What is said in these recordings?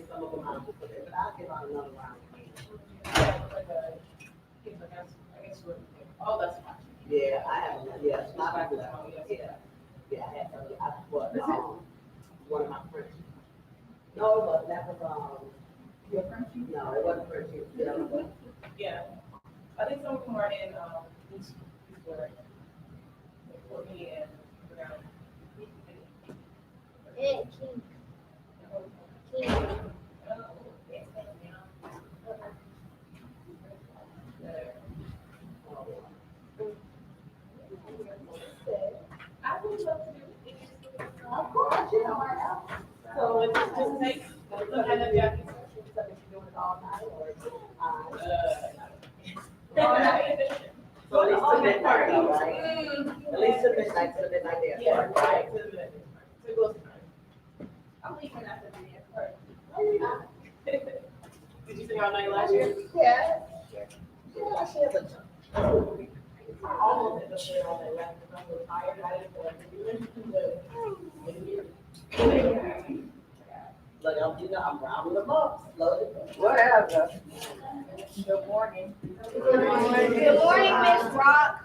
some of them out, but I'll give out another round. Oh, that's fine. Yeah, I have, yeah, it's not good. Yeah, yeah, I had some, one of my friends. No, but that was, Your Frenchie? no, it wasn't French, it was the other one. Yeah. I think some of them are in, these were, for me and, Hey, King. King. I would love to do it. Of course, you know, I have. So it just takes, look at the Jackie. So if you're doing it all night or, All night. so at least to midnight, though, right? Mm. At least to midnight, there. Yeah, right, to the, to go tonight. I'm leaving after the year first. No, you're not. Did you sing all night last year? Yeah. Yeah, she has a. I almost ended up there all night last because I was tired, I didn't want to do it, Look, I'm rounding them up, slowly. Whatever. Good morning. Good morning, Miss Rock.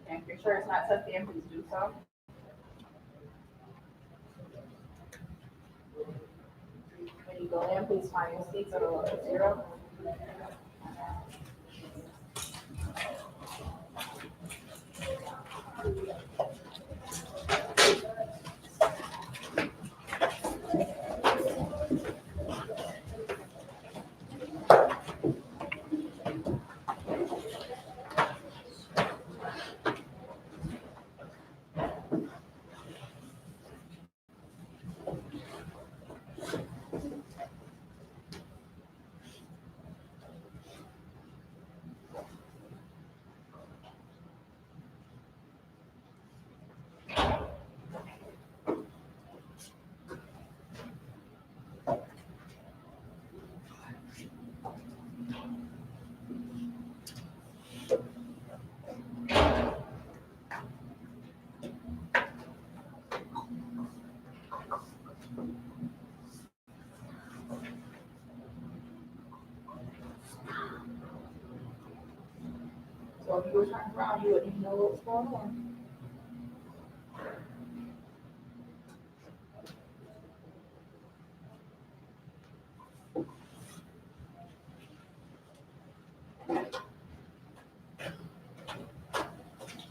And if you're sure it's not 10 p.m., please do so. When you go in, please find your seats at a 0. So if you were turning around, you wouldn't even know what was going on.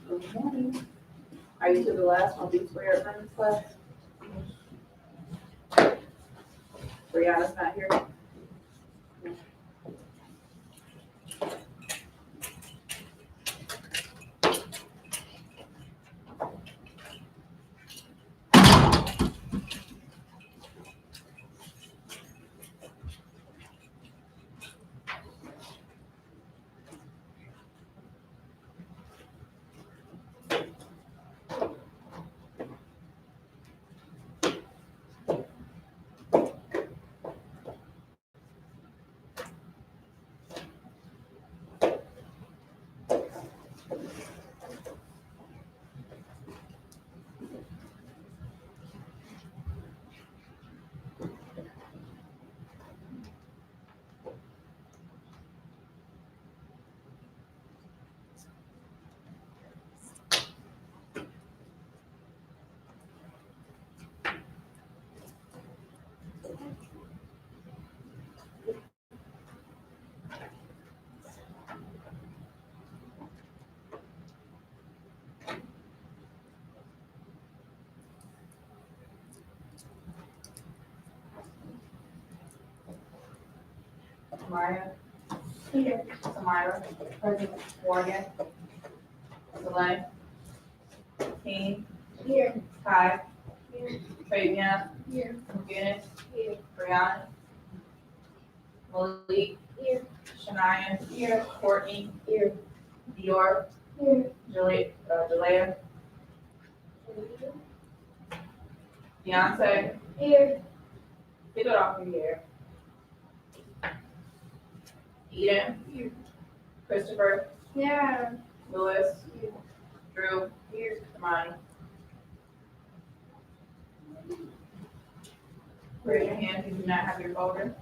Good morning. Are you to the last one, these for your attendance class? Brianna's not here. Maya. Here. Samira. Present. Morgan. Selene. King. Here. Kai. Here. Fabian. Here. McGinnis. Here. Brianna. Malik. Here. Shania. Here. Courtney. Here. Dior. Here. Jalea. Beyonce. Here. Get it off your hair. Eden. Here. Christopher. Yeah. Lewis. Here. Drew. Here. Imani. Raise your hand if you do not have your folder.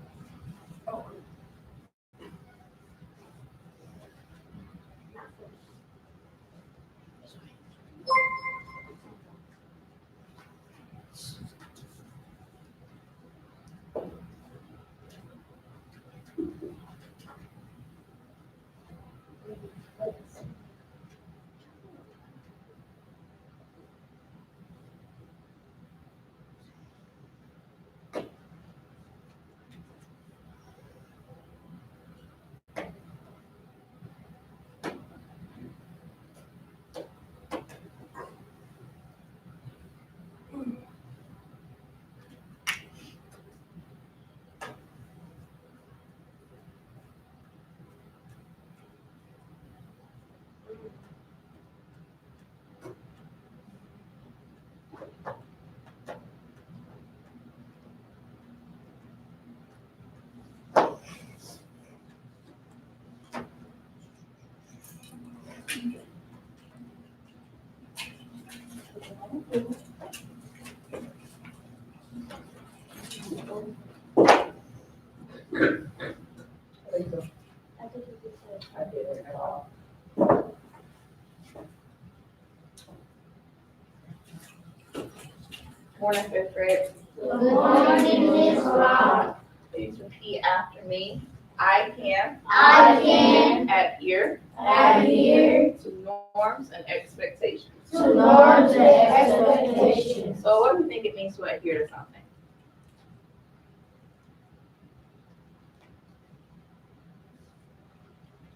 Morning, fifth grade. Good morning, Miss Rock. Please repeat after me. I can I can adhere adhere to norms and expectations. to norms and expectations. So what do you think it means to adhere to something?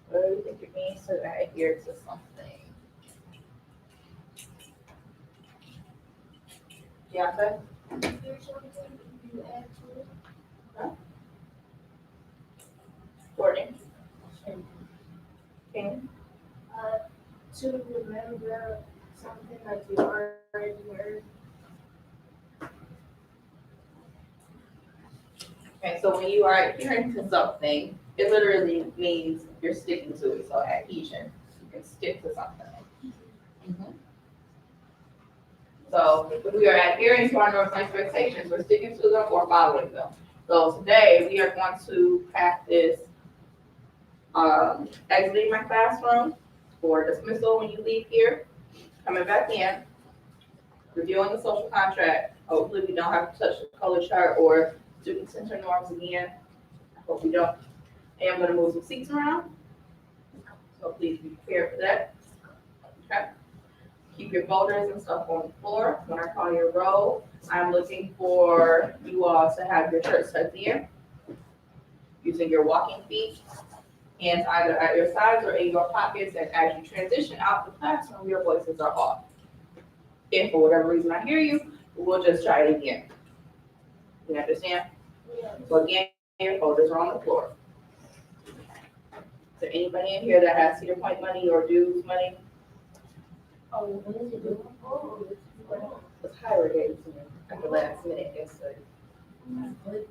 What do you think it means to adhere to something? Deonta? Courtney? King? To remember something that you already heard. Okay, so when you are adhering to something, it literally means you're sticking to it. So adhesion, you can stick to something. So if we are adhering to our norms and expectations, we're sticking to them or following them. So today we are going to practice exiting my classroom or dismissal when you leave here, coming back in, reviewing the social contract. Hopefully we don't have to touch the color chart or student center norms again. I hope we don't. And I'm gonna move some seats around. So please be prepared for that. Okay. Keep your folders and stuff on the floor. When I call your roll, I'm looking for you all to have your shirts tucked in, using your walking feet, hands either at your sides or in your pockets. And as you transition out the classroom, your voices are off. If for whatever reason I hear you, we'll just try it again. You understand? So again, your folders are on the floor. Is there anybody in here that has Cedar Point money or dues money? Oh, when is it due? It's higher days at the last minute yesterday.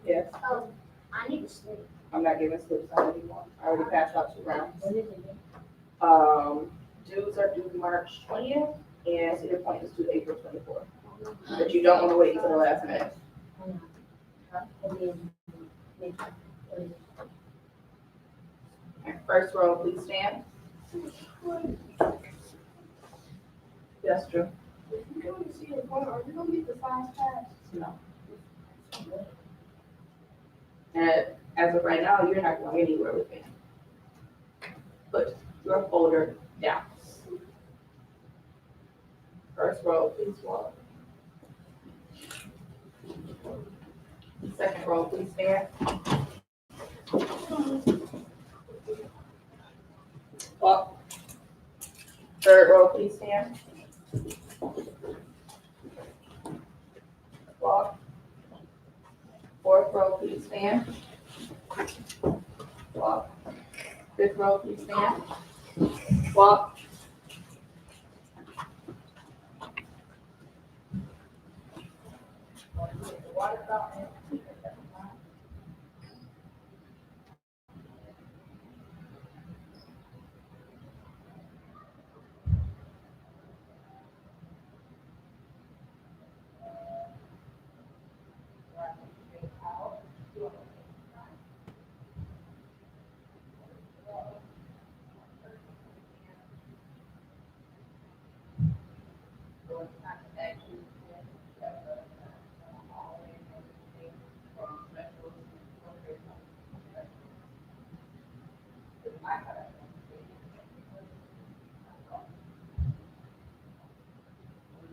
Yes, Oh, I need to sleep. I'm not giving slips out anymore. I already passed out 2 rounds. When is it due? Dues are due March 20th and Cedar Point is due April 24th. But you don't want to wait until the last minute. Okay, first row, please stand. Yes, Drew. If you go to see the point, are you gonna get the fast pass? No. And as of right now, you're not going anywhere with me. Put your folder down. First row, please walk. Second row, please stand. Walk. Third row, please stand. Walk. Fourth row, please stand. Walk. Fifth row, please stand. Walk. Water fountain.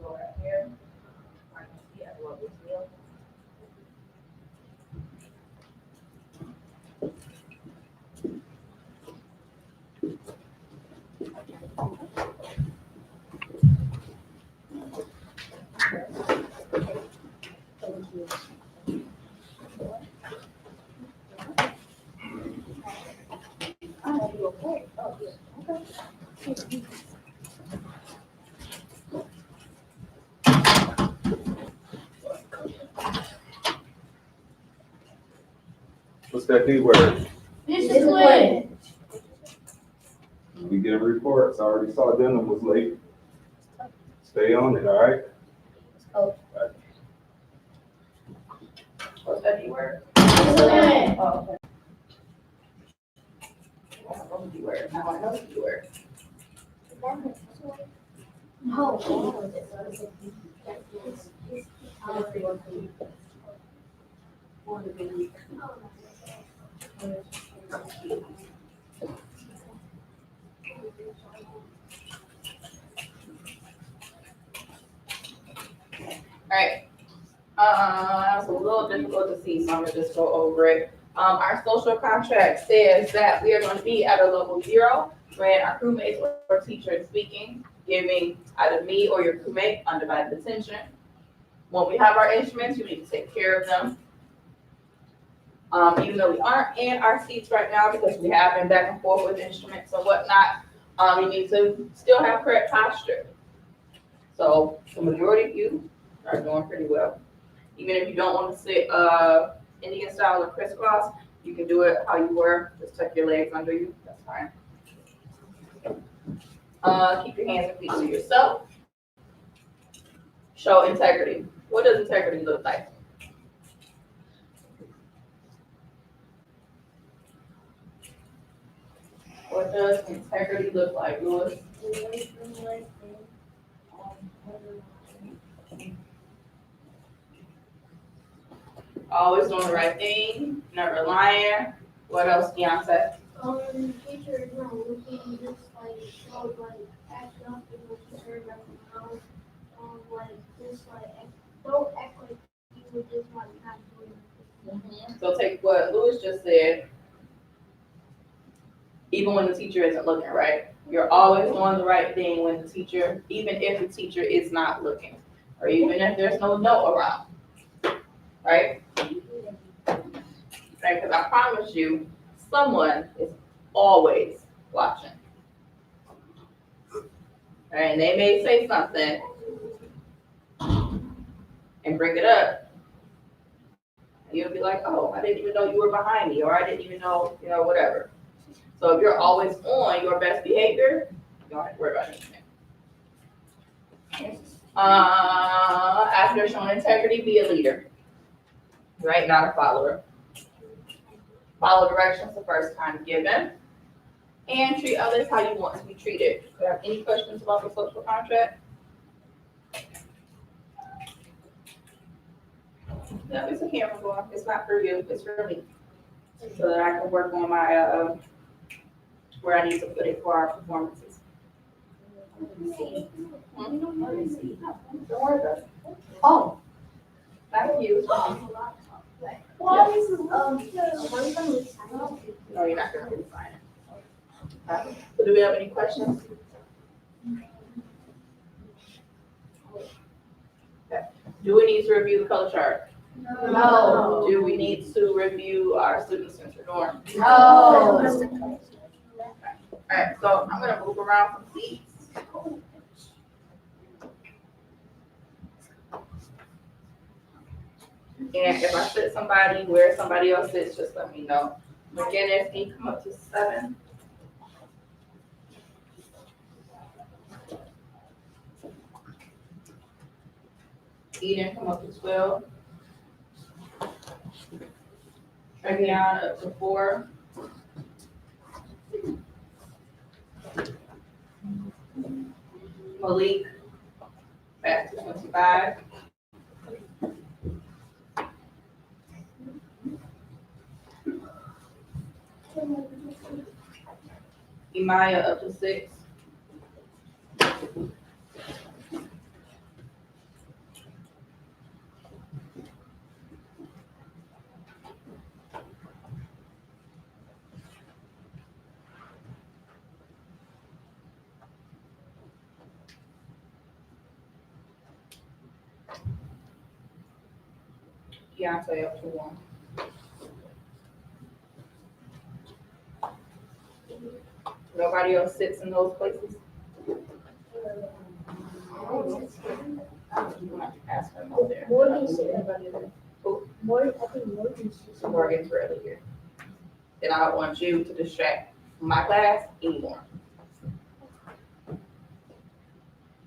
Go right here. Yeah, well, this meal. What's that D word? Discipline. We get reports. I already saw Denham was late. Stay on it, all right? What's that D word? Discipline. Oh, okay. I don't know the D word. Now I know the D word. No. Alright, it's a little difficult to see, so I'm gonna just go over it. Our social contract says that we are gonna be at a level 0 when our crewmates or teacher is speaking, giving either me or your crewmate undivided attention. When we have our instruments, you need to take care of them. Even though we aren't in our seats right now because we have been back and forth with instruments and whatnot, you need to still have correct posture. So the majority of you are doing pretty well. Even if you don't want to sit Indian style or crisscross, you can do it how you were. Just tuck your legs under you. That's fine. Keep your hands and feet to yourself. Show integrity. What does integrity look like? What does integrity look like, Louis? Always doing the right thing, never lying. What else, Beyonce? Teacher is not looking, just like, so, like, act up and what you heard about the house. Like, just like, don't act like you were just like not doing it. So take what Louis just said, even when the teacher isn't looking, right? You're always doing the right thing when the teacher, even if the teacher is not looking, or even if there's no note around, right? Right, because I promise you, someone is always watching. Right, and they may say something and bring it up. And you'll be like, oh, I didn't even know you were behind me, or I didn't even know, whatever. So if you're always on your best behavior, you don't have to worry about anything. After showing integrity, be a leader, right? Not a follower. Follow directions the first time given, and treat others how you want to be treated. Do you have any questions about the social contract? No, it's a camera going. It's not for you. It's for me, so that I can work on my where I need to put it for our performances. Don't worry about it. Oh, not you. Well, this is, No, you're not gonna really sign it. So do we have any questions? Okay. Do we need to review the color chart? No. Do we need to review our student center norm? No. Alright, so I'm gonna move around some seats. And if I sit somebody where somebody else sits, just let me know. McGinnis, can you come up to 7? Eden, come up to 12. Travion up to 4. Malik, back to 25. Imaya up to 6. Keontae up to 1. Nobody else sits in those places? You want to ask them up there. Morgan's Anybody there? I think Morgan's just. Morgan's rarely here. And I don't want you to distract my class anymore.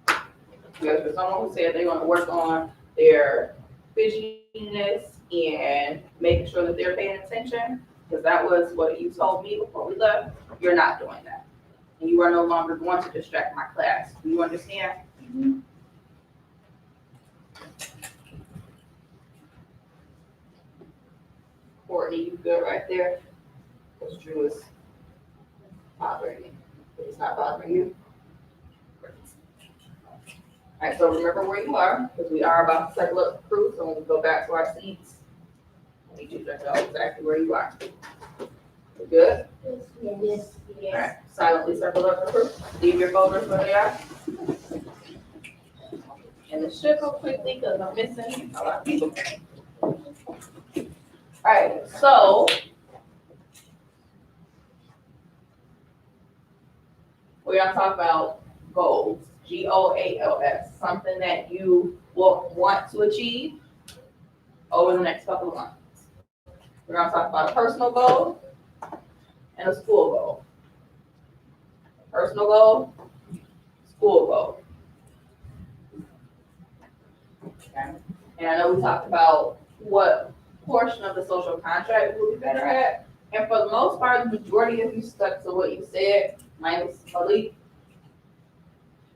Because for someone who said they're gonna work on their fidgetiness and making sure that they're paying attention, because that was what you told me before we left, you're not doing that. And you are no longer going to distract my class. Do you understand? Courtney, you good right there? Because Drew is bothering me. But he's not bothering you. All right, so remember where you are, because we are about to circle up the crew, so when we go back to our seats, I need you to know exactly where you are. You good? Yes. All right, silently circle up the crew. Leave your folders where they are. And this should go quickly, because I'm missing a lot of people. All right, so we're gonna talk about goals, GOALS, something that you will want to achieve over the next couple of months. We're gonna talk about a personal goal and a school goal. Personal goal, school goal. Okay. And I know we talked about what portion of the social contract we'll be better at. And for the most part, the majority of you stuck to what you said, minus Malik.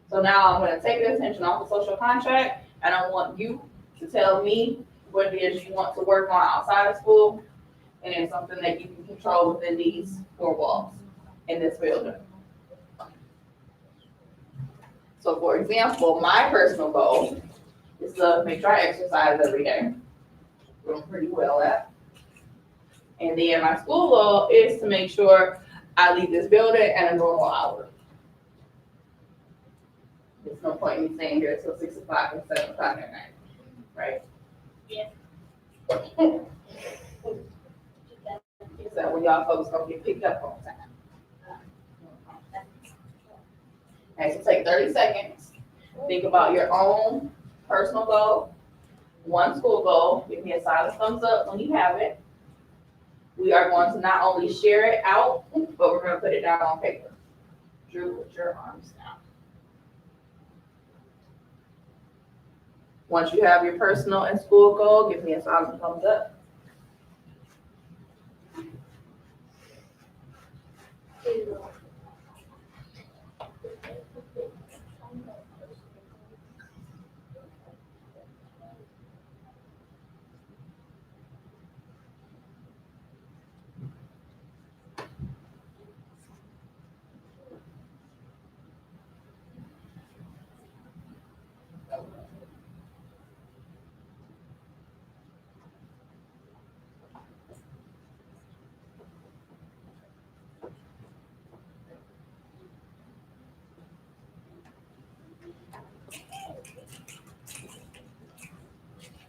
So now I'm gonna take the attention off the social contract, and I want you to tell me what it is you want to work on outside of school, and it's something that you can control within these 4 walls in this building. So for example, my personal goal is to make sure I exercise every day. Doing pretty well at. And then my school goal is to make sure I leave this building at a normal hour. There's no point in me staying here until 6 o'clock and 7 o'clock at night, right? Yeah. Is that when y'all folks gonna get picked up on time? Okay, so take 30 seconds. Think about your own personal goal, one school goal. Give me a silent thumbs up when you have it. We are going to not only share it out, but we're gonna put it down on paper. Drew, put your arms down. Once you have your personal and school goal, give me a silent thumbs up.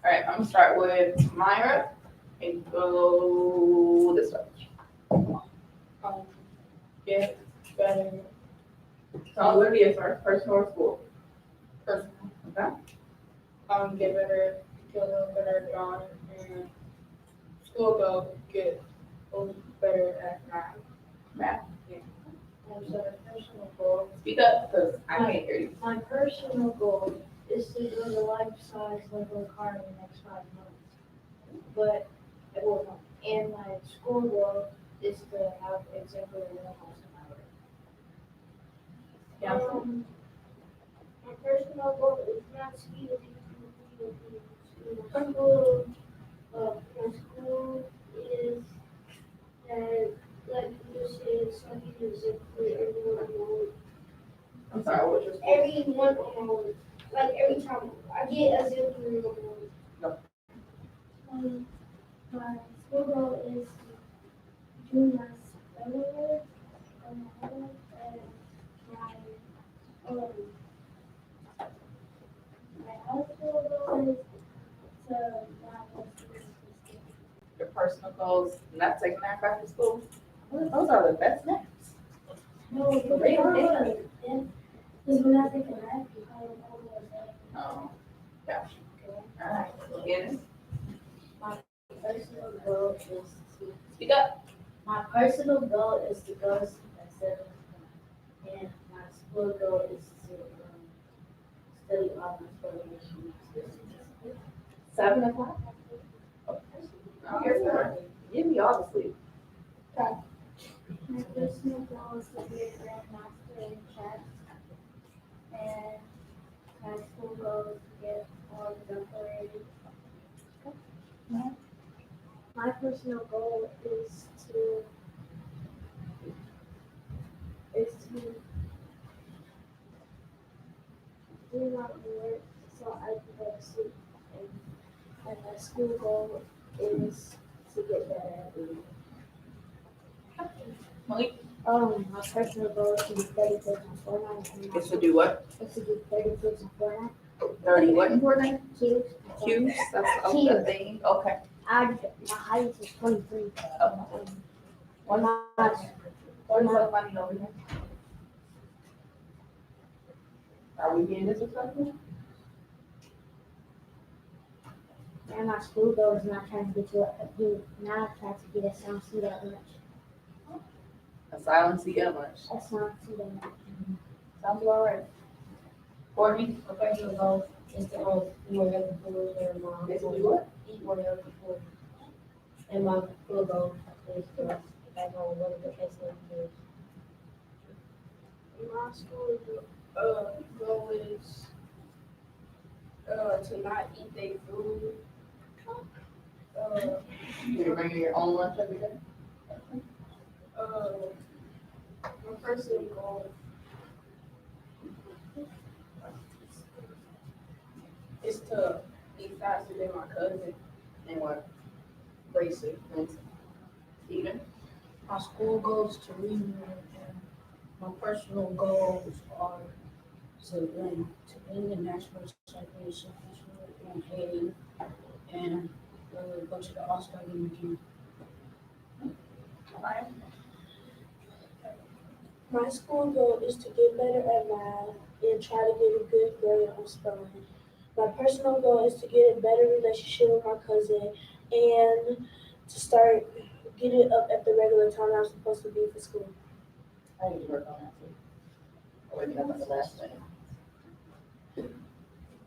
All right, I'm gonna start with Myra and go this way. Get better, So what it is first, personal or school? personal. Okay. Get better, get a little better at drawing, and school go get a little better at math. Math. So my personal goal, Speak up, because I can't hear you. my personal goal is to build a life-size Lego car in the next 5 months. But, and my school goal is to have exemplary house in my room. Yeah. My personal goal is not to be my school, my school is that, like you said, something exemplary one on my list. Like every time I get a zip to remember one. No. My school goal is to do my spelling work and my high school goal is to not go to school. Your personal goals, not taking that back to school. Those are the best names. No, but they are good. Because when I take a nap, I don't know what Oh, gotcha. All right, Guinness, Personal goal is to, speak up. my personal goal is to go to sleep at 7 o'clock. And my school goal is to study all my formation. 7 o'clock. I'm here for it. Give me all the sleep. My personal goal is to be a grandmaster in chess. And my school goal is to get all decorated. My personal goal is to do my work so I can go to sleep. And my school goal is to get better at reading. Malik, My personal goal is to do 30 kids on Fortnite. And my is to do what? is to do 30 kids on Fortnite. 30 what in Fortnite? Cubes. Cubes, that's Cubes. the thing, okay. My highest is 23. One My, What is the money over here? Are we being disrespectful? and my school goal is not trying to get not trying to get a sound seat at lunch. A silent seat at lunch. A sound seat at lunch. Sounds all right. Courtney, My personal goal is to eat more healthy food and this will be what? eat more healthy food. And my school goal is to back on one of the best things. My school goal is to not eat their food. You're bringing your own lunch every day? My personal goal is to be faster than my cousin. And what? Racing. Steven? My school goals to read more, and my personal goals are to win the national championship in Haiti and go to the All-Star game again. My school goal is to get better at math and try to get a good grade on spelling. My personal goal is to get a better relationship with my cousin and to start getting up at the regular time I'm supposed to be for school. I need to work on that too. Oh, wait, that's the last thing.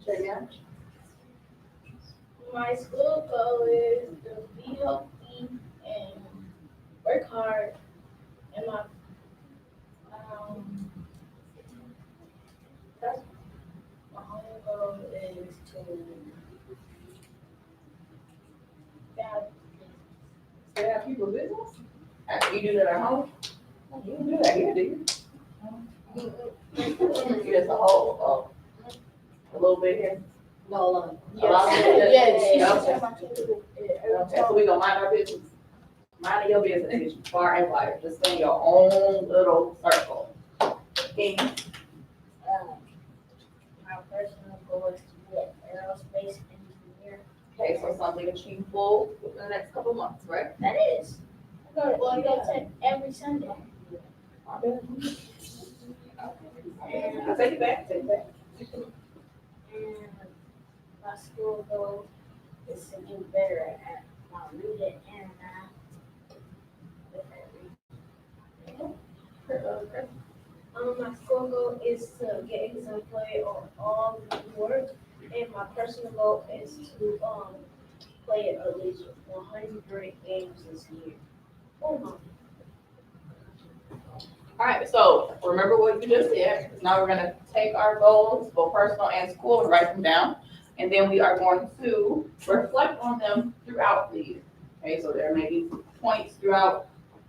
Check. My school goal is to be healthy and work hard. And my home goal is to They have people business? You do that at home? You can do that here, do you? You just a whole, a little bit here. No, A lot of it? Yes. Okay, so we gonna mind our business. Mind your business, is far and wide, just stay in your own little circle. Okay. my personal goal is to be an aerospace engineer. Okay, so something achievable within the next couple months, right? That is. I go to every Sunday. I'll take it back, take it back. And my school goal is to get better at my reading and math. My school goal is to get exam play on all the work, and my personal goal is to play at least 100 games this year. All right, so remember what you just did. Now we're gonna take our goals, both personal and school, and write them down. And then we are going to reflect on them throughout the year. Okay, so there may be points throughout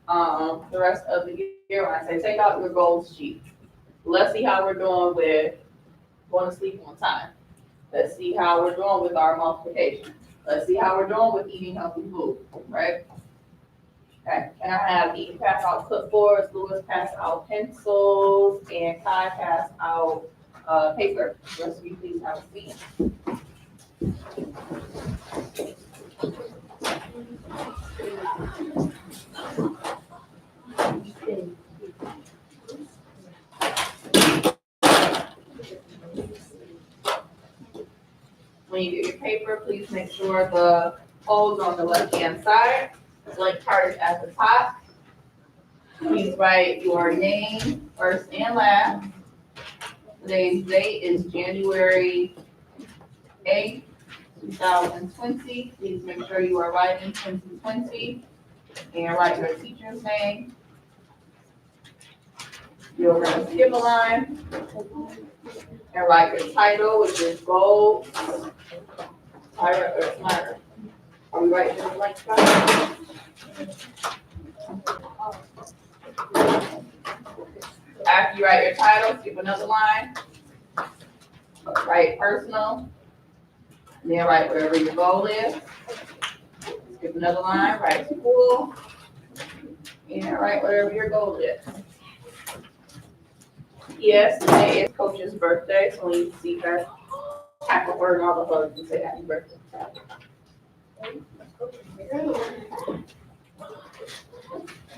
the rest of the year. When I say take out your goals sheet, let's see how we're doing with going to sleep on time. Let's see how we're doing with our multiplication. Let's see how we're doing with eating healthy food, right? Okay, can I have Eden pass out clipboards, Lewis pass out pencils, and Kai pass out paper? The rest of you please have a seat. When you get your paper, please make sure the holes on the left-hand side, the blank part is at the top. Please write your name, first and last. Today's date is January 8th, 2020. Please make sure you are writing 2020 and write your teacher's name. You're gonna skip a line and write your title, which is gold. Tyra or Smarter. Are we writing in the blank spot? After you write your title, skip another line. Write personal. And then write wherever your goal is. Skip another line, write school. And write whatever your goal is. Yes, today is Coach's birthday, so when you see her, tackle her and all the hugs and say happy birthday.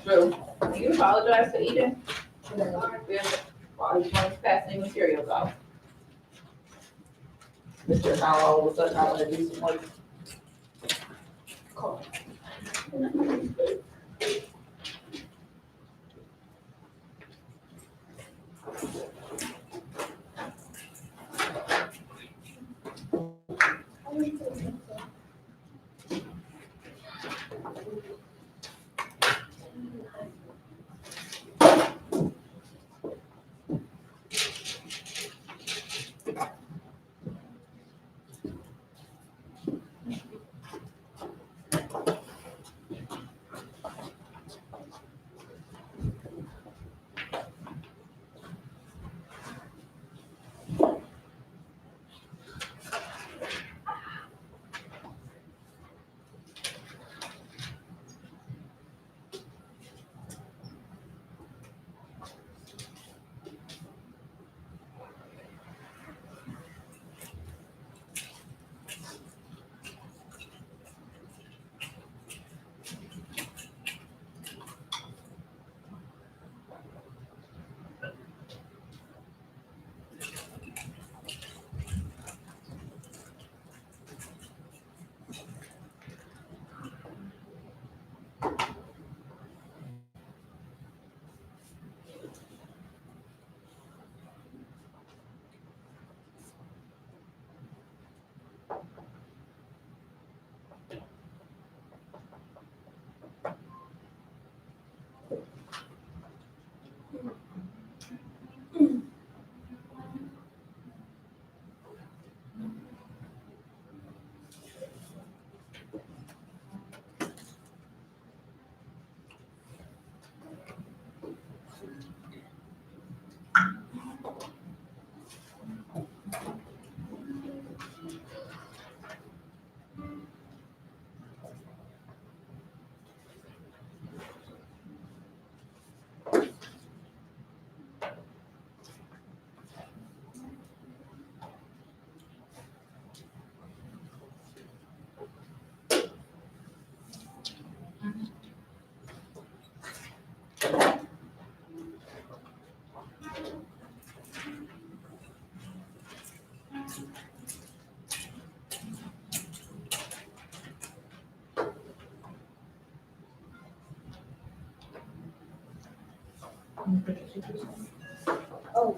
Drew, can you apologize to Eden? While he's passing materials out. Mr. Now all of a sudden I want to do some work. Cool. Oh.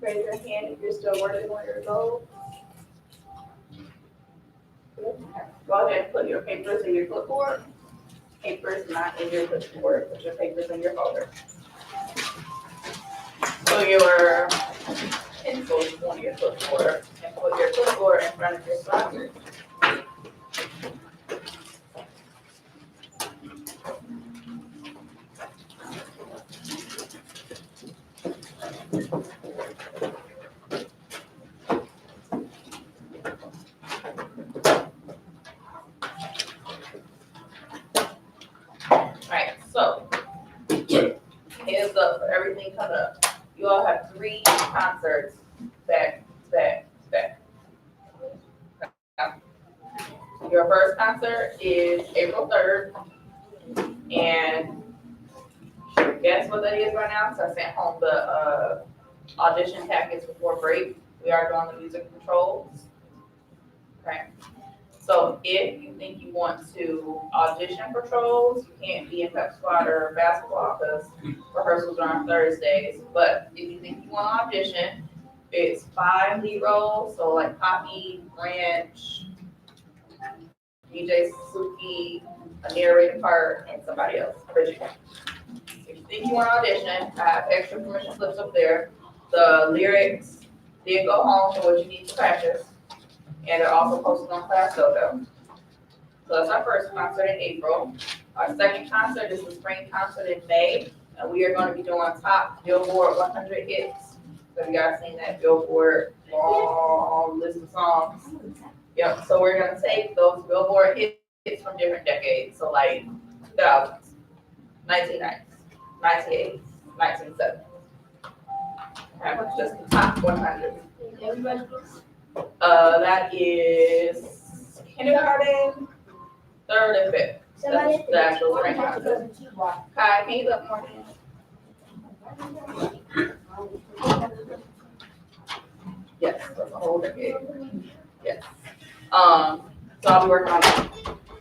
Raise your hand if you're still working on your goal. Go ahead and put your papers in your clipboard. Papers not in your clipboard, put your papers in your folder. So your pencils on your clipboard and put your clipboard in front of your sponsor. Right, so heads up for everything coming up. You all have 3 concerts back. Your first concert is April 3rd, and guess what that is right now? So I sent home the audition packets before break. We are doing the music controls. Okay. So if you think you want to audition for trolls, you can't be in pep squad or basketball because rehearsals are on Thursdays. But if you think you want to audition, it's 5 lead roles. So like Poppy, Branch, DJ Suki, a narrating part, and somebody else, Bridget. If you think you want to audition, I have extra permission slips up there. The lyrics did go home for what you need to practice. And they're also posted on Class Dojo. So that's our first concert in April. Our second concert is the spring concert in May. And we are going to be doing top Billboard 100 hits. So you guys seen that Billboard long list of songs. Yep, so we're going to take those Billboard hits from different decades. So like 2000s, 1990s, 1980s, 1970s. Okay, just the top 100. That is kindergarten, 3rd and 5th. That's the actual spring concert. Kai, can you look more? Yes, that's a whole decade. Yes. So I'll be working on that.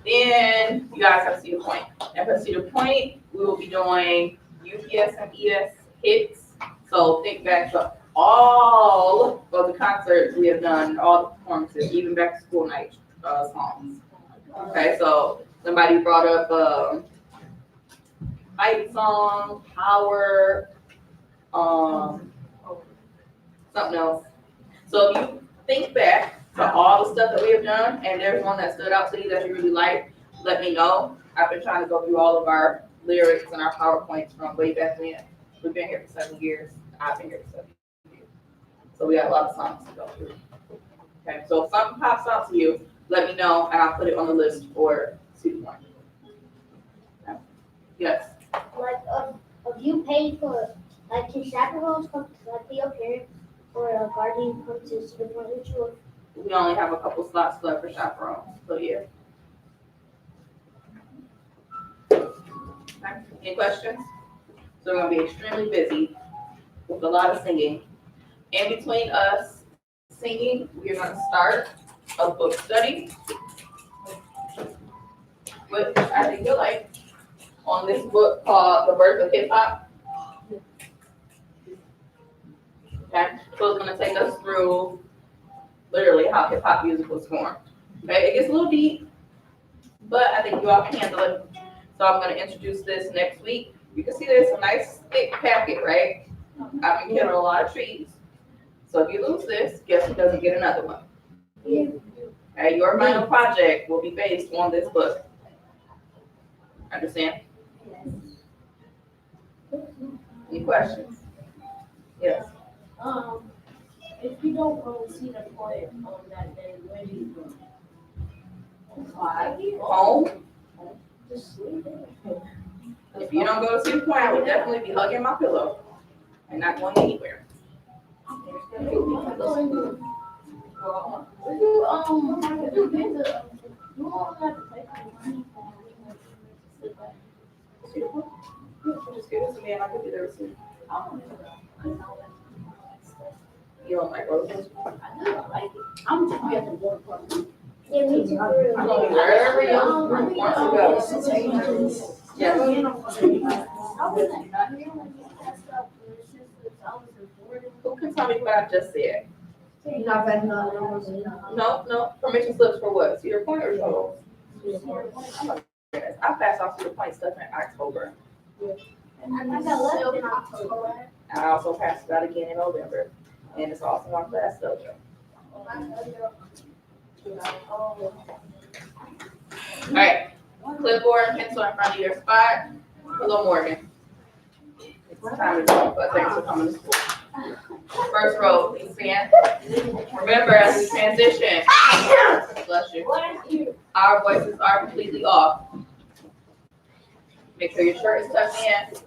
Then you guys have Cedar Point. And for Cedar Point, we will be doing UPS and ES hits. So think back to all of the concerts we have done, all the performances, even back to school night songs. Okay, so somebody brought up fight song, power, something else. So if you think back to all the stuff that we have done, and there's one that stood out to you that you really like, let me know. I've been trying to go through all of our lyrics and our PowerPoints from way back then. We've been here for 7 years. I've been here for 7 years. So we got a lot of songs to go through. Okay, so if something pops out to you, let me know, and I'll put it on the list for Cedar Point. Okay. Yes. Like, if you paid for, like, your chaperones come to, like, your parents or a guardian come to Cedar Point with you? We only have a couple slots left for chaperones, so yeah. Okay. Any questions? So we're gonna be extremely busy with a lot of singing. In between us singing, we're gonna start a book study, which I think you'll like. on this book called The Birth of Hip Hop. Okay, so it's gonna take us through literally how hip hop music was formed. Okay, it gets a little deep, but I think you all can handle it. So I'm gonna introduce this next week. You can see there's a nice thick packet, right? I've been killing a lot of trees. So if you lose this, guess who doesn't get another one? Okay, your final project will be based on this book. Understand? Any questions? Yes. If you don't go see the poet on that day, where do you go? Home. Just sleep there. If you don't go to see the point, I would definitely be hugging my pillow and not going anywhere. You all have to pay for money for Just give it to me and I'll give you the receipt. You don't like roses? I'm just be at the water park. Yeah, me too. I'm going wherever you want to go. Yes. I was like, not here when you passed up, but it's just that I was reporting. Who can tell me what I just said? You're not backing up. No, permission slips for what? Cedar Point or Shoals? I passed off Cedar Point stuff in October. And I got left in October. I also passed it out again in November. And it's also on class dojo. Alright, clipboard and pencil in front of your spot. Hello, Morgan. It's time to go, but thanks for coming to school. First row, please stand. Remember, as we transition, bless you, our voices are completely off. Make sure your shirt is tucked in.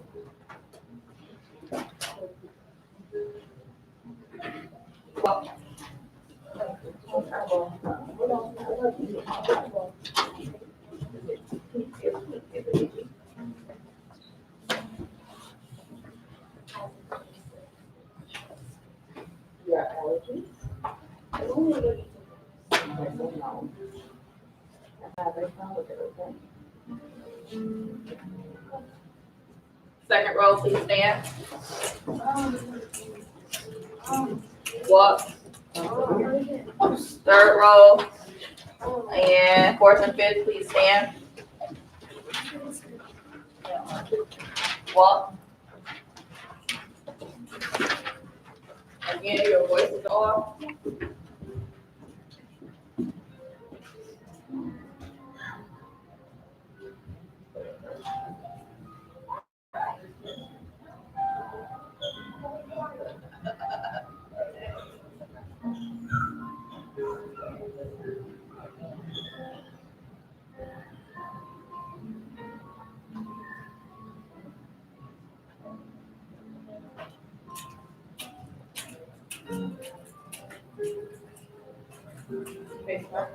Your allergies? Second row, please stand. Walk. Third row. And fourth and fifth, please stand. Walk. Again, your voice is off. Face back.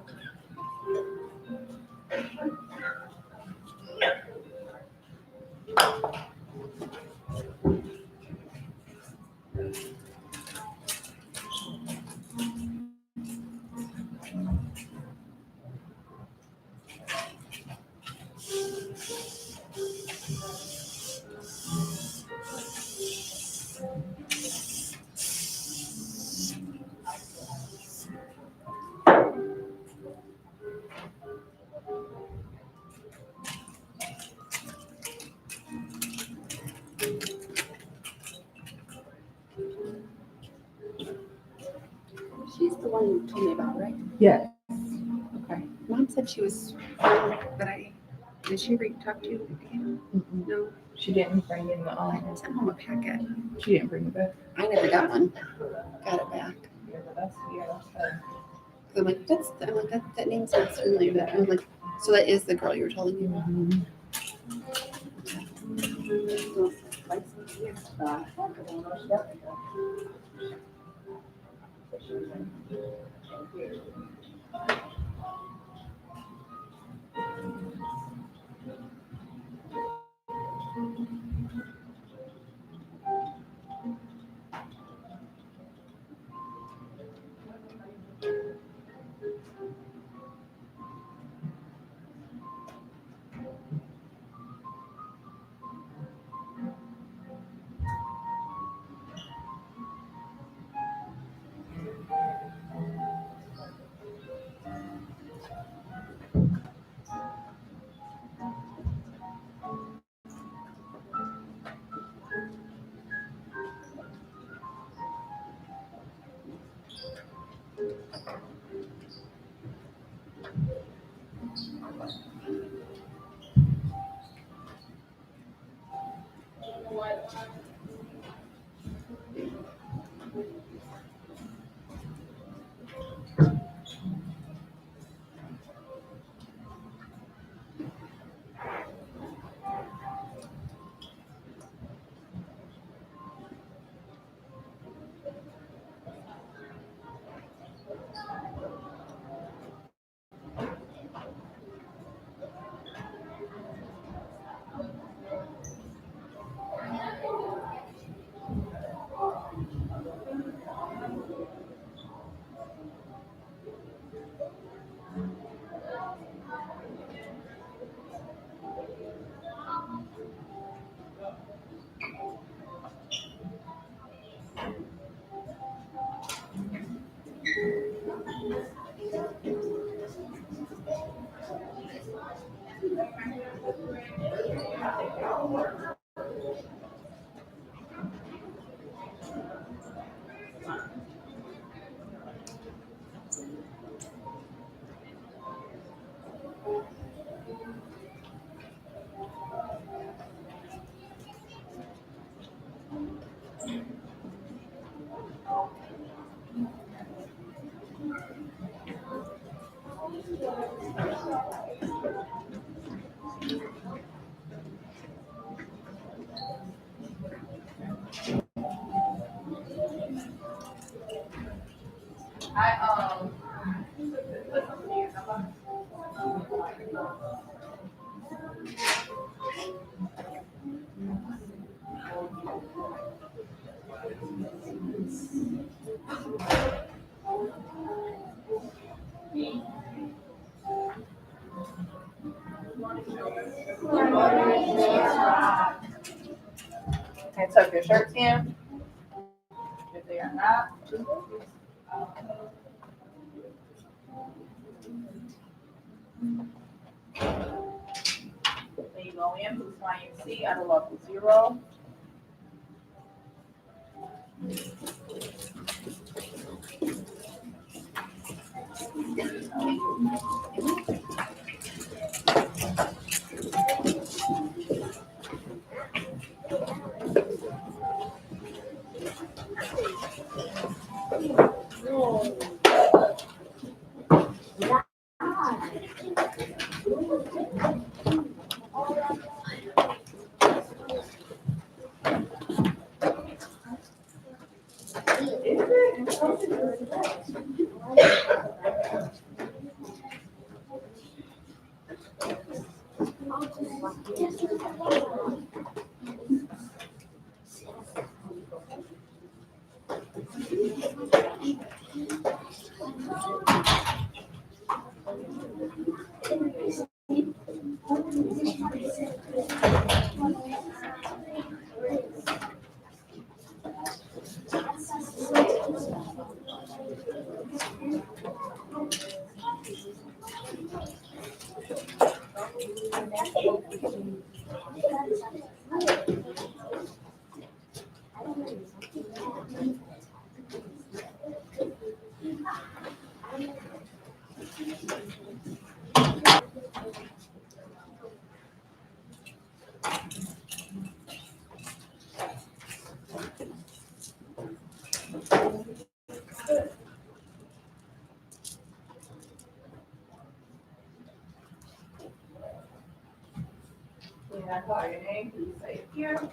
She's the one you told me about, right? Yeah. Okay. Mom said she was, but did she talk to you again? No, She didn't bring in the, I sent home a packet. she didn't bring it back. I never got one. Got it back. Yeah, but that's, her. I'm like, that name sounds familiar. But I'm like, so that is the girl you were telling me about. And tuck your shirts in. If they are not. Then you go in, please find your seat at a level 0. When I call your name, please say it here.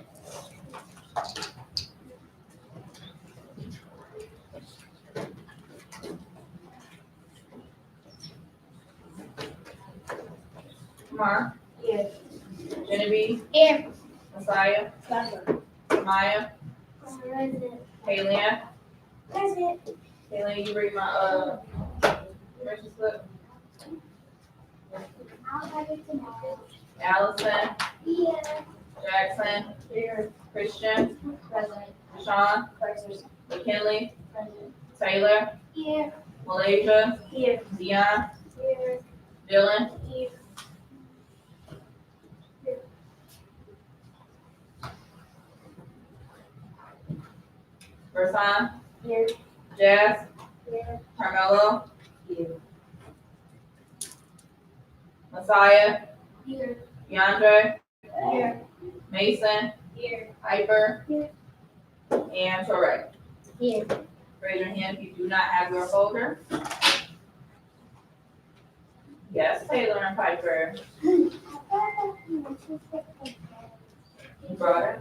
Mark. Yes. Genevieve. Here. Messiah. Maya. President. Kayla. President. Kayla, you read my permission slip. I'll have it tomorrow. Allison. Here. Jackson. Here. Christian. President. Sean. President. McKinley. President. Taylor. Here. Malaysia. Here. Dion. Here. Dylan. Here. Versan. Here. Jazz. Carmelo. Messiah. Here. DeAndre. Here. Mason. Here. Piper. Here. And Torrey. Here. Raise your hand if you do not have your folder. Yes, Taylor and Piper. You brought it?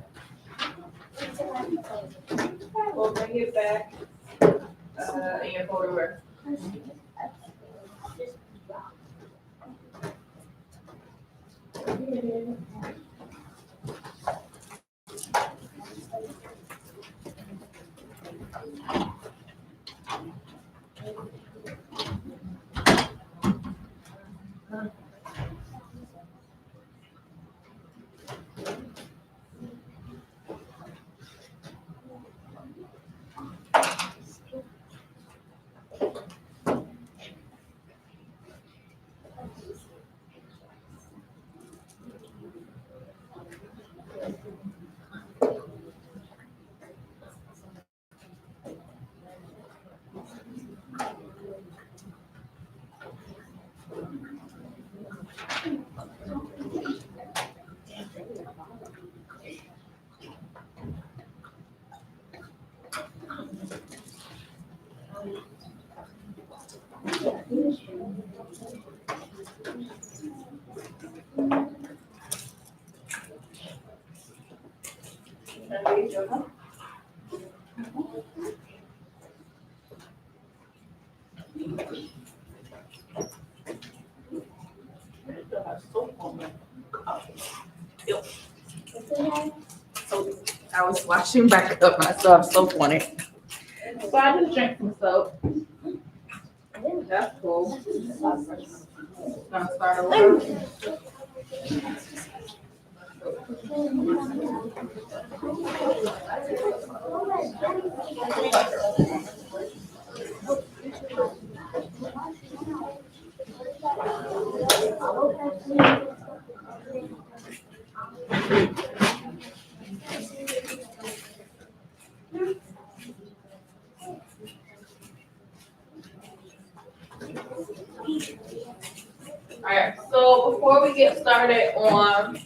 We'll bring it back. In your folder where? I was washing back up and I still have soap on it. So I just drank some soap. That's cool. Gonna start over. Alright, so before we get started on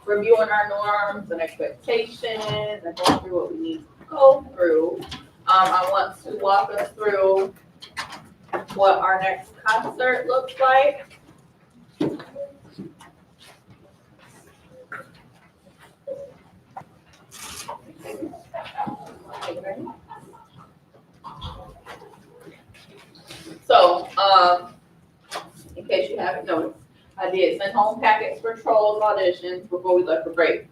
reviewing our norms and expectations and going through what we need to go through, I want to walk us through what our next concert looks like. So, in case you haven't noticed, I did send home packets for Trolls auditions before we left for break.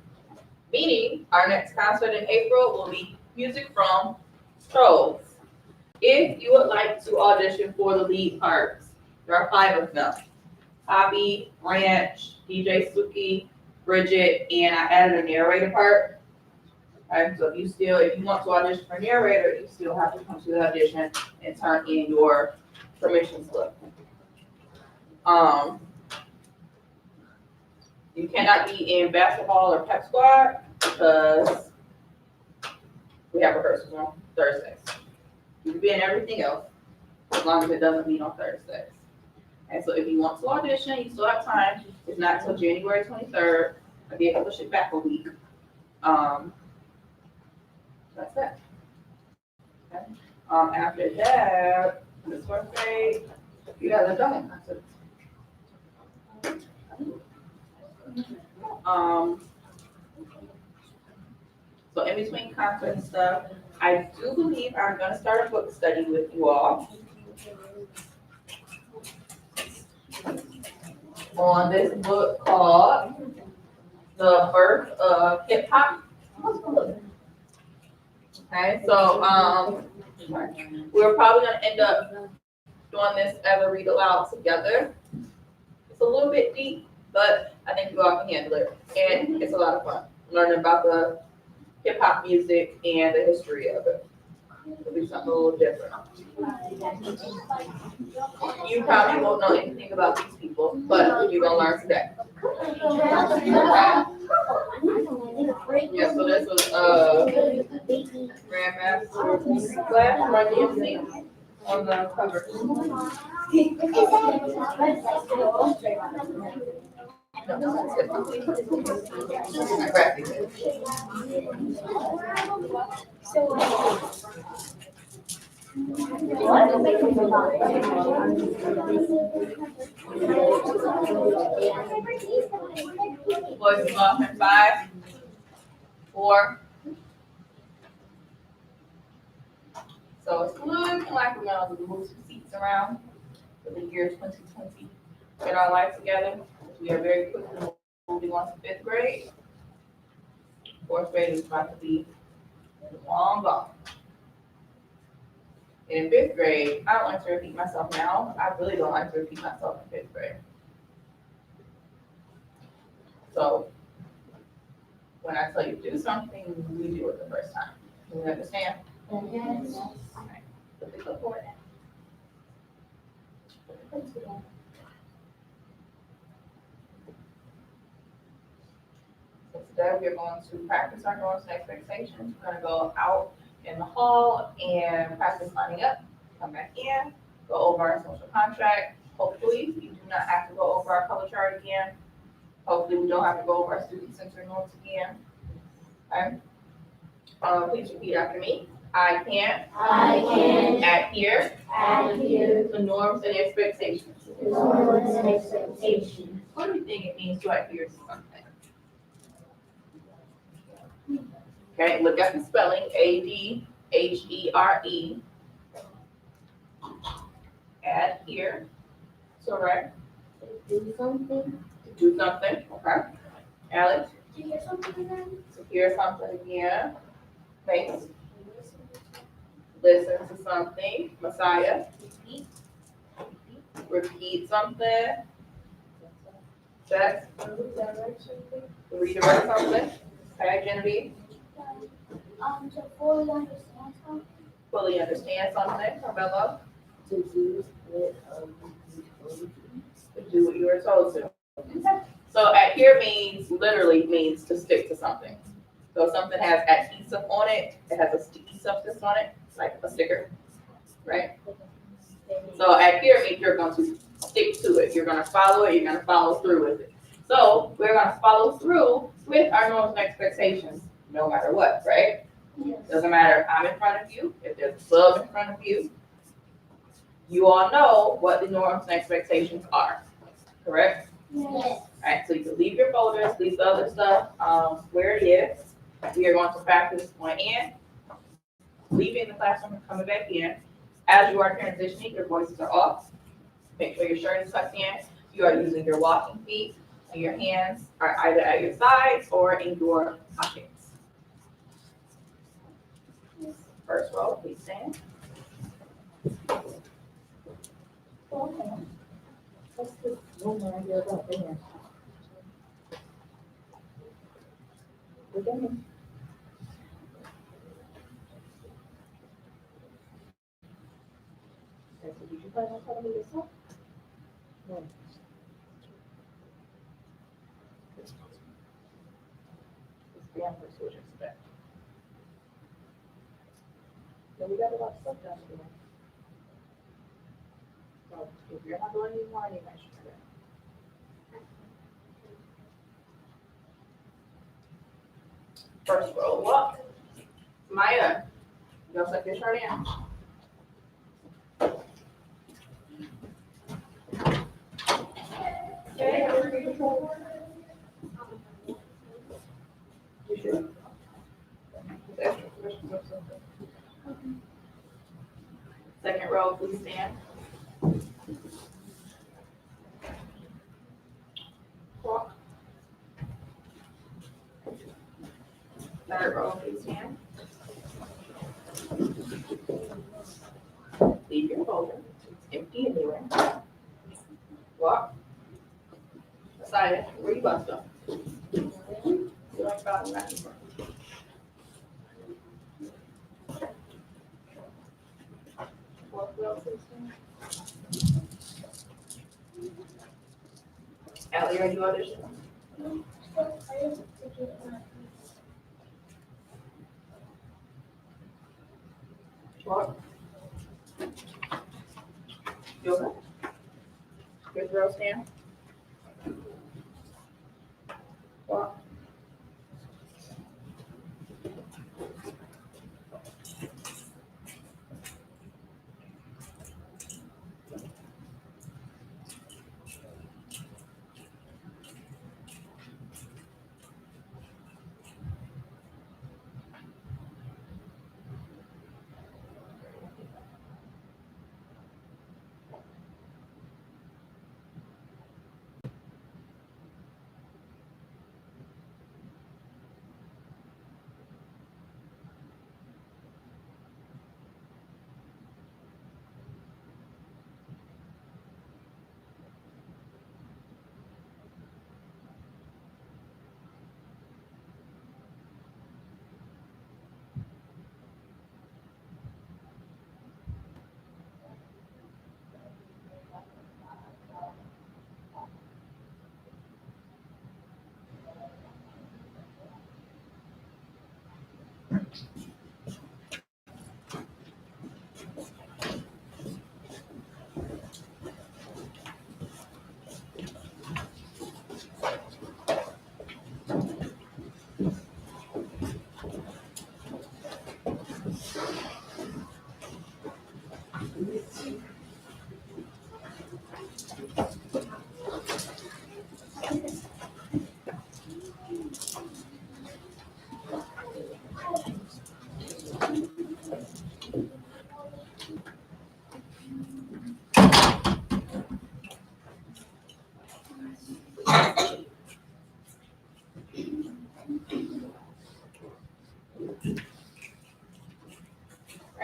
Meaning, our next concert in April will be music from Trolls. If you would like to audition for the lead parts, there are 5 of them. Poppy, Ranch, DJ Suki, Bridget, and I added a narrator part. Okay, so if you want to audition for narrator, you still have to come to the audition and turn in your permission slip. You cannot be in basketball or pep squad because we have rehearsals on Thursdays. You can be in everything else as long as it doesn't meet on Thursdays. And so if you want to audition, you still have time. It's not until January 23rd. I did push it back a week. That's it. Okay. After that, this birthday, you guys are done. So in between concert and stuff, I do believe I'm gonna start a book study with you all on this book called The Birth of Hip Hop. Okay, so we're probably gonna end up doing this as a read aloud together. It's a little bit deep, but I think you all can handle it, and it's a lot of fun learning about the hip hop music and the history of it. It'll be something a little different. You probably won't know anything about these people, but you're gonna learn today. Okay? Yeah, so this was Grandmaster class, Run DMC. on the cover. Boys and girls in 5, 4. So it's looking like we're gonna move some seats around for the year 2020. Get our life together. We are very quickly moving on to 5th grade. 4th grade is about to be long gone. In 5th grade, I don't like to repeat myself now. I really don't like to repeat myself in 5th grade. So when I tell you to do something, we do it the first time. Do you understand? Yes. Alright, put the clipboard down. So today we're going to practice our norms and expectations. We're gonna go out in the hall and practice lining up, come back in, go over our social contract. Hopefully, we do not have to go over our color chart again. Hopefully, we don't have to go over our student-centered norms again. Okay? Please repeat after me. I can adhere to norms and expectations. What do you think it means to adhere to something? Okay, look at the spelling, A-D-H-E-R-E. Adhere, correct? Do something. Do something, okay. Alex, Do you hear something again? to hear something again. Mace, listen to something. Messiah, repeat something. Jack, redirect something. Okay, Genevieve, To fully understand something. fully understand something. Carmelo, to do what you were told to. So adhere literally means to stick to something. So if something has adhesive on it, it has a sticky substance on it, like a sticker, right? So adhere means you're going to stick to it. You're going to follow it. You're going to follow through with it. So we're going to follow through with our norms and expectations, no matter what, right? Yes. Doesn't matter if I'm in front of you, if there's a sub in front of you. You all know what the norms and expectations are, correct? Yes. All right, so you can leave your folders, leave the other stuff where it is. We are going to practice going in, leaving the classroom, and coming back in. As you are transitioning, your voices are off. Make sure your shirt is tucked in. You are using your walking feet, and your hands are either at your sides or in your pockets. First row, please stand. Did you plan on telling me this one? No. It's beyond what you expect. So we got a lot of stuff down here. So if you're not going anymore, you might share that. First row up. Maya, you all suck your shirt in. You should. Second row, please stand. Walk. Third row, please stand. Leave your folder. It's empty anyway. Walk. Messiah, where you about to go? You like about right in front. Fourth row, please stand. Allie, are you auditioning? Walk. You okay? Your throat stand? Well,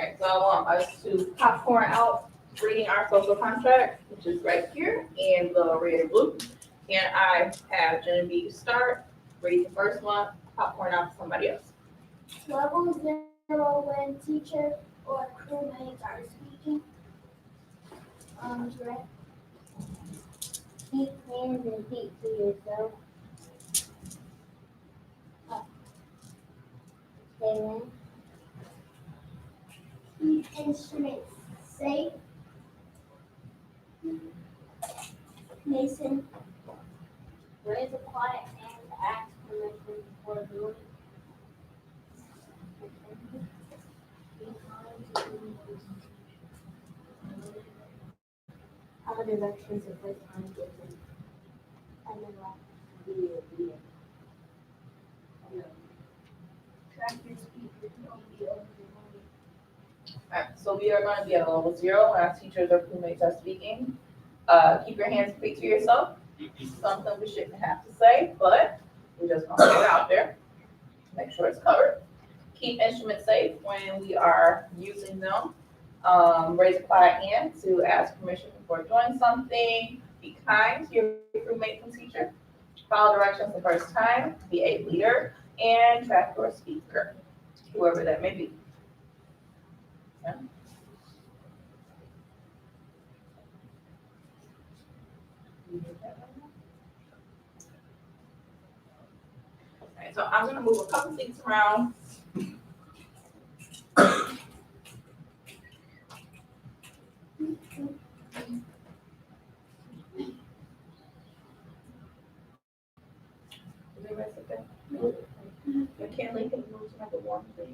right, so I want us to popcorn out reading our social contract, which is right here in the red and blue. And I have Genevieve start, read the first one, popcorn out to somebody else. Level 0 when teacher or crewmates are speaking. Direct. Keep hands and feet to yourself. Stay in. Keep instruments safe. Mason. Raise a quiet hand to ask permission before doing. All directions the first time given. And then last. Track your speed, don't be over the Alright, so we are gonna be at level 0 when our teachers or crewmates are speaking. Keep your hands free to yourself. Something we shouldn't have to say, but we're just gonna put it out there. Make sure it's covered. Keep instruments safe when we are using them. Raise a quiet hand to ask permission before doing something. Be kind to your crewmate and teacher. Follow directions the first time. Be a leader and track your speaker, whoever that may be. Yeah. Alright, so I'm gonna move a couple seats around. Is everybody sit there? McKinley, can you move to number 1, please?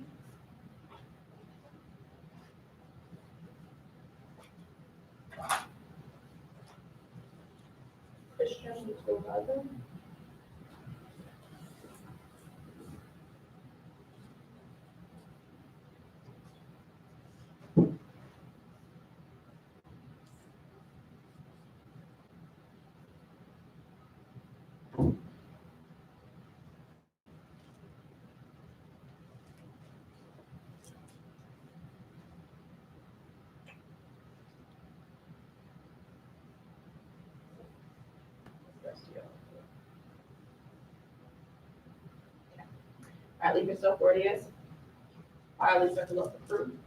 Christian, you to 11. All right, leave yourself where it is. All right, circle up the fruit.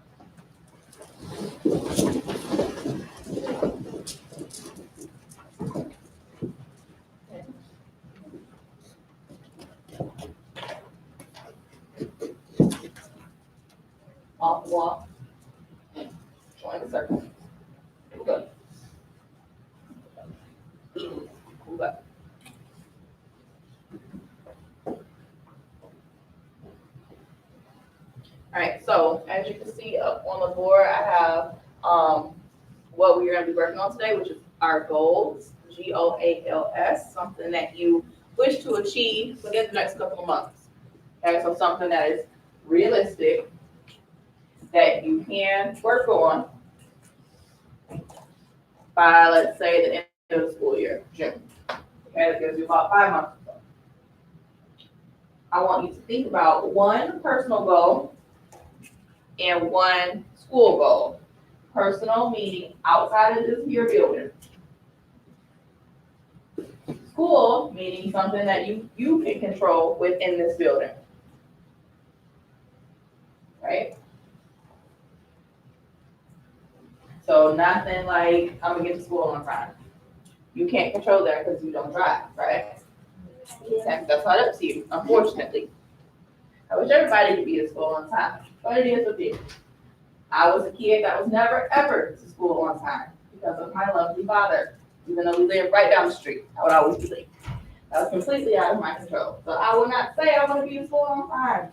Off the wall. Join the circle. Good. Alright, so as you can see up on the board, I have, what we're gonna be working on today, which is our goals, GOALS, something that you wish to achieve within the next couple of months. Okay, so something that is realistic, that you can work on by, let's say, the end of the school year, June. Okay, that gives you about 5 months. I want you to think about one personal goal and one school goal. Personal meaning outside of this here building. School meaning something that you can control within this building. Right? So nothing like, I'm gonna get to school on time. You can't control that because you don't drive, right? That's not up to you, unfortunately. I wish everybody could be at school on time, but it is what it is. I was a kid that was never ever to school on time because of my lovely father. Even though we lived right down the street, I would always be late. That was completely out of my control. So I would not say I want to be to school on time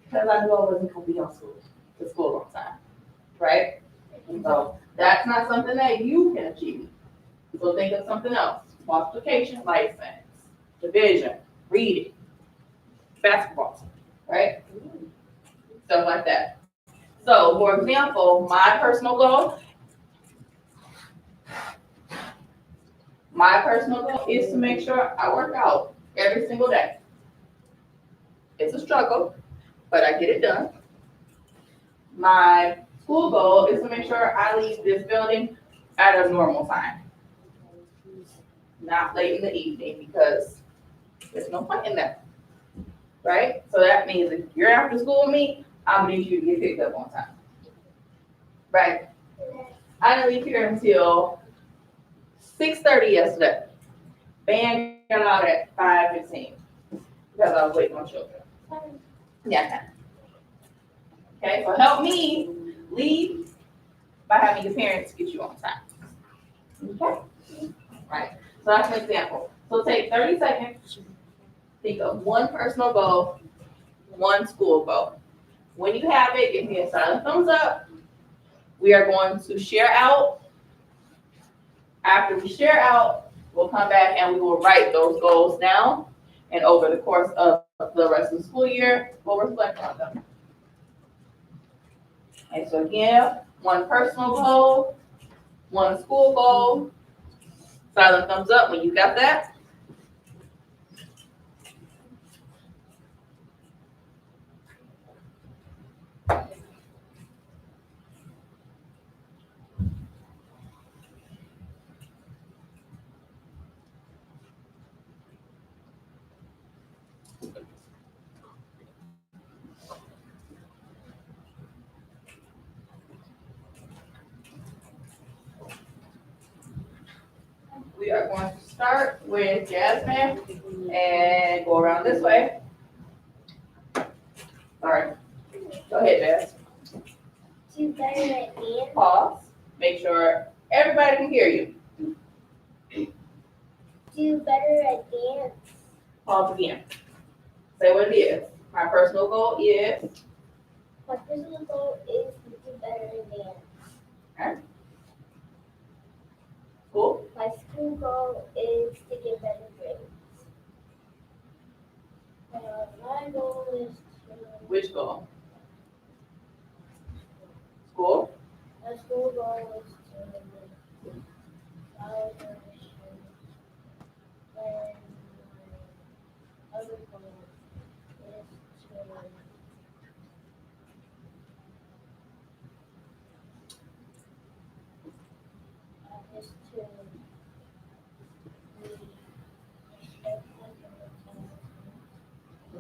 because I knew I wasn't going to be to school on time, right? And so that's not something that you can achieve. So think of something else: multiplication, license, division, reading, basketball, right? Stuff like that. So, for example, my personal goal is to make sure I work out every single day. It's a struggle, but I get it done. My school goal is to make sure I leave this building at a normal time, not late in the evening, because there's no point in that, right? So that means if you're after school with me, I'm gonna need you to get picked up on time. Right. I didn't leave here until 6:30 yesterday. Band got out at 5:15 because I was waiting on children. Yeah. Okay, so help me leave by having your parents get you on time. Okay? Right. So that's an example. So take 30 seconds, think of one personal goal, one school goal. When you have it, give me a silent thumbs up. We are going to share out. After we share out, we'll come back and we will write those goals down. And over the course of the rest of the school year, we'll reflect on them. And so again, one personal goal, one school goal. Silent thumbs up when you got that. We are going to start with Jasmine and go around this way. Sorry. Go ahead, Jazz. Do better at dance. Pause. Make sure everybody can hear you. Do better at dance. Pause again. Say what it is. My personal goal is. My personal goal is to do better at dance. School. My school goal is to get better grades. My goal is to. Which goal? School. My school goal is to follow directions. And my other goal is to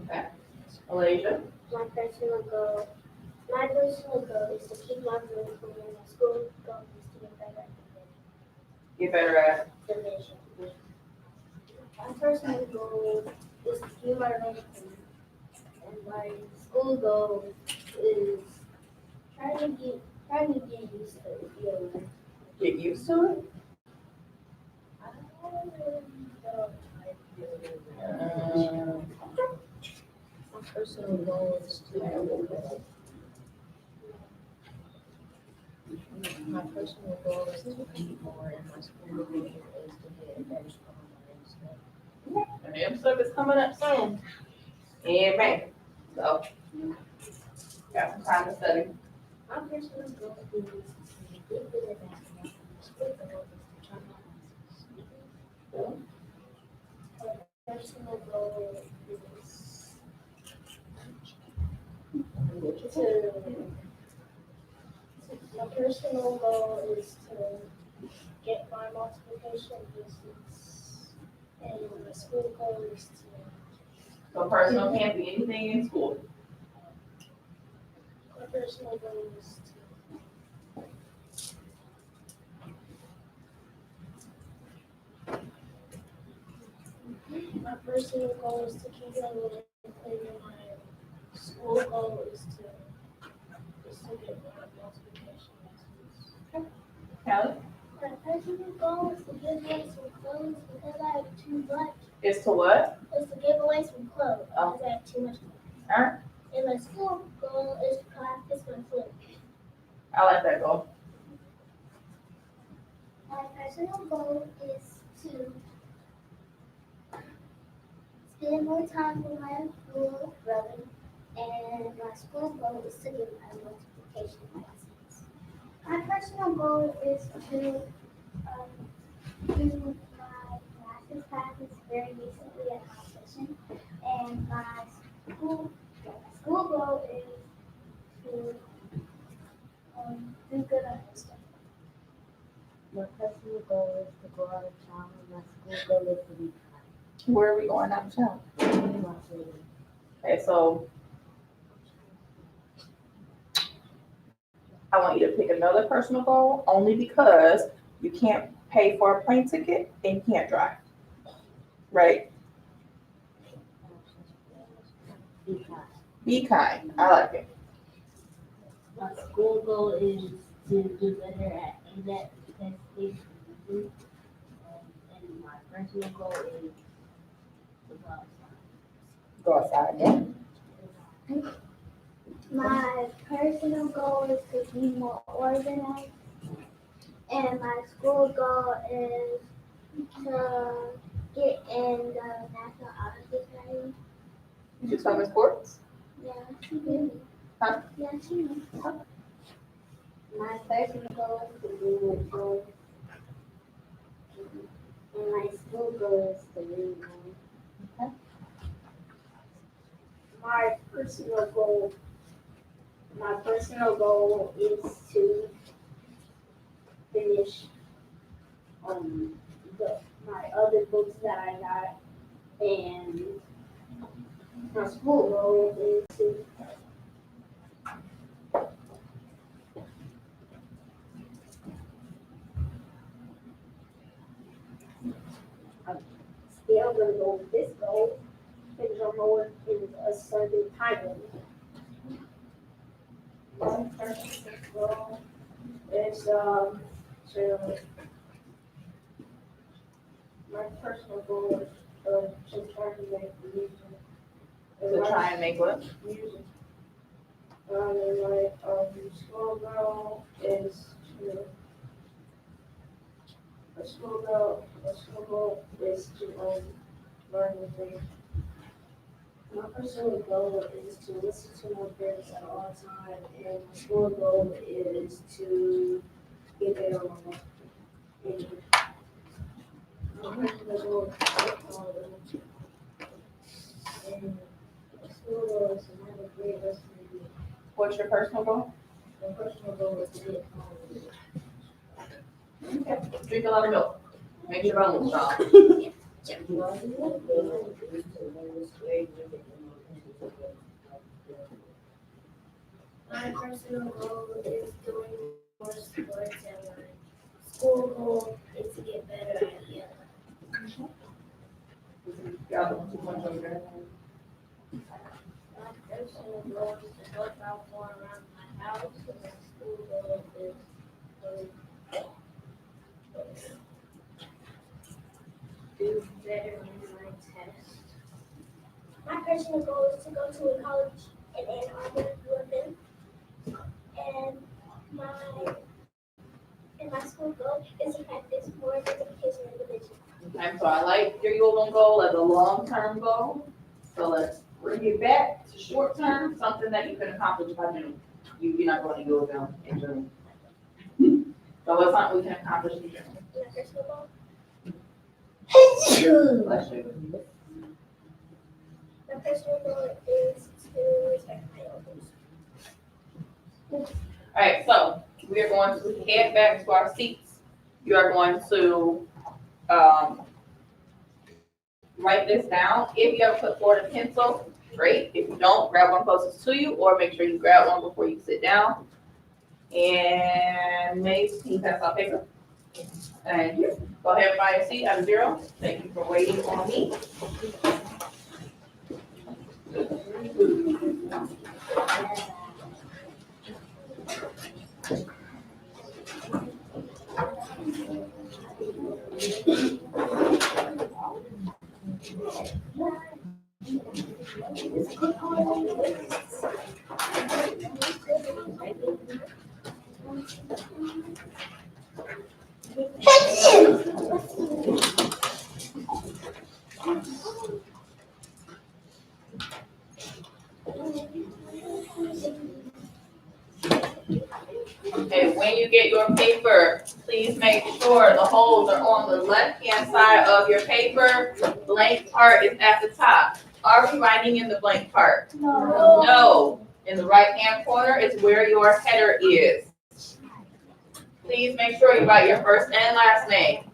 Okay. Malaysia. My personal goal is to keep my room clean. My school goal is to Get better at. get division. My personal goal is to keep my room clean. And my school goal is trying to get used to it. Yeah. Get used to it. I don't know how to do it. My personal goal is to My personal goal is to read more, and my school goal is to get better spelling. And the episode is coming up soon. In May. So, got some time to study. My personal goal is to get good at math. My school goal is to try my classes. My personal goal is my personal goal is to get my multiplication distance, and my school goal is to So personal can't be anything in school. my personal goal is my personal goal is to keep level and my school goal is to get my multiplication lessons. Kelly? My personal goal is to give away some clothes because I have too much. Is to what? Is to give away some clothes Oh. because I have too much clothes. Alright. And my school goal is to practice my flute. I like that goal. My personal goal is to spend more time with my little brother, and my school goal is to get my multiplication license. My personal goal is to do my master's classes very recently at my session, and my school goal is to do good on this stuff. My personal goal is to go out of town, and my school goal is to be Where are we going out of town? kind. Okay, so I want you to pick another personal goal only because you can't pay for a plane ticket and you can't drive. Right? Be kind. Be kind. I like it. My school goal is to do better at in-depth testing. And my personal goal is to go outside. Go outside. Yeah. My personal goal is to be more organized, and my school goal is to get in the National Honor Society. You do some sports? Yeah, she did. Huh? Yeah, she did. My personal goal is to be more goal. And my school goal is to read more. My personal goal is to finish my other books that I got, and my school goal is to still gonna go with this goal, finish on more in a certain time limit. My personal goal is my personal goal is to try to make music. To try and make what? Music. And my school goal is to learn new things. My personal goal is to listen to my parents at all times, and my school goal is to get better on my English. My personal goal is to get college. And my school goal is to have a great rest of the year. What's your personal goal? My personal goal is to get college. Okay. Drink a lot of milk. Make your bones strong. My personal goal is doing more sports, and my school goal is to get better at yoga. Y'all don't too much over there. My personal goal is to help out more around my house, and my school goal is to do better in my test. My personal goal is to go to a college in Ann Arbor, UFM. And my is practice more identification and division. And so I like your Yulin goal as a long-term goal. So let's bring it back to short-term, something that you can accomplish by June. You're not going to Yulin in June. So what's something we can accomplish in June? My personal goal. Bless you. My personal goal is to respect my elders. All right, so we are going to head back to our seats. You are going to write this down. If you have a clipboard and pencil, great. If you don't, grab one closest to you, or make sure you grab one before you sit down. And Mace, can you pass out paper? Thank you. Go ahead and find your seat at 0. Thank you for waiting on me. Okay, when you get your paper, please make sure the holes are on the left-hand side of your paper. Blank part is at the top. Are we writing in the blank part? No. No. In the right-hand corner is where your header is. Please make sure you write your first and last name.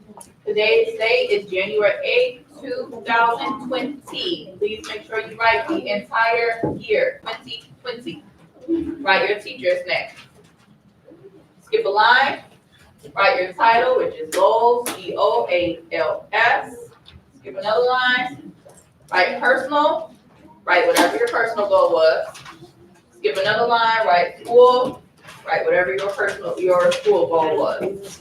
Today's date is January 8th, 2020. Please make sure you write the entire year, 2020. Write your teacher's name. Skip a line. Write your title, which is goals, GOALS. Skip another line. Write personal. Write whatever your personal goal was. Skip another line. Write school. Write whatever your school goal was.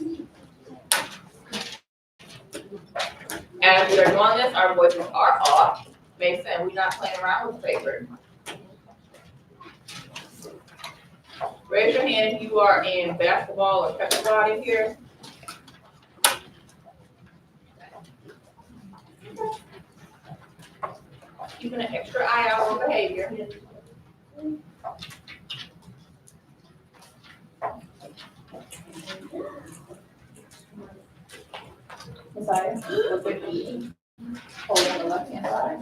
As we are doing this, our voices are off. Mason, we're not playing around with paper. Raise your hand if you are in basketball or pepper in here. Keeping an extra eye out on behavior. Messiah, look at me. Hold on the left hand side.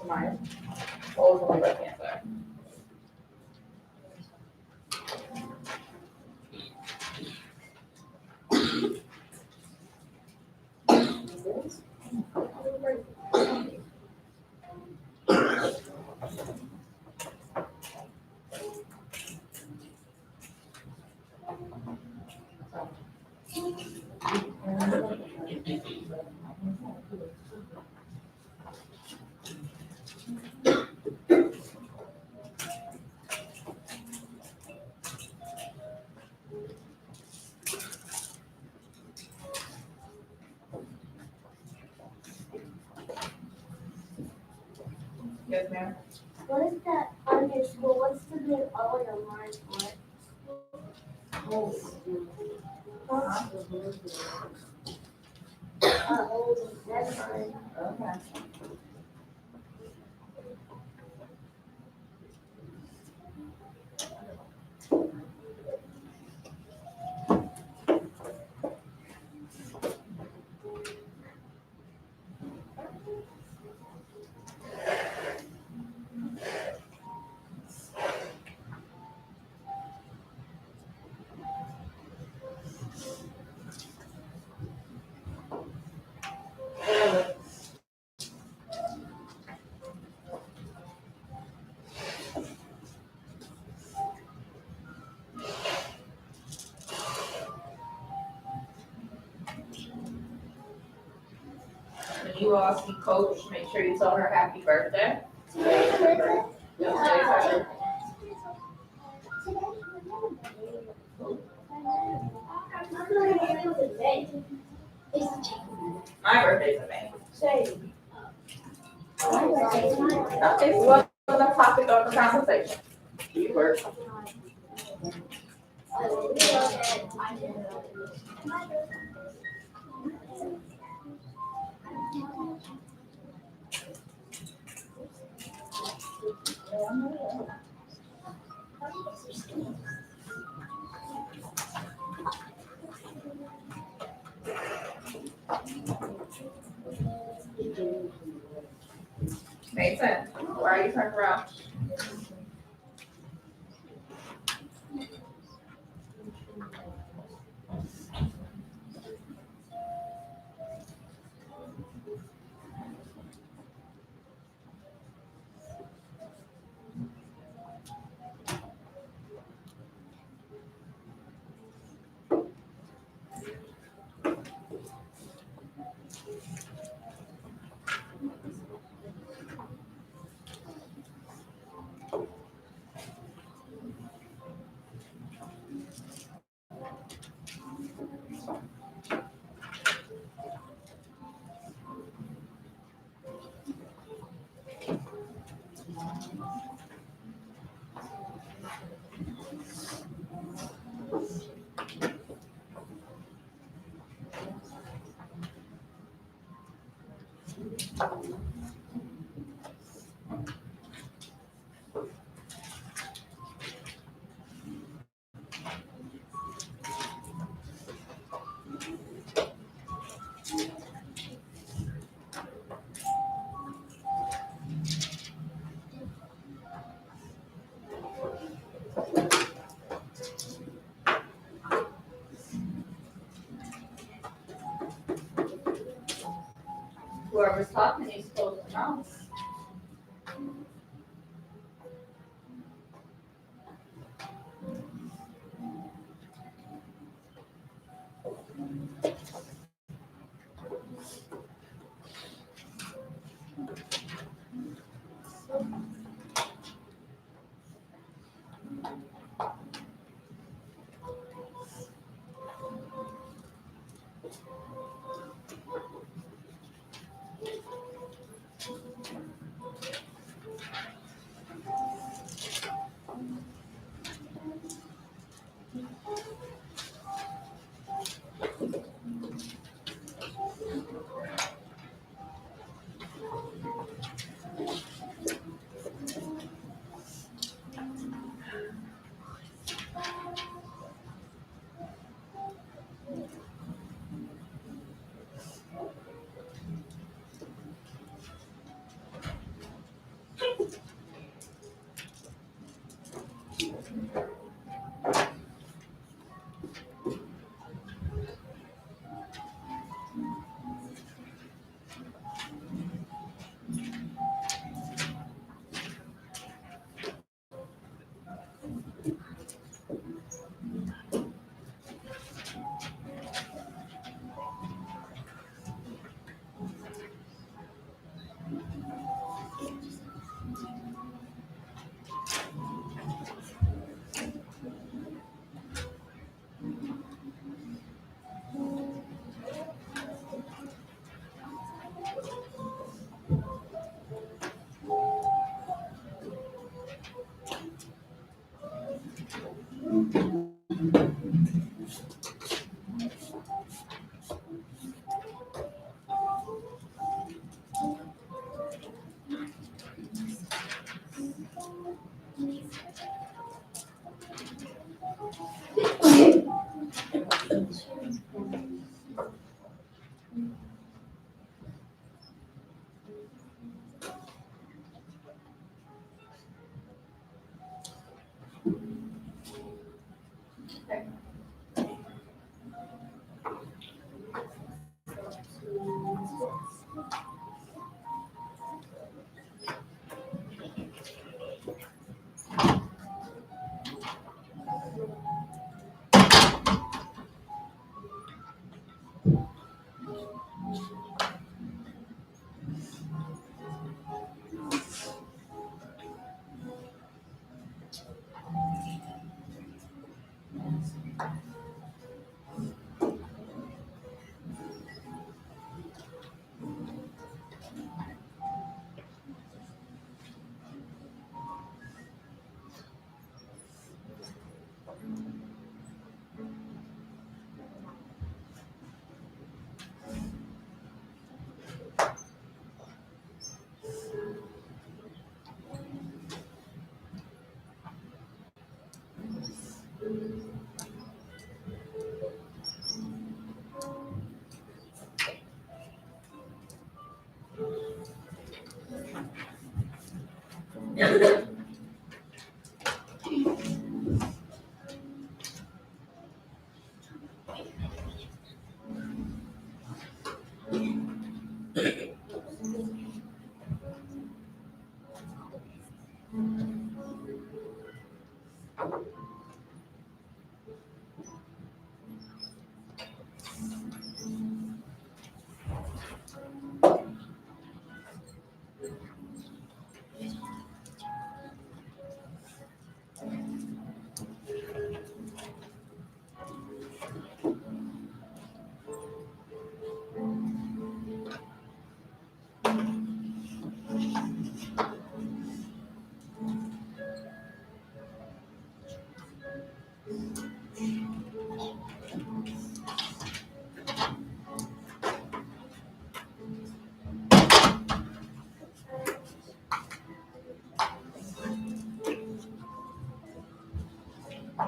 Mine. Hold on the left hand side. Yes, ma'am. What is that underscore? What's the big O in the line for? That's fine. Okay. you all see Coach, make sure you tell her happy birthday. Yep, today's her birthday. My birthday's in May. Okay, so what's the topic of the conversation? You work. Mason, why are you turning around? Whoever's talking needs to close their mouth.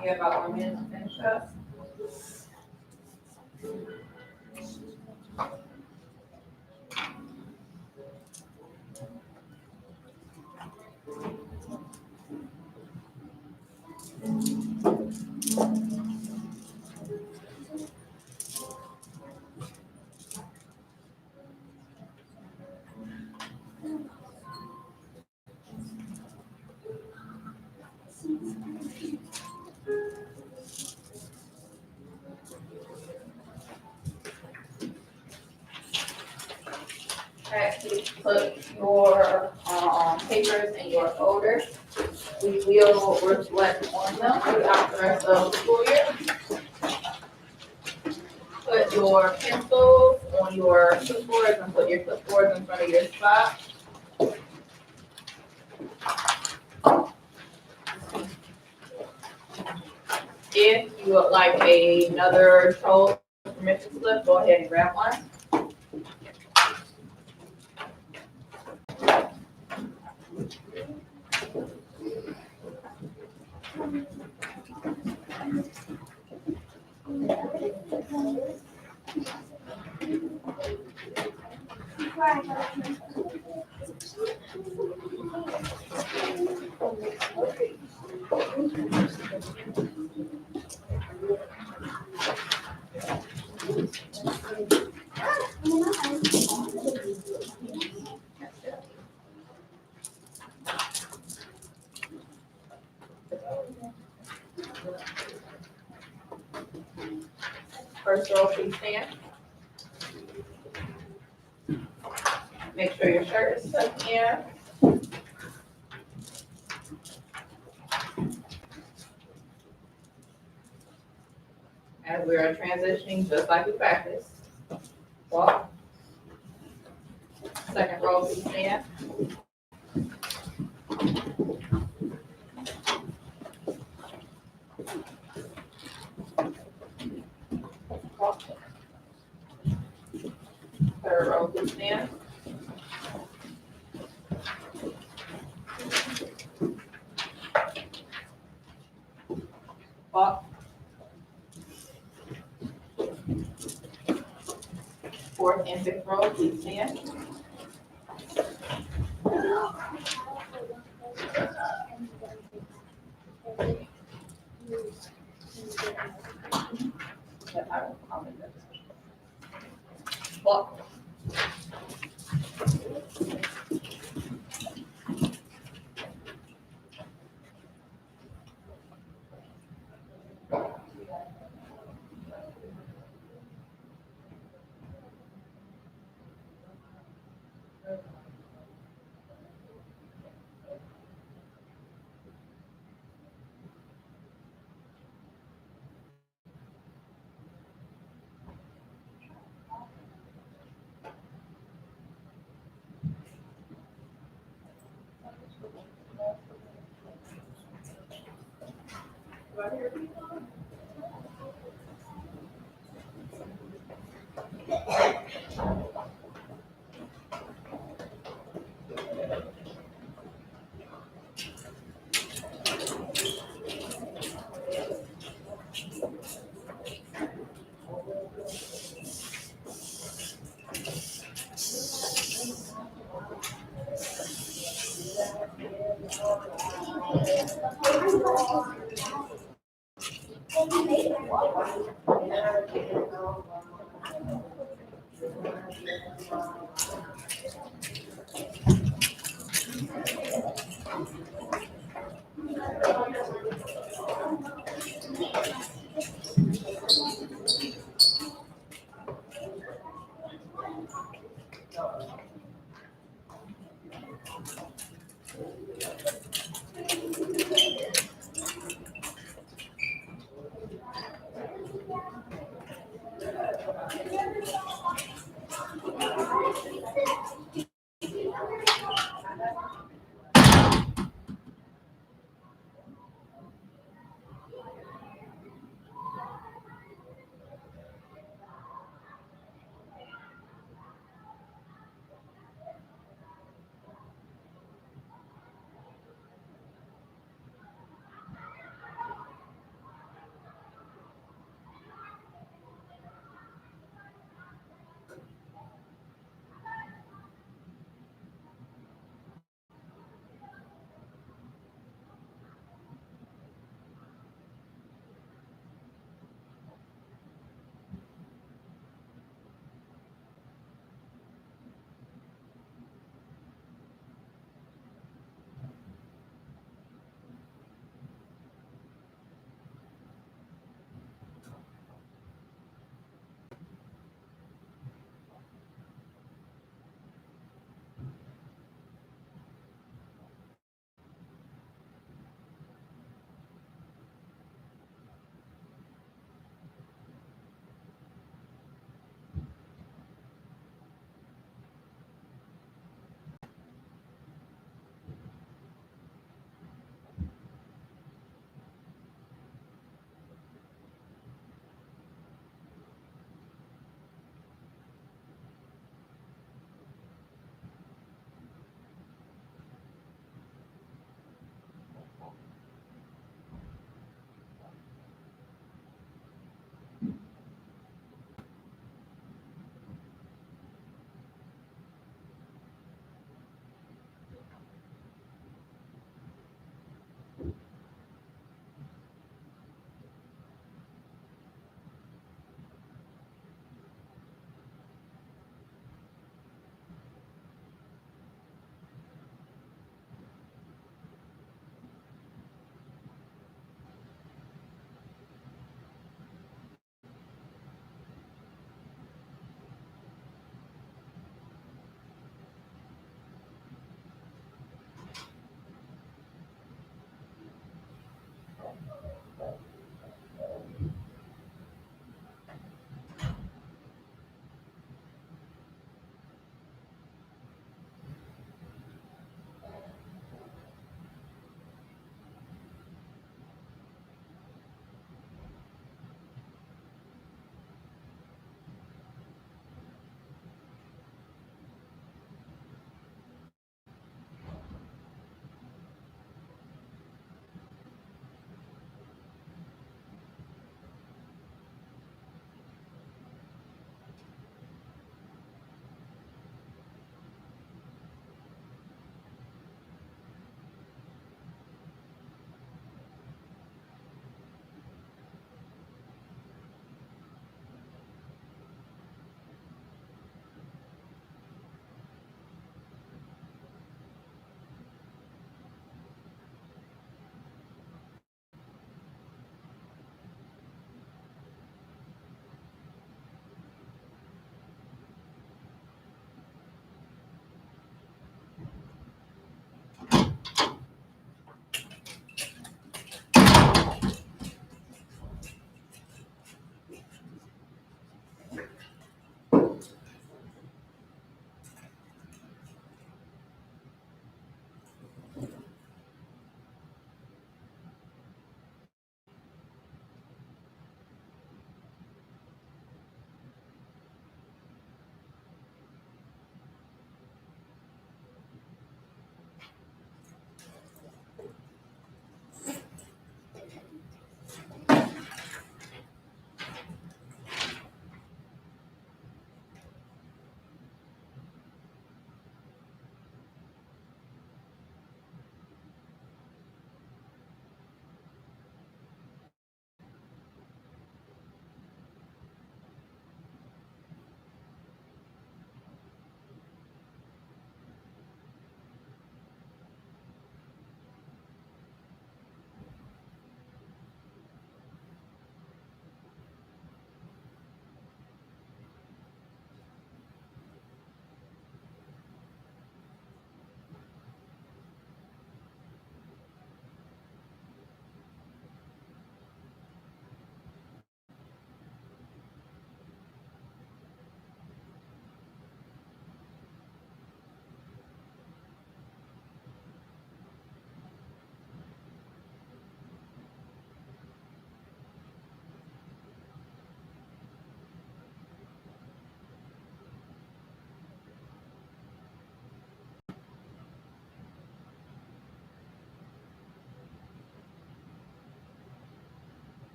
You have about 1 minute to finish up. Okay, please put your papers in your folder. We will reflect on them throughout the rest of the school year. Put your pencils on your clipboards and put your clipboards in front of your spot. If you would like another troll permission slip, go ahead and grab one. First row, please stand. Make sure your shirt is tucked in. As we are transitioning, just like we practiced. Walk. Second row, please stand. Walk. Third row, please stand. Walk. Fourth and fifth row, please stand. Walk.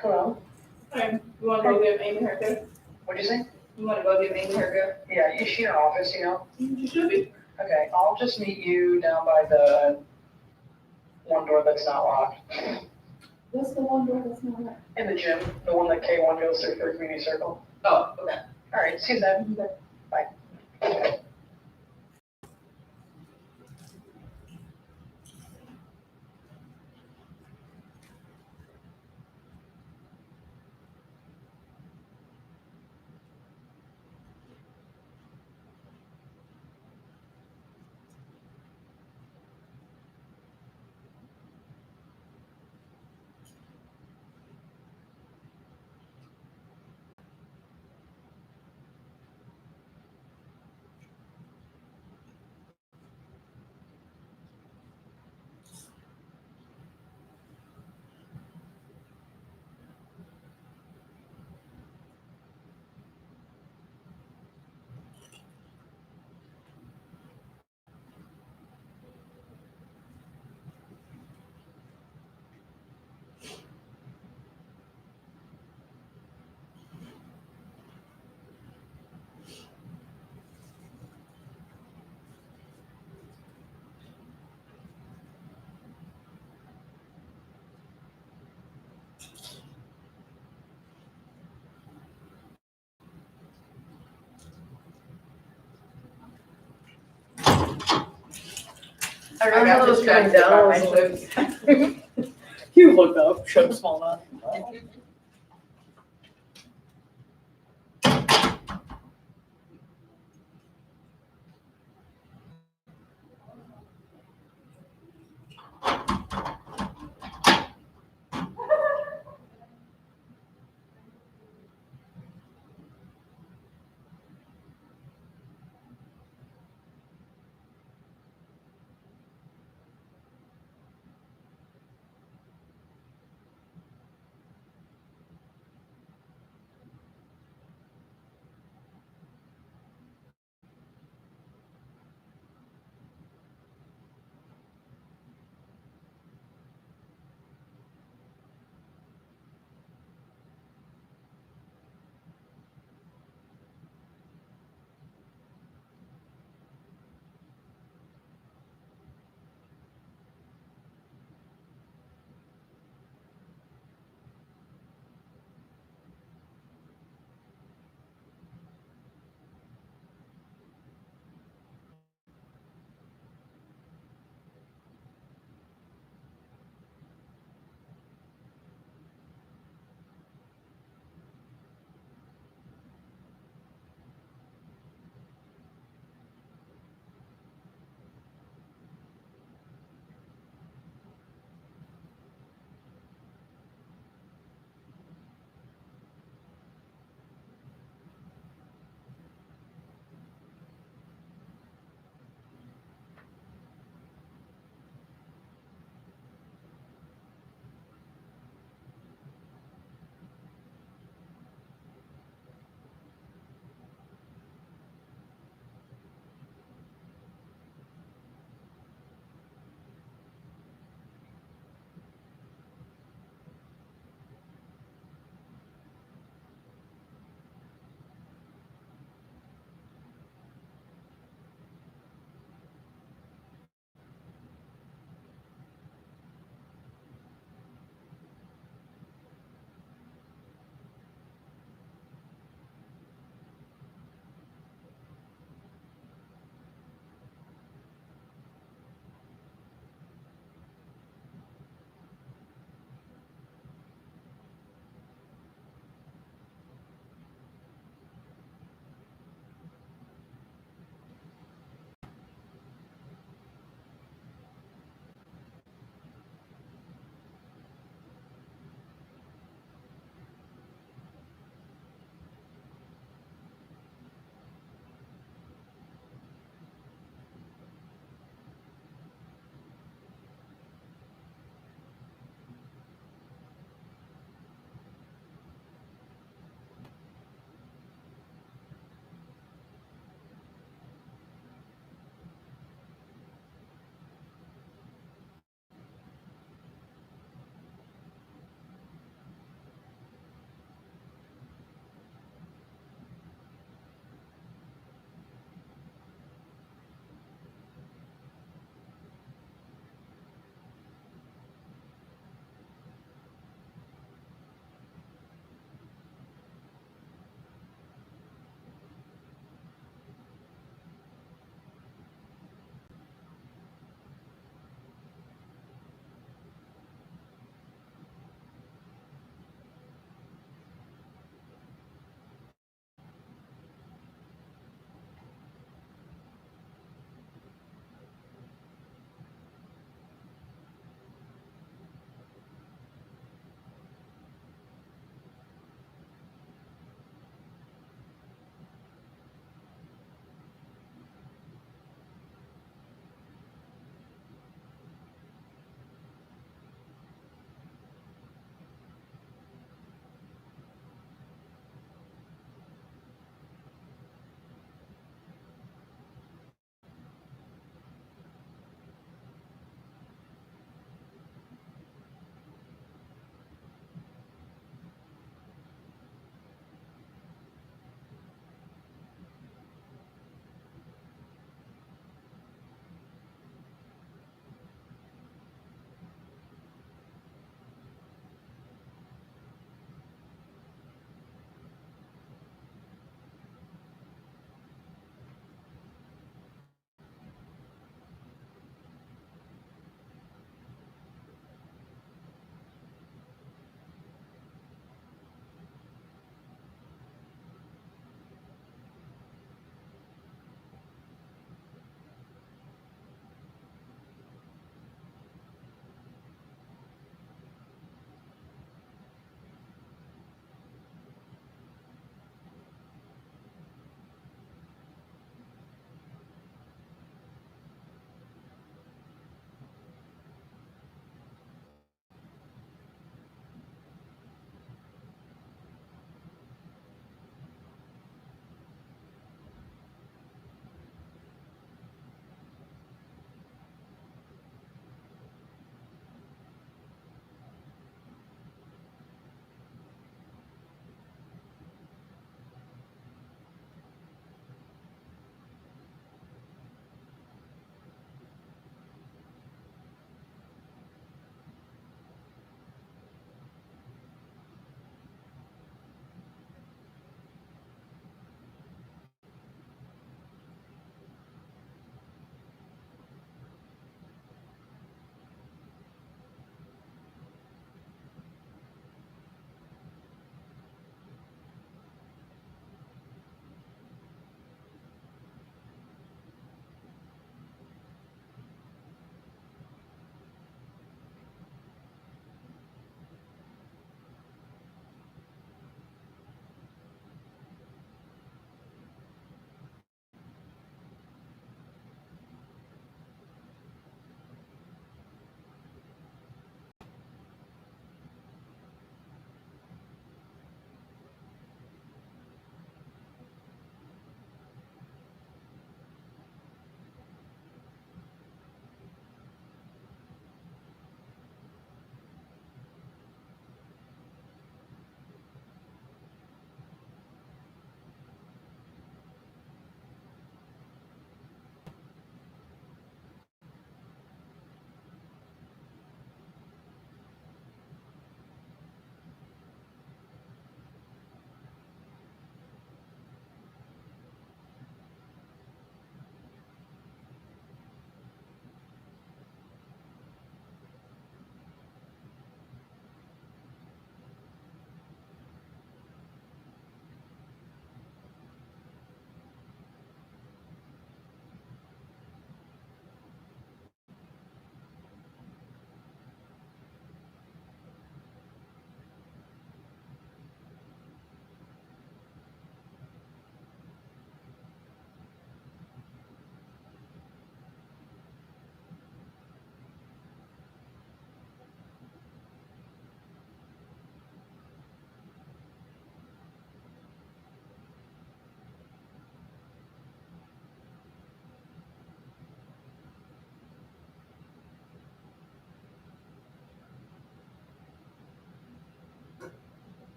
Hello, Okay, you wanna go give Amy her haircut? what'd you say? You wanna go give Amy her haircut? Yeah, is she in her office, you know? She should be. Okay, I'll just meet you down by the one door that's not locked. What's the one door that's not right? In the gym, the one that K1 goes through for community circle. Oh, okay. All right, see you then. Bye. I got distracted by my chips. You look up, show small enough.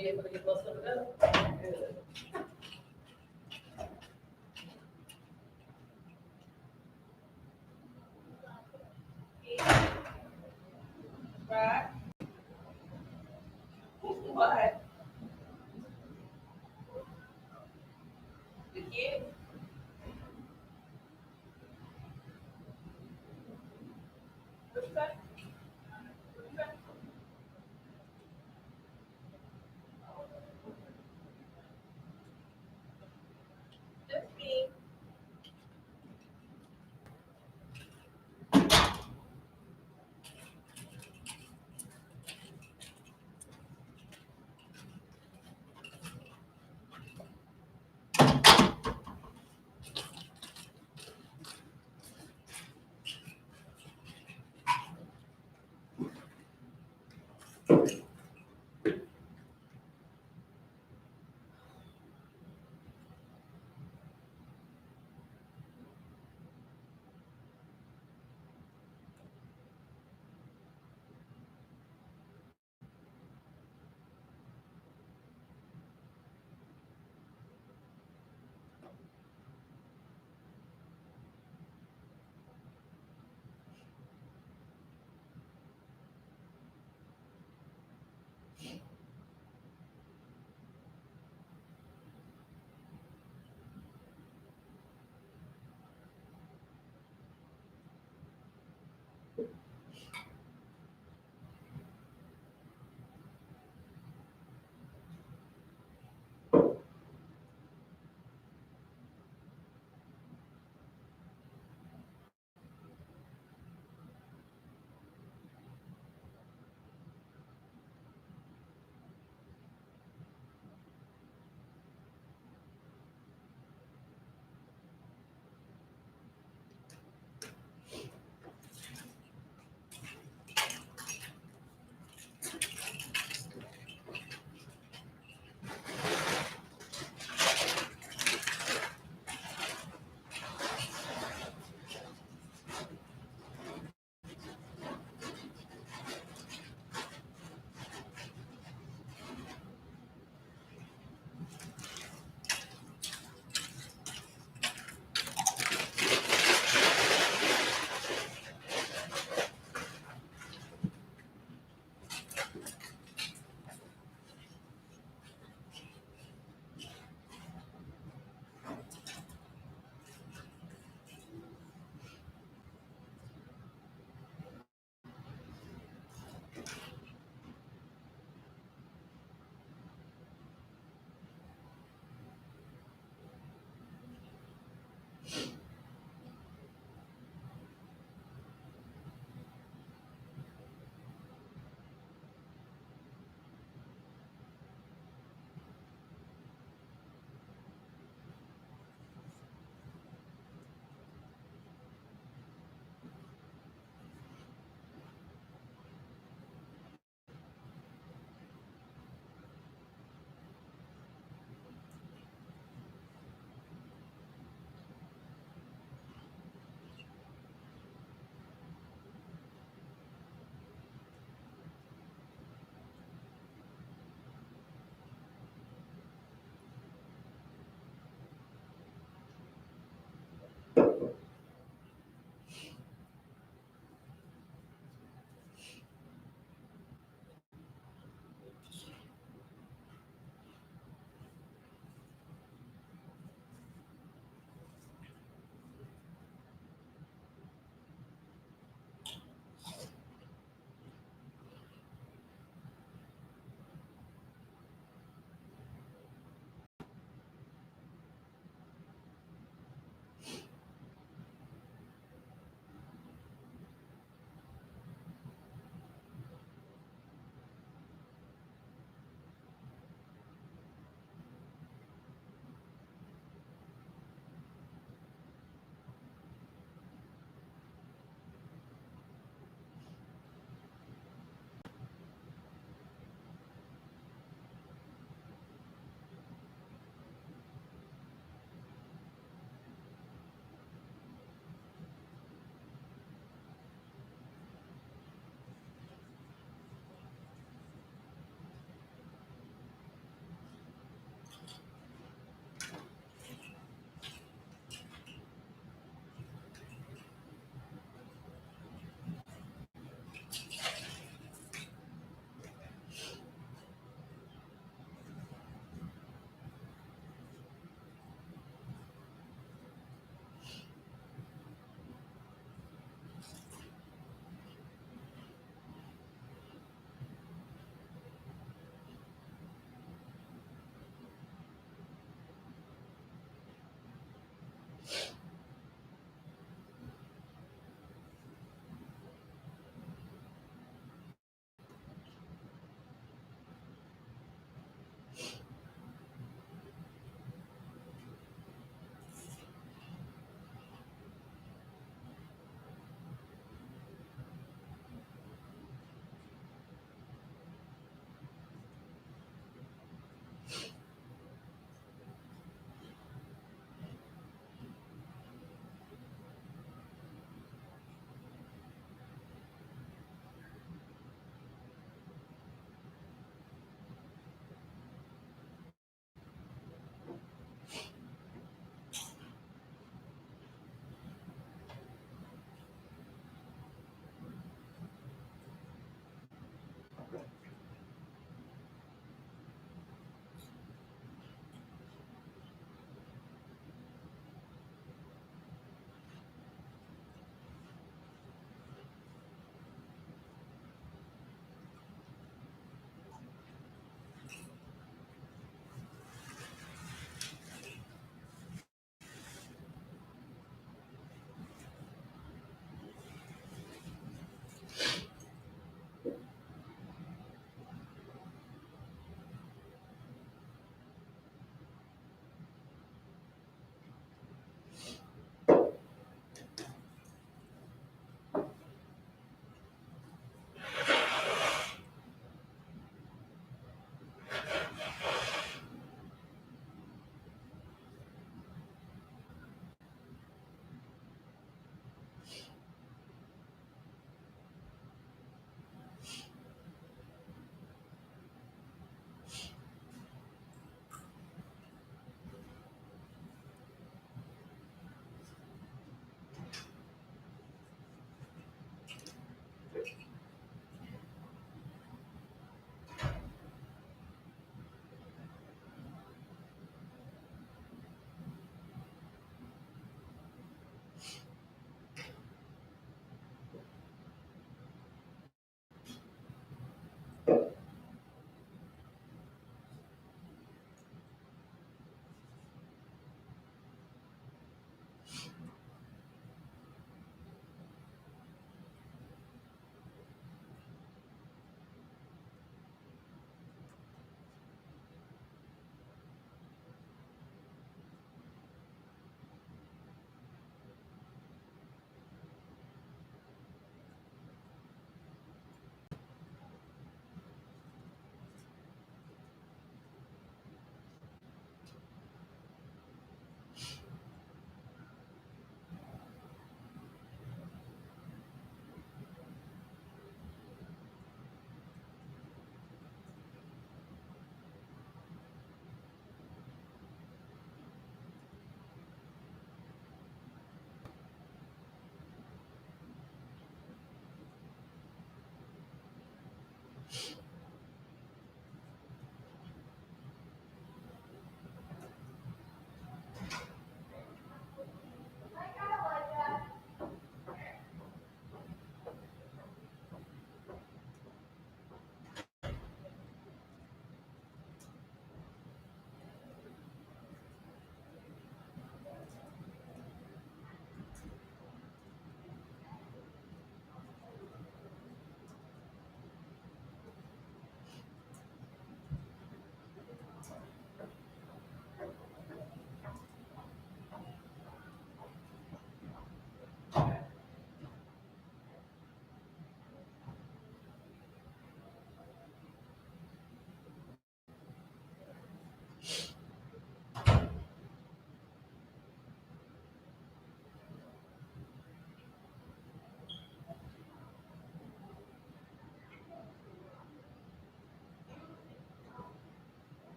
you able to get most of it up? Good. Right? What? The kid? What you say? What you say?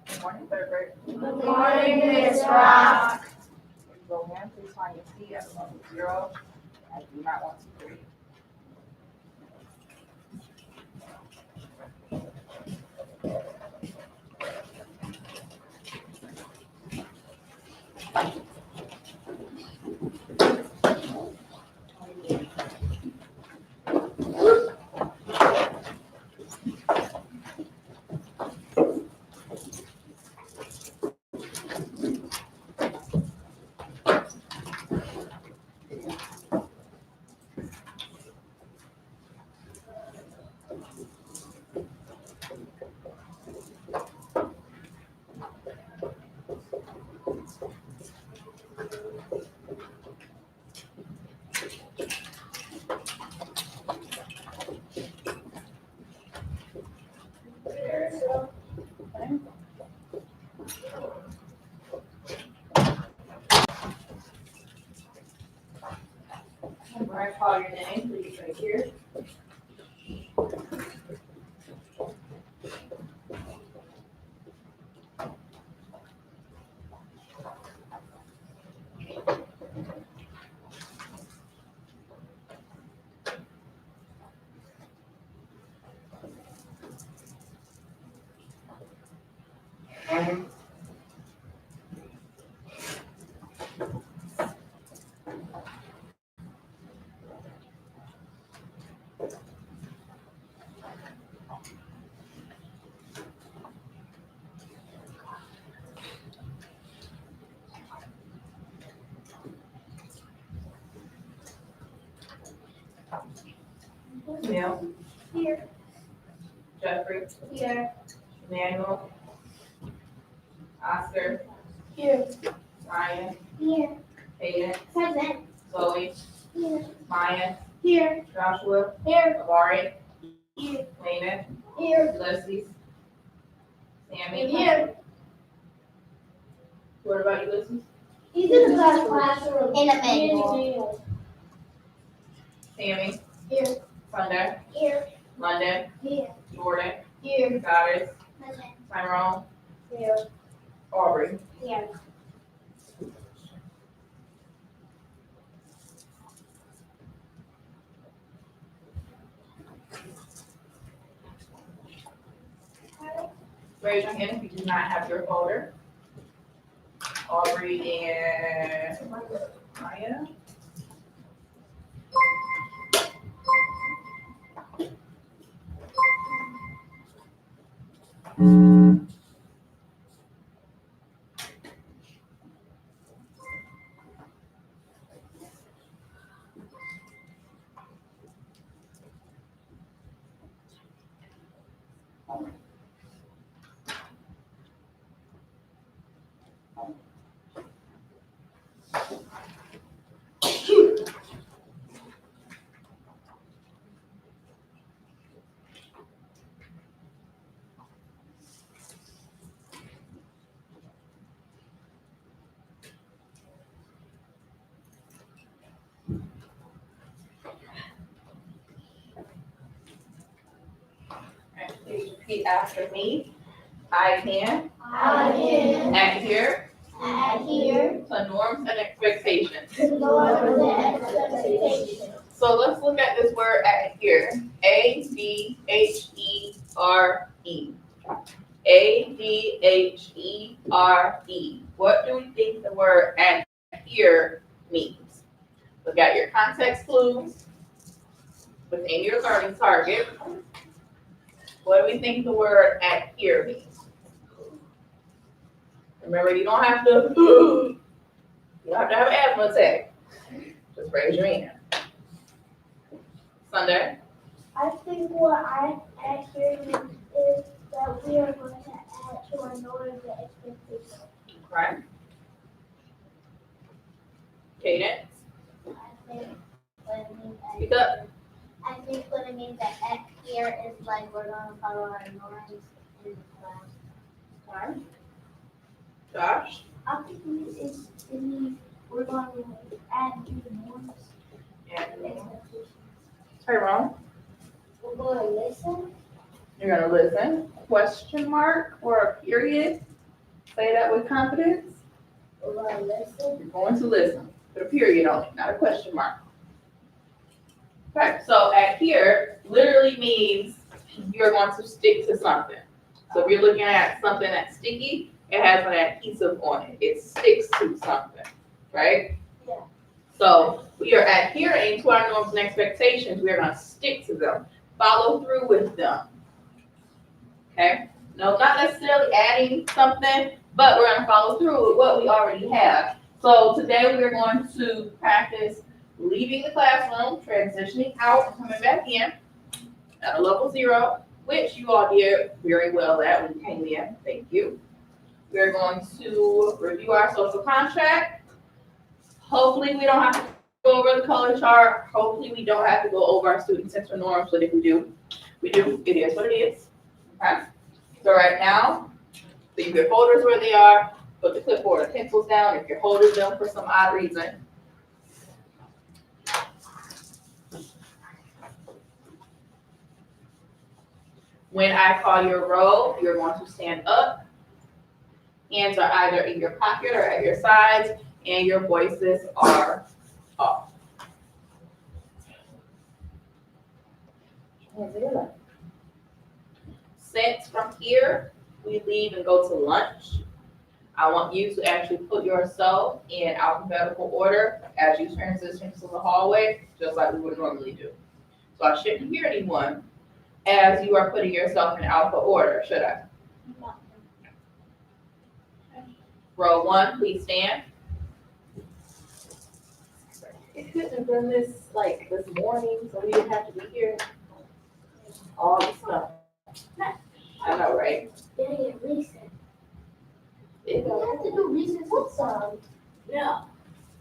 Good morning, third grade. Good morning, Ms. Rock. Go ahead, please find your seat at level 0. I do not want to read. When I call your name, please right here. Neil, Here. Jeffrey, Here. Emmanuel, Oscar, Here. Ryan, Here. Hayden, Present. Zoe, Here. Maya, Here. Joshua, Here. Avari, Here. Raymond, Here. Ulysses, Sammy. Here. What about Ulysses? He's in the classroom. In the manual. Sammy, Here. Sunday, Here. London, Here. Jordan, Here. Goddess, Present. Tyrone, Here. Aubrey. Here. Raise your hand if you do not have your folder. Aubrey and Maya. Alright, please repeat after me. I can I can adhere adhere to norms and expectations to norms and expectations So let's look at this word adhere. ADHERE. ADHERE. What do we think the word adhere means? Look at your context clues within your learning target. What do we think the word adhere means? Remember, you don't have to have an asthma attack. Just raise your hand. Sunday? I think what I add here is that we are going to add to our norms and expectations. Right. Cadence? I think what it means Speak up. I think what it means that F here is like we're gonna follow our norms in the class. Right. Josh? I think it means we're going to add new norms And and expectations. Tyrone? We're going to listen. You're gonna listen. Question mark or a period? Say that with confidence. We're going to listen. You're going to listen. Put a period on it, not a question mark. Okay, so adhere literally means you're going to stick to something. So if you're looking at something that's sticky, it has an adhesive on it. It sticks to something, right? Yeah. So we are adhering to our norms and expectations. We are going to stick to them, follow through with them. Okay? No, not necessarily adding something, but we're going to follow through with what we already have. So today we're going to practice leaving the classroom, transitioning out, and coming back in at a level 0, which you all did very well at when you came in. Thank you. We're going to review our social contract. Hopefully we don't have to go over the color chart. Hopefully we don't have to go over our student center norms, but if we do, it is what it is. Okay? So right now, leave your folders where they are, put the clipboard and pencils down if you're holding them for some odd reason. When I call your roll, you're going to stand up. Hands are either in your pocket or at your sides, and your voices are off. Since from here, we leave and go to lunch, I want you to actually put yourself in alphabetical order as you transition to the hallway, just like we would normally do. So I shouldn't hear anyone as you are putting yourself in alpha order, should I? Row 1, please stand. It couldn't have done this like this morning, so we didn't have to be here. All this stuff. I know, right? Dang it, recess. We It- have to do recess with some. Yeah.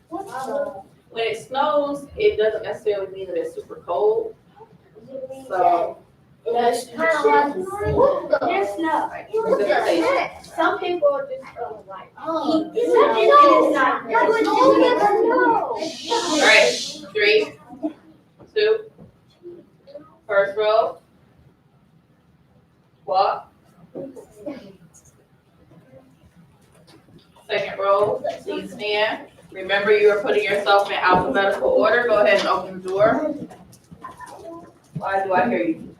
What's up? When it snows, it doesn't necessarily mean that it's super cold. So, It's kind of like there's no. Precipitation. Some people just go like, Oh. it's not. All right, 3, 2, first row. Walk. Second row, please stand. Remember, you are putting yourself in alphabetical order. Go ahead and open the door. Why do I hear you?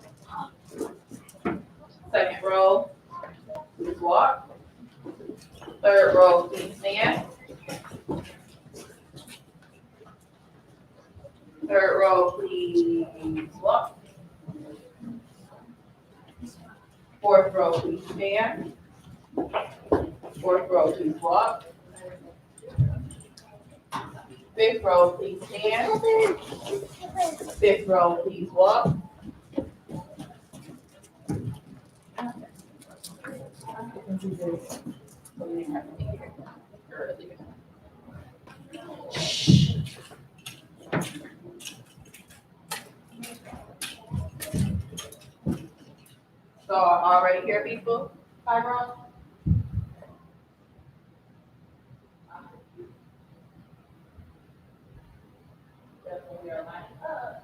Second row, please walk. Third row, please stand. Third row, please walk. Fourth row, please stand. Fourth row, please walk. Fifth row, please stand. Fifth row, please walk. So I'm already here, people. Tyrone? Definitely are lining up.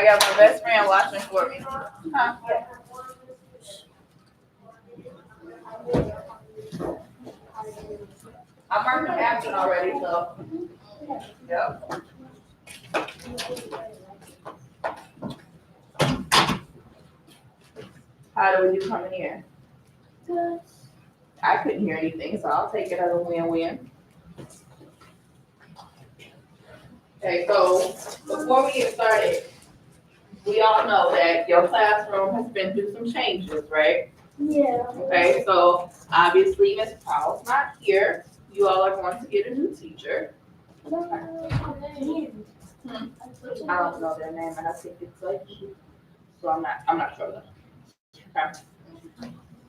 I got my best friend watching for me. Huh? I'm marking action already, so. Yep. How do we do coming here? Good. I couldn't hear anything, so I'll take it as a win-win. Okay, so before we get started, we all know that your classroom has been through some changes, right? Yeah. Okay, so obviously Ms. Powell's not here. You all are going to get a new teacher. I don't know their name, and I think it's like E. So I'm not sure though. Okay.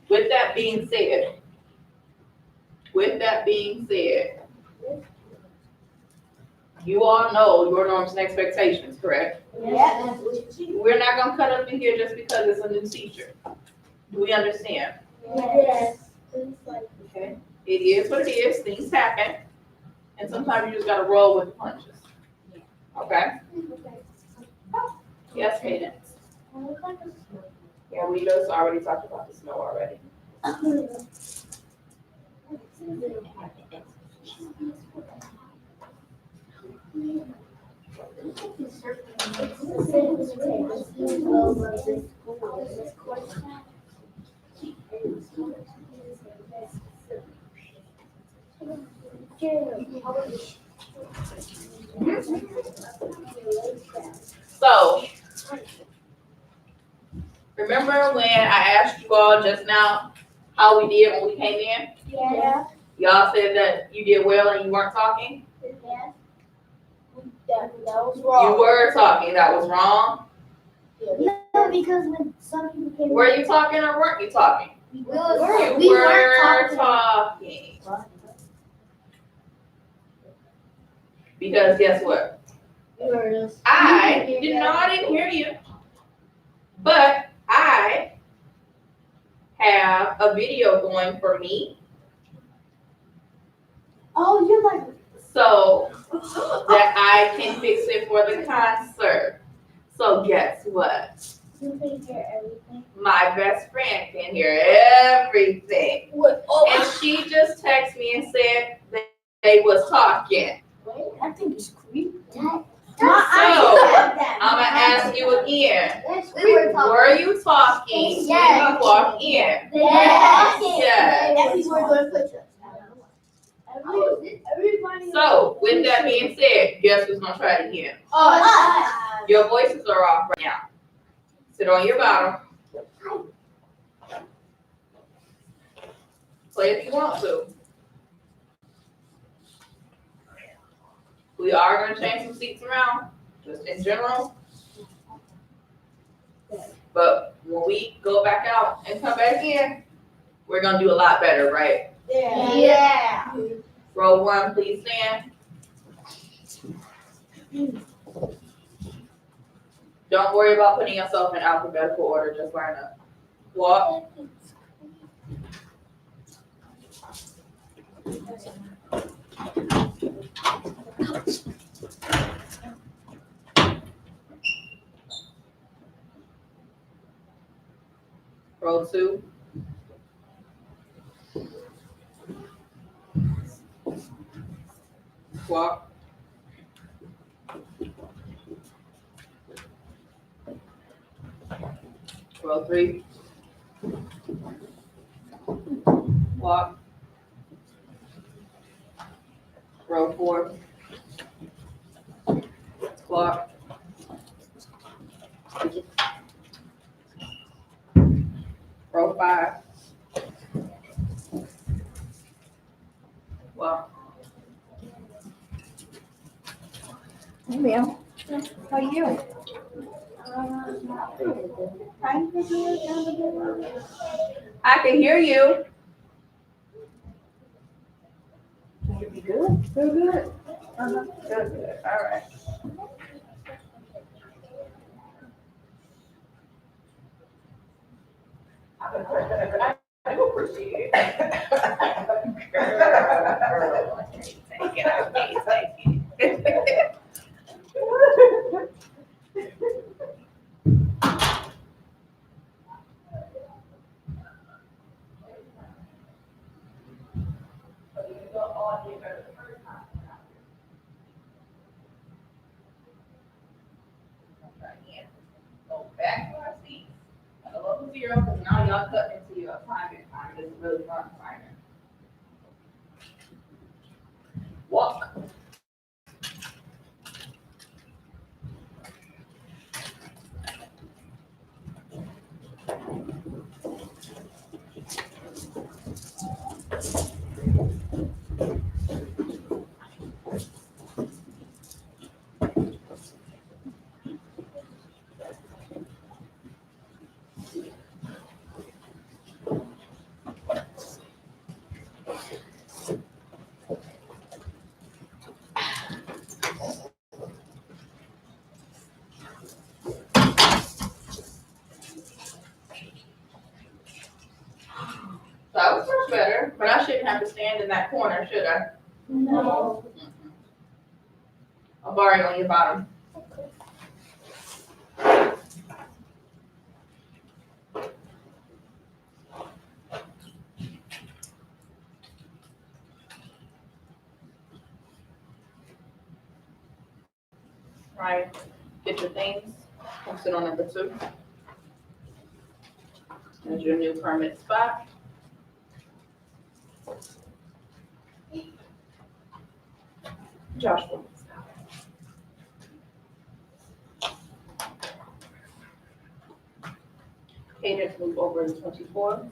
With that being said, you all know your norms and expectations, correct? Yeah. We're not gonna cut up in here just because it's a new teacher. Do we understand? Yes. Okay. It is what it is, things happen, and sometimes you just gotta roll with the punches. Okay? Yes, Hayden? Yeah, we just already talked about the snow already. So, remember when I asked you all just now how we did when we came in? Yeah. Y'all said that you did well and you weren't talking? That was You wrong. were talking, that was wrong. No, because when some people came. Were you talking or weren't you talking? We You weren't were talking. talking. Because guess what? I didn't hear you. But I have a video going for me, Oh, you're like. so that I can fix it for the concert. So guess what? You can hear everything. My best friend can hear everything. And she just texted me and said that they was talking. I think it's creepy. So, I'm gonna ask you again. We were talking. Were you talking when Yes. you walked in? Yes. Yes. That means we're going to put you. Everybody. So, with that being said, guess who's gonna try it again? Your voices are off right now. Sit on your bottom. Play if you want to. We are gonna change some seats around, just in general. But when we go back out and come back in, we're gonna do a lot better, right? Yeah. Row one, please stand. Don't worry about putting yourself in alphabetical order, just line up. Walk. Row two. Walk. Row three. Walk. Row four. Walk. Row five. Walk. Hey, ma'am. How are you? I can hear you. You be good? Feel good? Good, good. All right. I do appreciate it. Girl, take it out, take it. 0, because now y'all cut into your assignment time, it's really fun assignment. Walk. So that was much better, but I shouldn't have to stand in that corner, should I? No. I'll borrow you on your bottom. Right, get your things, come sit on number 2. There's your new permit spot. Joshua. Cadence, move over to 24.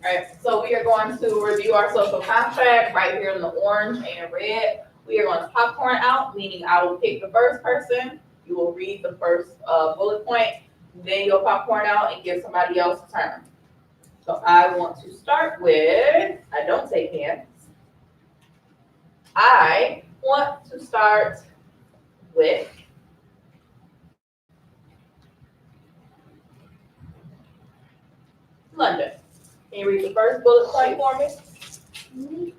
Alright, so we are going to review our social contract right here in the orange and red. We are going to popcorn out, meaning I will pick the first person, you will read the first bullet point, then you'll popcorn out and give somebody else a turn. So I want to start with, I don't take hands. I want to start with London. Can you read the first bullet point for me?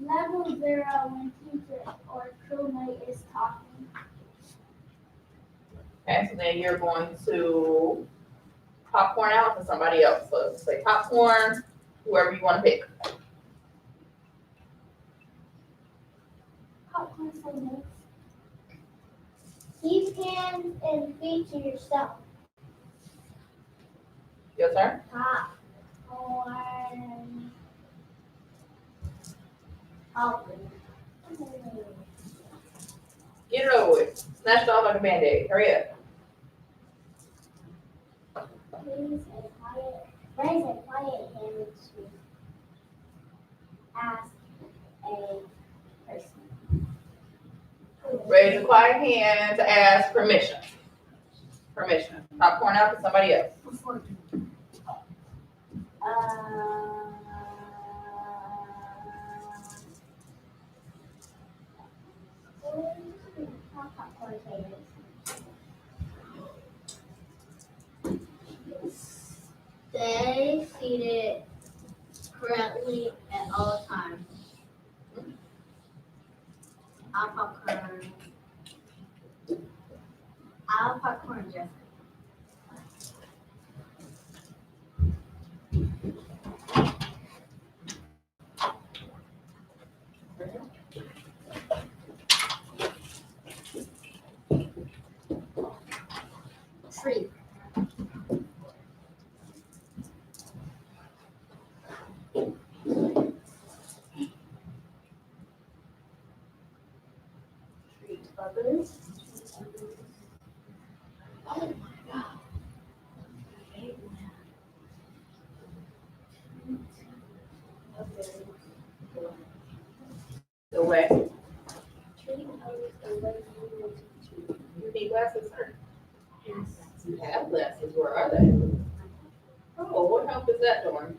Level 0 when teacher or crewmate is talking. Okay, so then you're going to popcorn out to somebody else. So say popcorn, whoever you want to pick. Popcorn sandwich. Keep hands and feet to yourself. Your turn. Popcorn. Helping. Get it over with. Snatch it off like a Band-Aid. Hurry up. Raise a quiet hand to ask a person. Raise a quiet hand to ask permission. Permission. Popcorn out to somebody else. Popcorn tables. Stay seated correctly at all times. I'll popcorn Jessica. Tree. Treat others. Oh my God. The way. Treat others the way you want to. You need glasses, sir. Yes. You have glasses. Where are they? Oh, what help is that doing?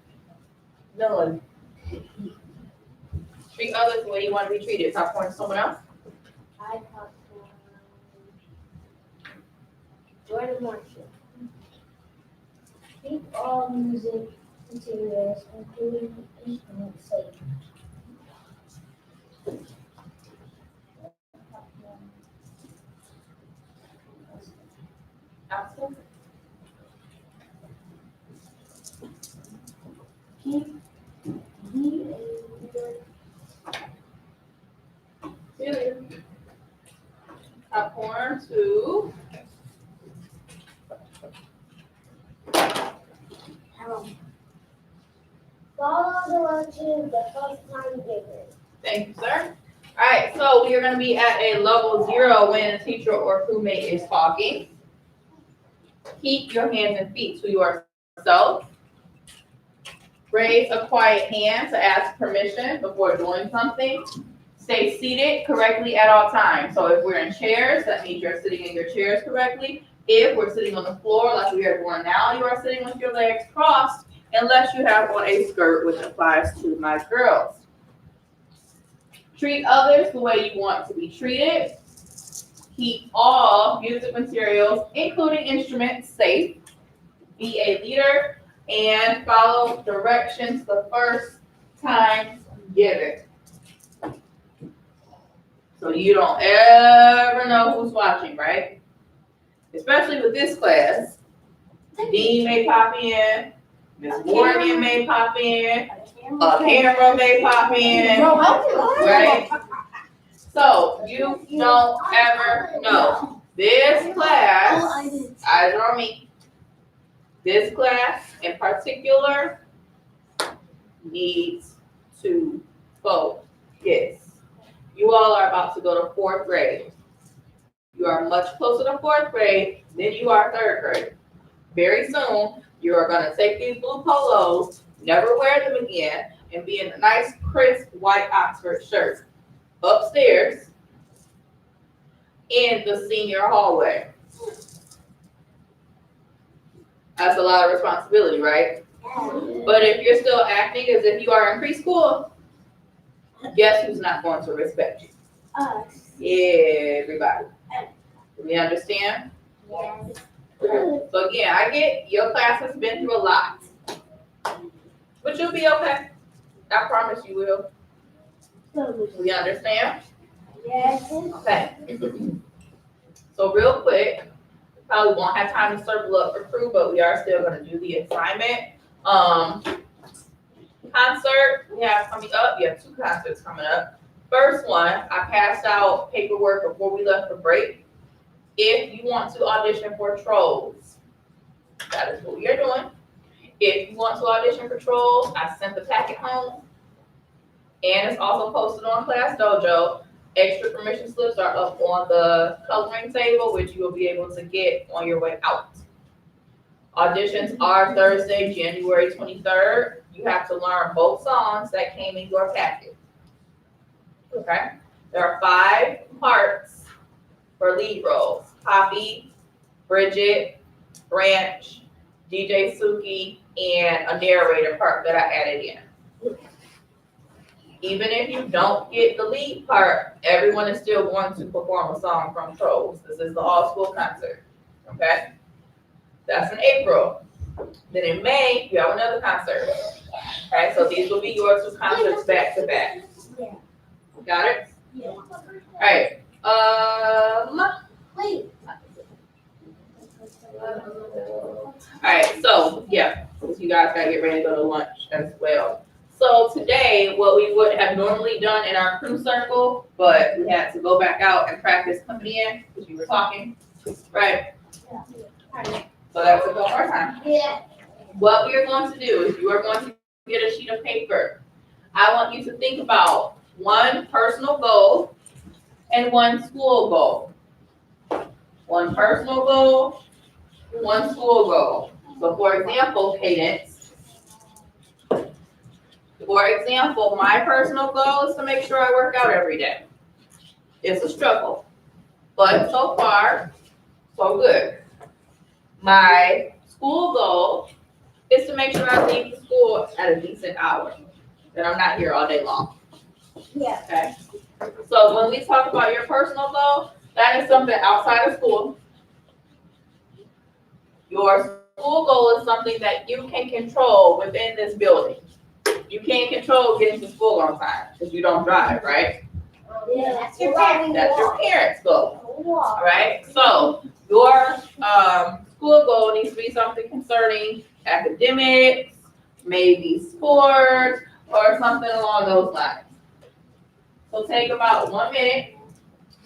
None. Treat others the way you want to be treated. Popcorn to someone else. I popcorn. Jordan Marshall. Keep all music materials, including instruments, safe. Allison. to Follow directions the first time given. thank you, sir. All right, so we are gonna be at a level 0 when a teacher or crewmate is talking. Keep your hands and feet to yourself. Raise a quiet hand to ask permission before doing something. Stay seated correctly at all times. So if we're in chairs, that means you're sitting in your chairs correctly. If we're sitting on the floor like we are doing now, you are sitting with your legs crossed unless you have on a skirt, which applies to my girls. Treat others the way you want to be treated. Keep all music materials, including instruments, safe. Be a leader and follow directions the first time given. So you don't ever know who's watching, right? Especially with this class. Dean may pop in, Ms. Morgan may pop in, a camera may pop in, right? So you don't ever know. This class, eyes on me, this class in particular needs to focus. You all are about to go to 4th grade. You are much closer to 4th grade than you are 3rd grade. Very soon, you are gonna take these blue polos, never wear them again, and be in a nice, crisp, white Oxford shirt upstairs in the senior hallway. That's a lot of responsibility, right? But if you're still acting as if you are in preschool, guess who's not going to respect you? Us. Everybody. We understand? Yes. So again, I get your class has been through a lot. But you'll be okay. I promise you will. We understand? Yes. Okay. So real quick, probably won't have time to circle up for crew, but we are still gonna do the assignment. Concert, we have coming up, you have 2 concerts coming up. First one, I passed out paperwork before we left for break. If you want to audition for Trolls, that is what we are doing. If you want to audition for Trolls, I sent the packet home. And it's also posted on Class Dojo. Extra permission slips are up on the coloring table, which you will be able to get on your way out. Auditions are Thursday, January 23rd. You have to learn both songs that came in your packet. Okay? There are 5 parts for lead roles. Poppy, Bridget, Branch, DJ Suki, and a narrator part that I added in. Even if you don't get the lead part, everyone is still going to perform a song from Trolls. This is the all-school concert, okay? That's in April. Then in May, you have another concert. Okay, so these will be your 2 concerts back to back. Yeah. Got it? Yeah. All right. Wait. All right, so yeah, you guys gotta get ready to go to lunch as well. So today, what we would have normally done in our crew circle, but we had to go back out and practice coming in because you were talking, right? So that's a go more time. Yeah. What we are going to do is you are going to get a sheet of paper. I want you to think about 1 personal goal and 1 school goal. 1 personal goal, 1 school goal. So for example, Cadence. For example, my personal goal is to make sure I work out every day. It's a struggle, but so far, so good. My school goal is to make sure I leave the school at a decent hour, that I'm not here all day long. Yeah. Okay? So when we talk about your personal goal, that is something outside of school. Your school goal is something that you can control within this building. You can't control getting to school on time because you don't drive, right? Yeah. That's your parents. That's your parents' goal. Walk. All right, so your school goal needs to be something concerning academics, maybe sports, or something along those lines. So take about 1 minute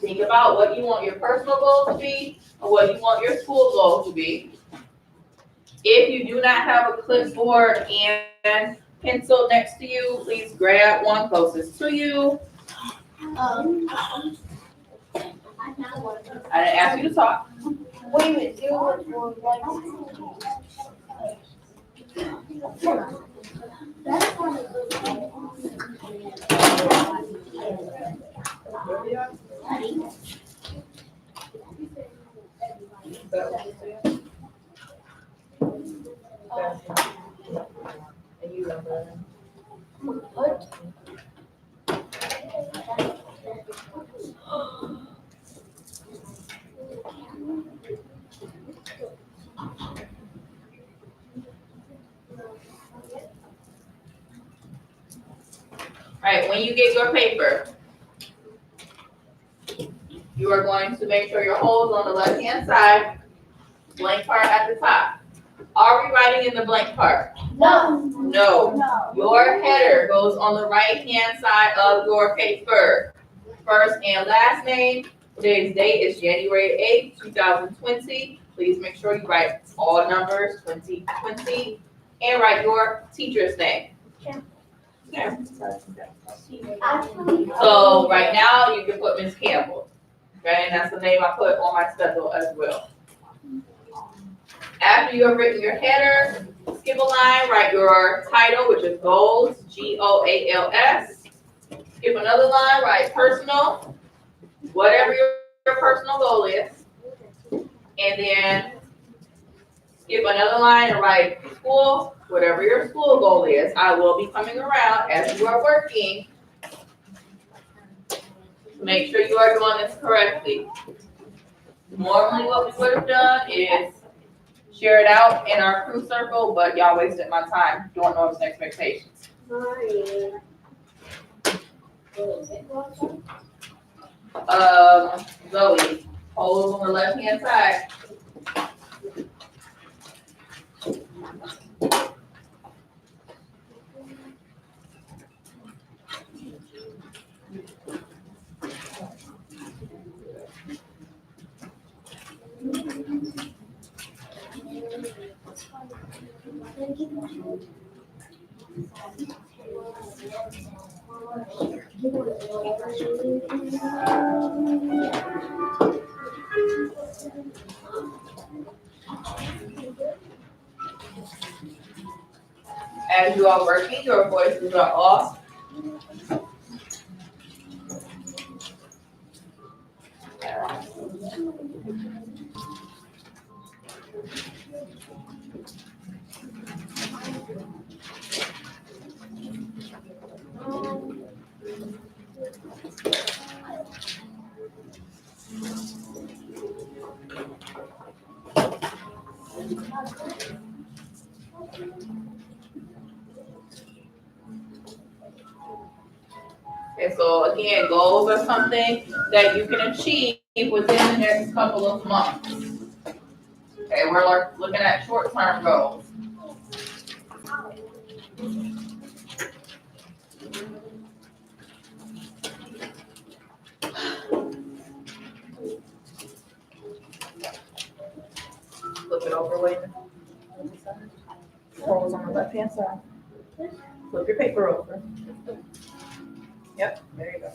Think about what you want your personal goal to be and what you want your school goal to be. If you do not have a clipboard and pencil next to you, please grab one closest to you. I didn't ask you to talk. Wait a minute, 0 That's one of And you remember. Alright, when you get your paper, you are going to make sure your hole's on the left-hand side, blank part at the top. Are we writing in the blank part? No. No. Your header goes on the right-hand side of your paper. First and last name. Today's date is January 8th, 2020. Please make sure you write all numbers, 2020, and write your teacher's name. Okay. So right now, you can put Ms. Campbell. Okay, and that's the name I put on my schedule as well. After you have written your header, skip a line, write your title, which is goals, GOALS. Skip another line, write personal, whatever your personal goal is. And then skip another line and write school, whatever your school goal is. I will be coming around as you are working to make sure you are doing this correctly. Normally what we would have done is share it out in our crew circle, but y'all wasted my time doing norms and expectations. Zoe, holes on the left-hand side. As you are working, your voices are off. Okay, so again, goals are something that you can achieve within the next couple of months. Okay, we're looking at short-term goals. Flip it over, wait. Holes on the left-hand side. Flip your paper over. Yep, there you go.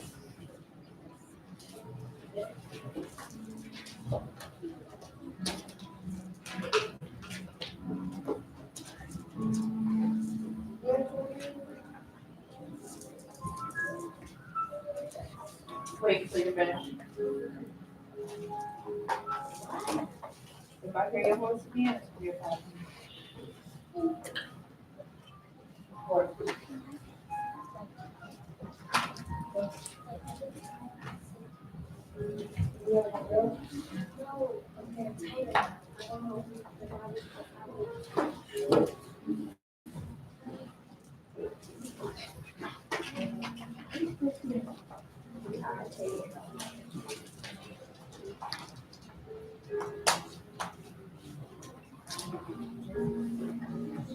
Wait until you're finished. If I hear your voice again, you're fine. Or-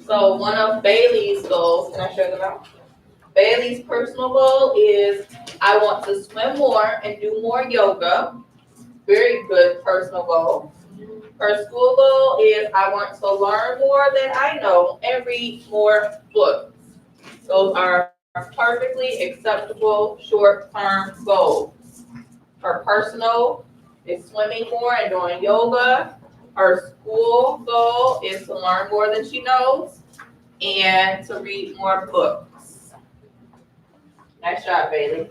So one of Bailey's goals, can I show them out? Bailey's personal goal is I want to swim more and do more yoga. Very good personal goal. Her school goal is I want to learn more than I know and read more books. Those are perfectly acceptable short-term goals. Her personal is swimming more and doing yoga. Her school goal is to learn more than she knows and to read more books. Nice job, Bailey.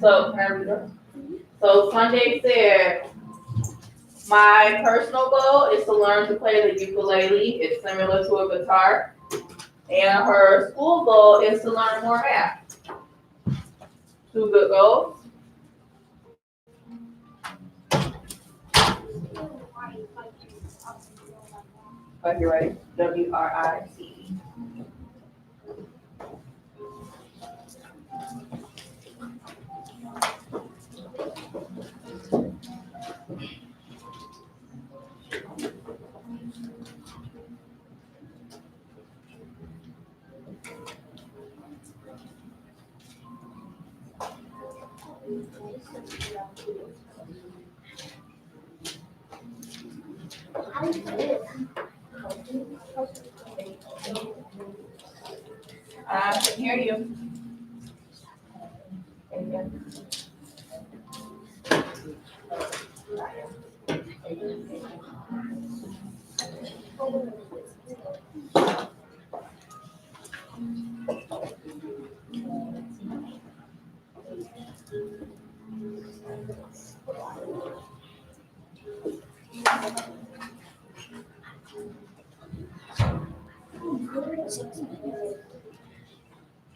So, here we go. So Sunday said, my personal goal is to learn to play the ukulele. It's similar to a guitar. And her school goal is to learn more math. Two good goals. Oh, you're right. WRICE. I can hear you.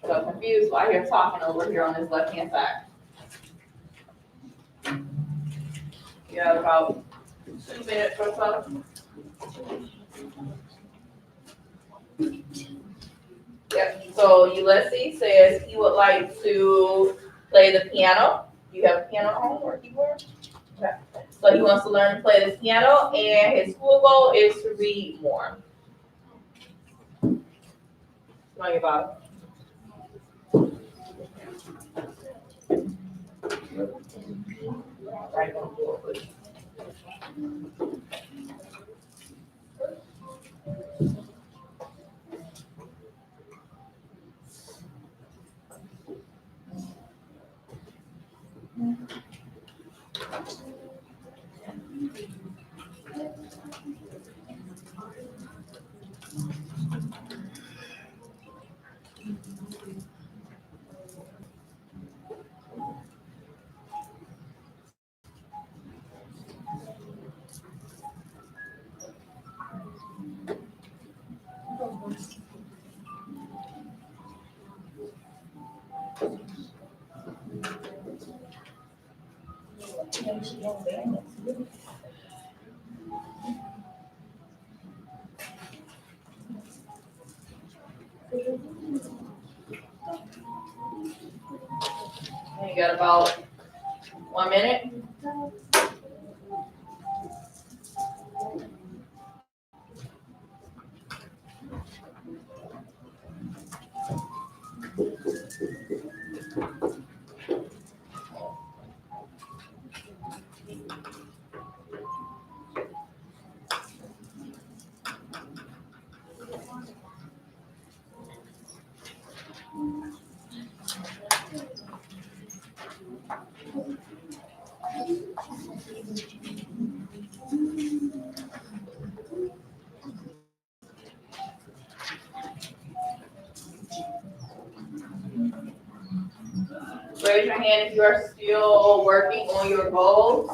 So confused why you're talking over here on this left-hand side. You have about 2 minutes or so. Yep, so Ulysses says he would like to play the piano. Do you have a piano at home or keyboard? Okay. So he wants to learn to play the piano, and his school goal is to read more. Tell me about right on the floor, please. You got about 1 minute. Raise your hand if you are still working on your goals.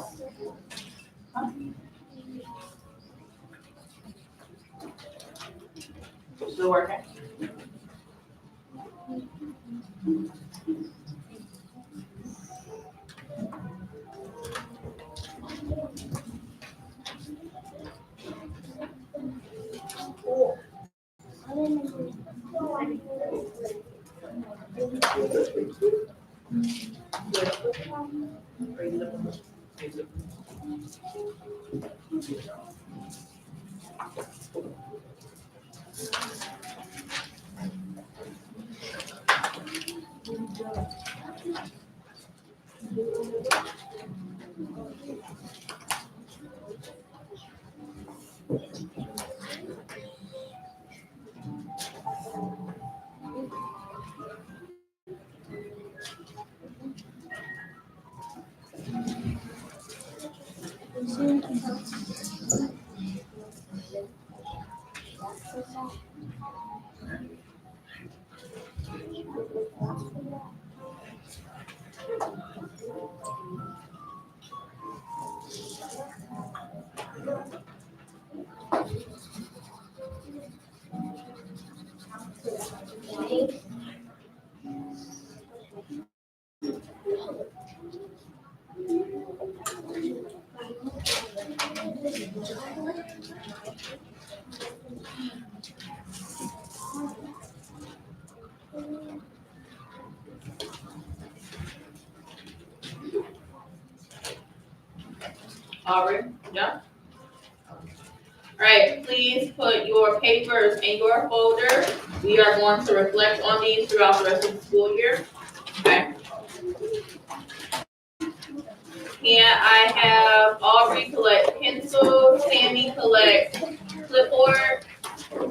Still working? Aubrey, yeah? Alright, please put your papers in your folder. We are going to reflect on these throughout the rest of the school year. Okay. And I have Aubrey collect pencils, Tammy collect clipboard.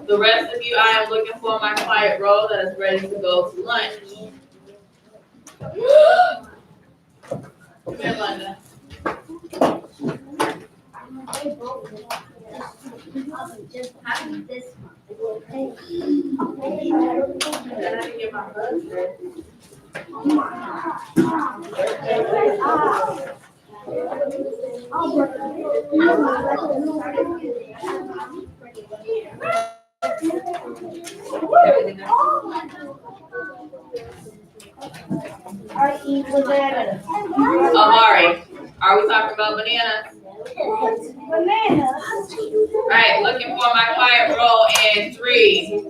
The rest of you, I am looking for my quiet roll that is ready to go to lunch. Come here, Linda. Then I can get my husband. Amari, are we talking about bananas? Alright, looking for my quiet roll in 3,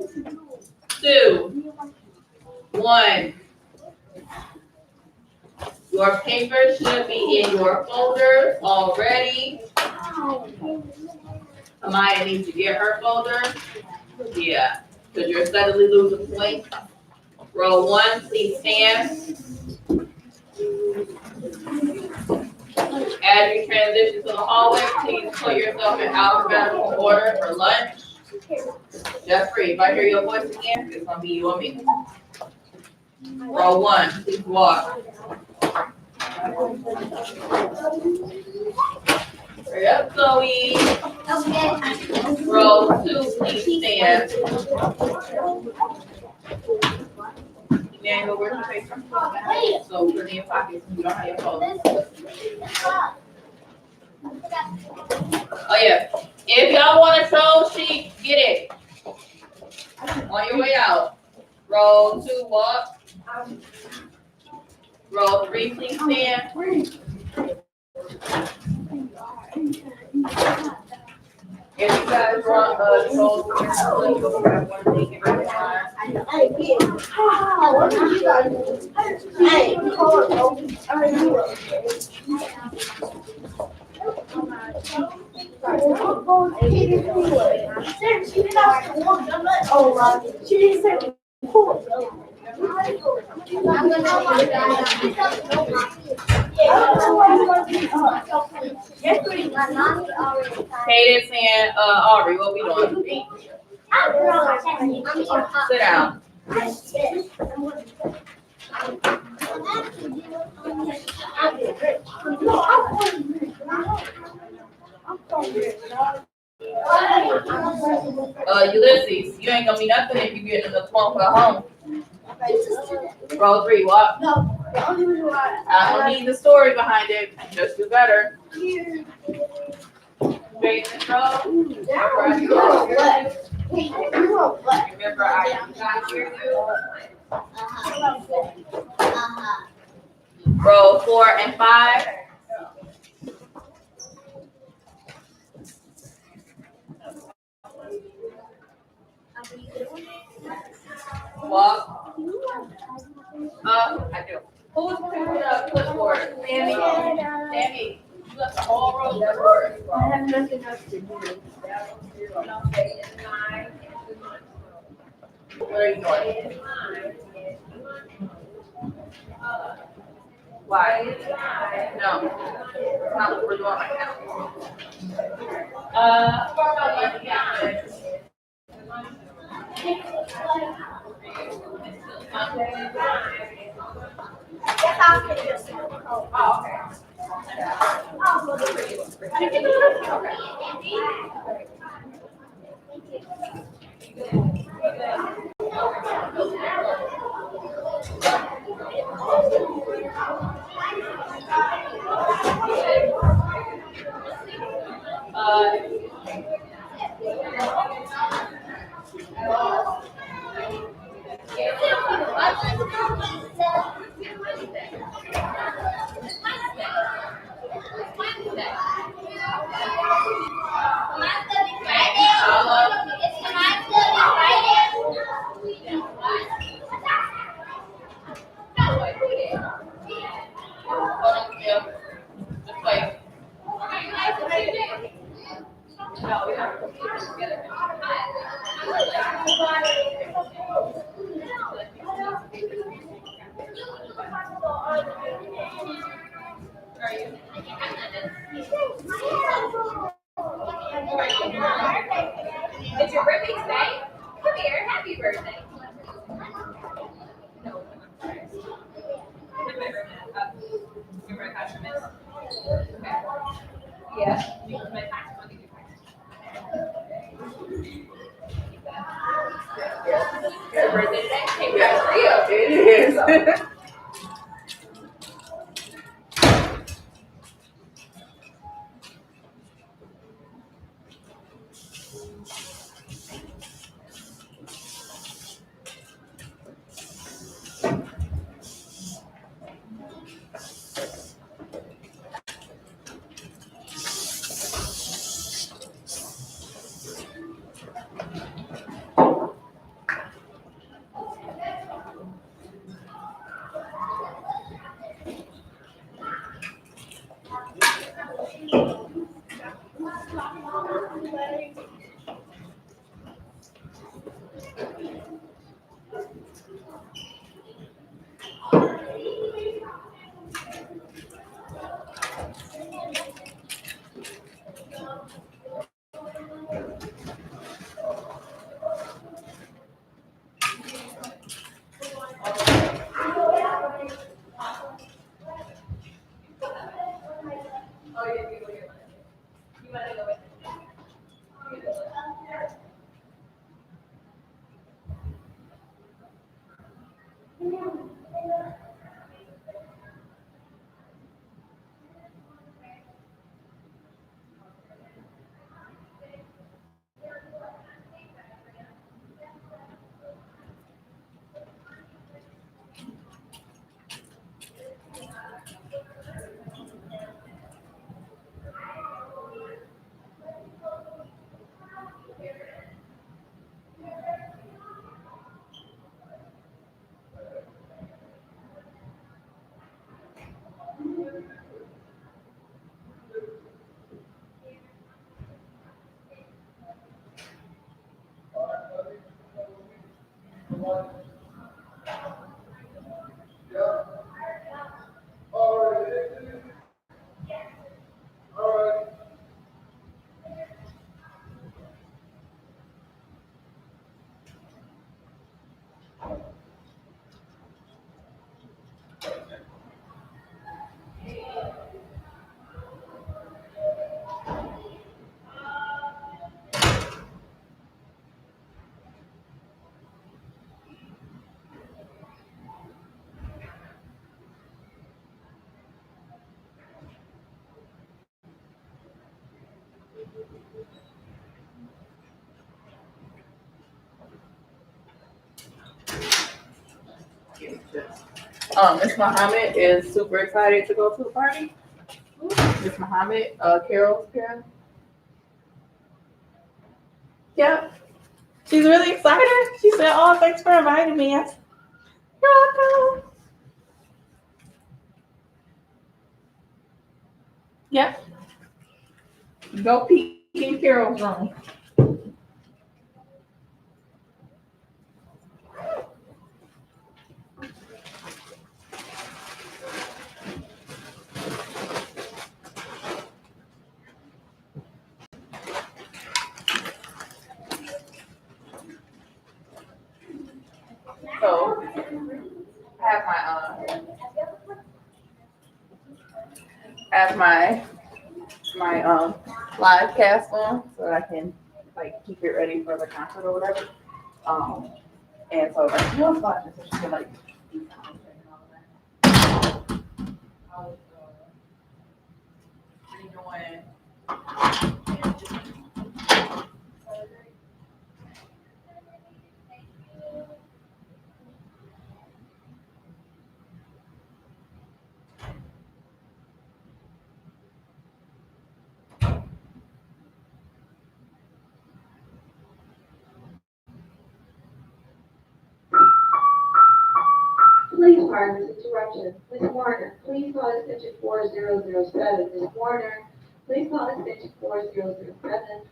2, 1. Your papers should be in your folders already. Amaya needs to get her folder. Yeah, because you're steadily losing points. Row 1, please stand. As you transition to the hallway, please put yourself in alphabetical order for lunch. Jeffrey, if I hear your voice again, it's gonna be you or me. Row 1, please walk. Hurry up, Zoe. Row 2, please stand. Emmanuel, where's your paper? So put it in your pockets and you don't have your phone. Oh yeah, if y'all want a troll sheet, get it. On your way out. Row 2, walk. Row 3, please stand. Nicole, you'll grab one thing and bring it on. Hey, kid. What did you guys do? Hey, Nicole, oh, she didn't say cool. Cadence and Aubrey, what we doing? Sit down. Ulysses, you ain't gonna be nothing if you get in the phone for home. Roll 3, walk. No, the only reason why I don't need the story behind it. Just do better. Straight and roll. Remember, I got here. Roll 4 and 5. Walk. I do. Who's picking up clipboard? Sammy. Sammy, you got the whole roll clipboard. I have nothing else to do. What are you doing? Why? No. That's not what we're doing right now. It's your birthday today? Come here, happy birthday. Yeah. Your birthday today? Hey, we got 3 of it. It is. Miss Muhammad is super excited to go to the party. Miss Muhammad, Carol's parent. Yep. She's really excited. She said, "Oh, thanks for inviting me." I said, "You're welcome." Yep. Go peek in Carol's room. So I have my live cast on so that I can like keep it ready for the concert or whatever. And so like no flashes, so she can like do something and all that. I was redoing Please pardon this interruption. Ms. Warner, please call extension 4007. Ms. Warner, please call extension 4007.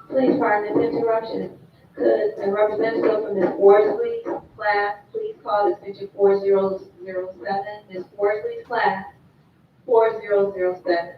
Please pardon this interruption. Could a representative from Ms. Worsley's class please call extension 4007? Ms. Worsley's class, 4007.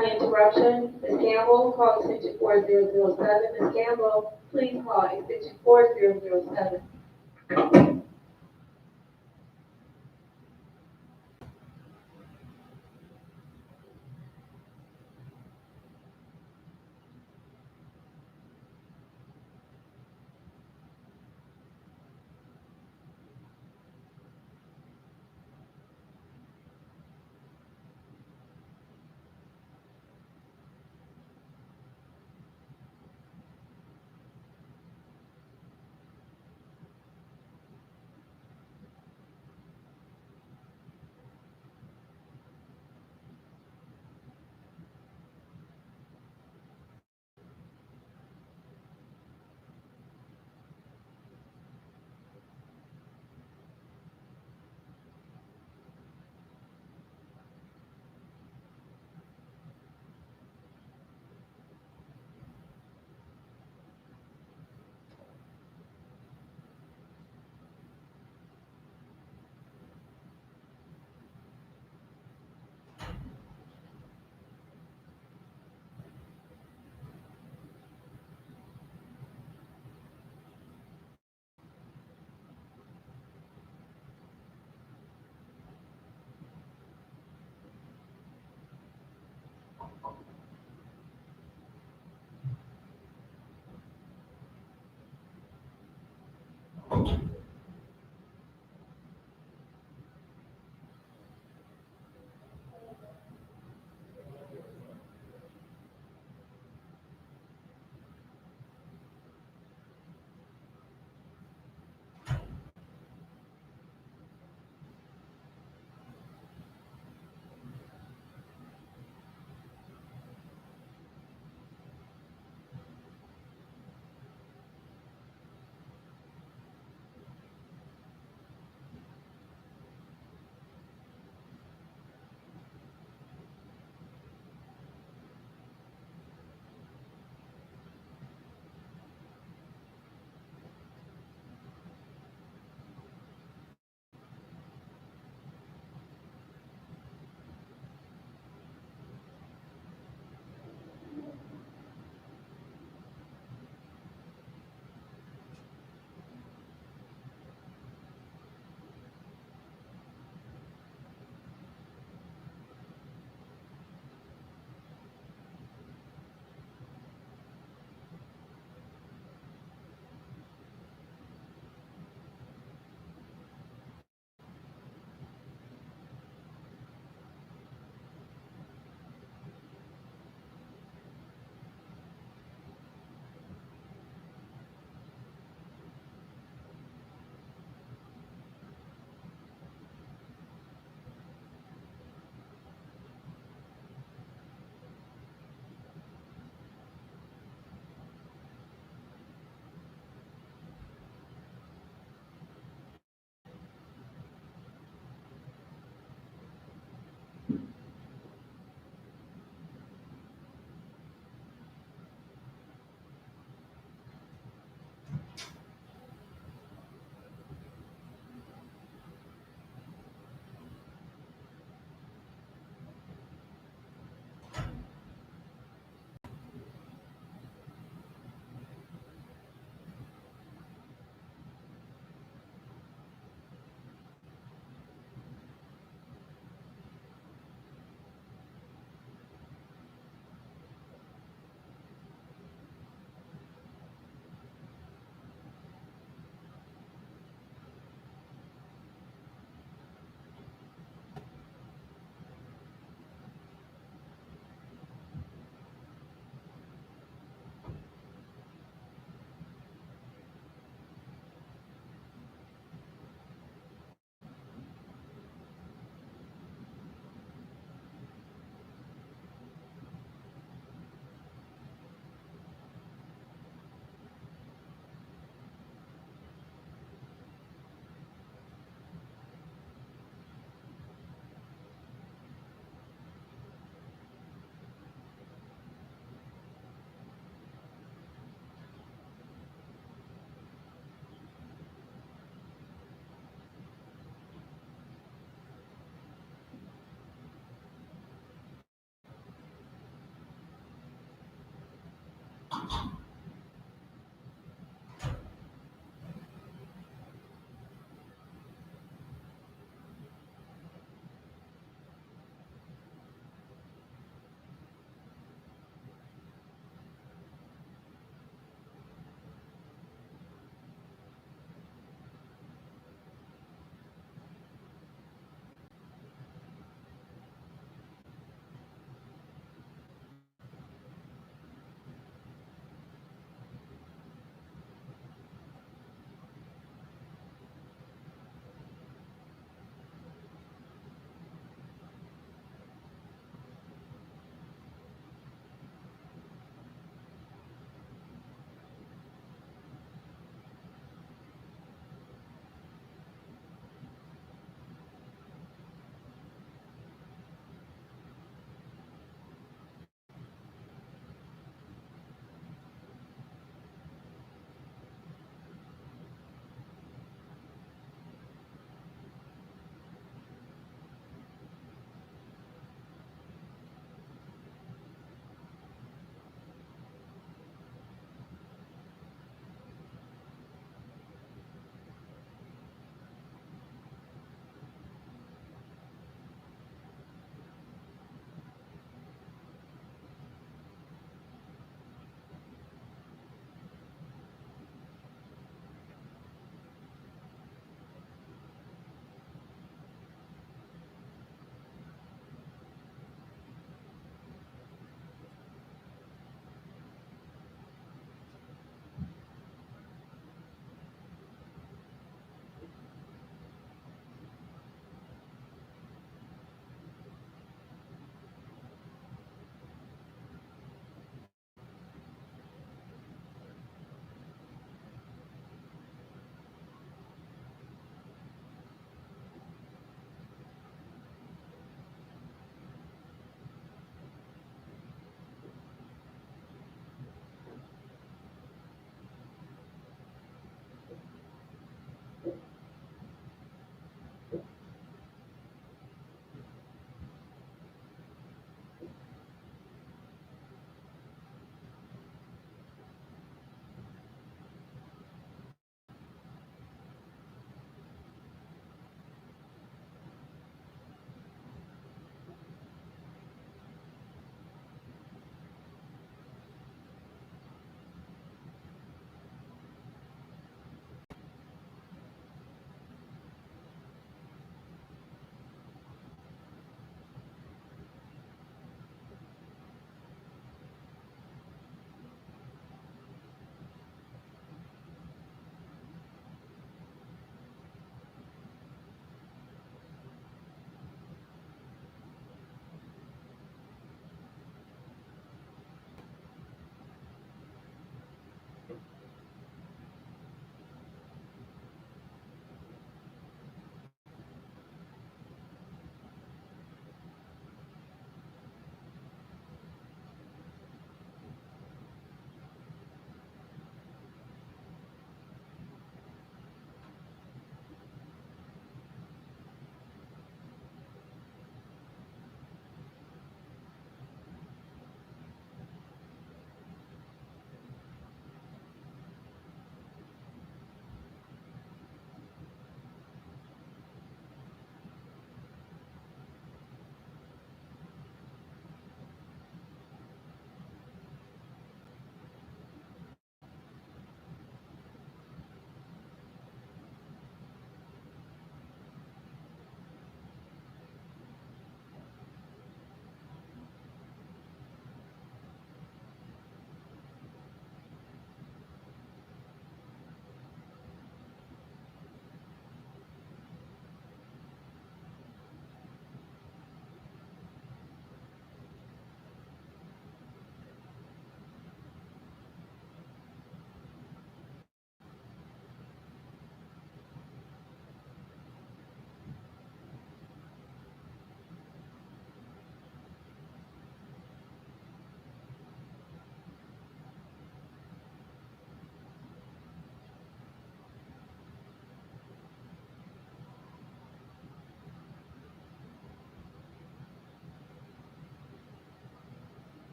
Pardon the interruption. Ms. Campbell, call extension 4007. Ms. Campbell, please call extension 4007.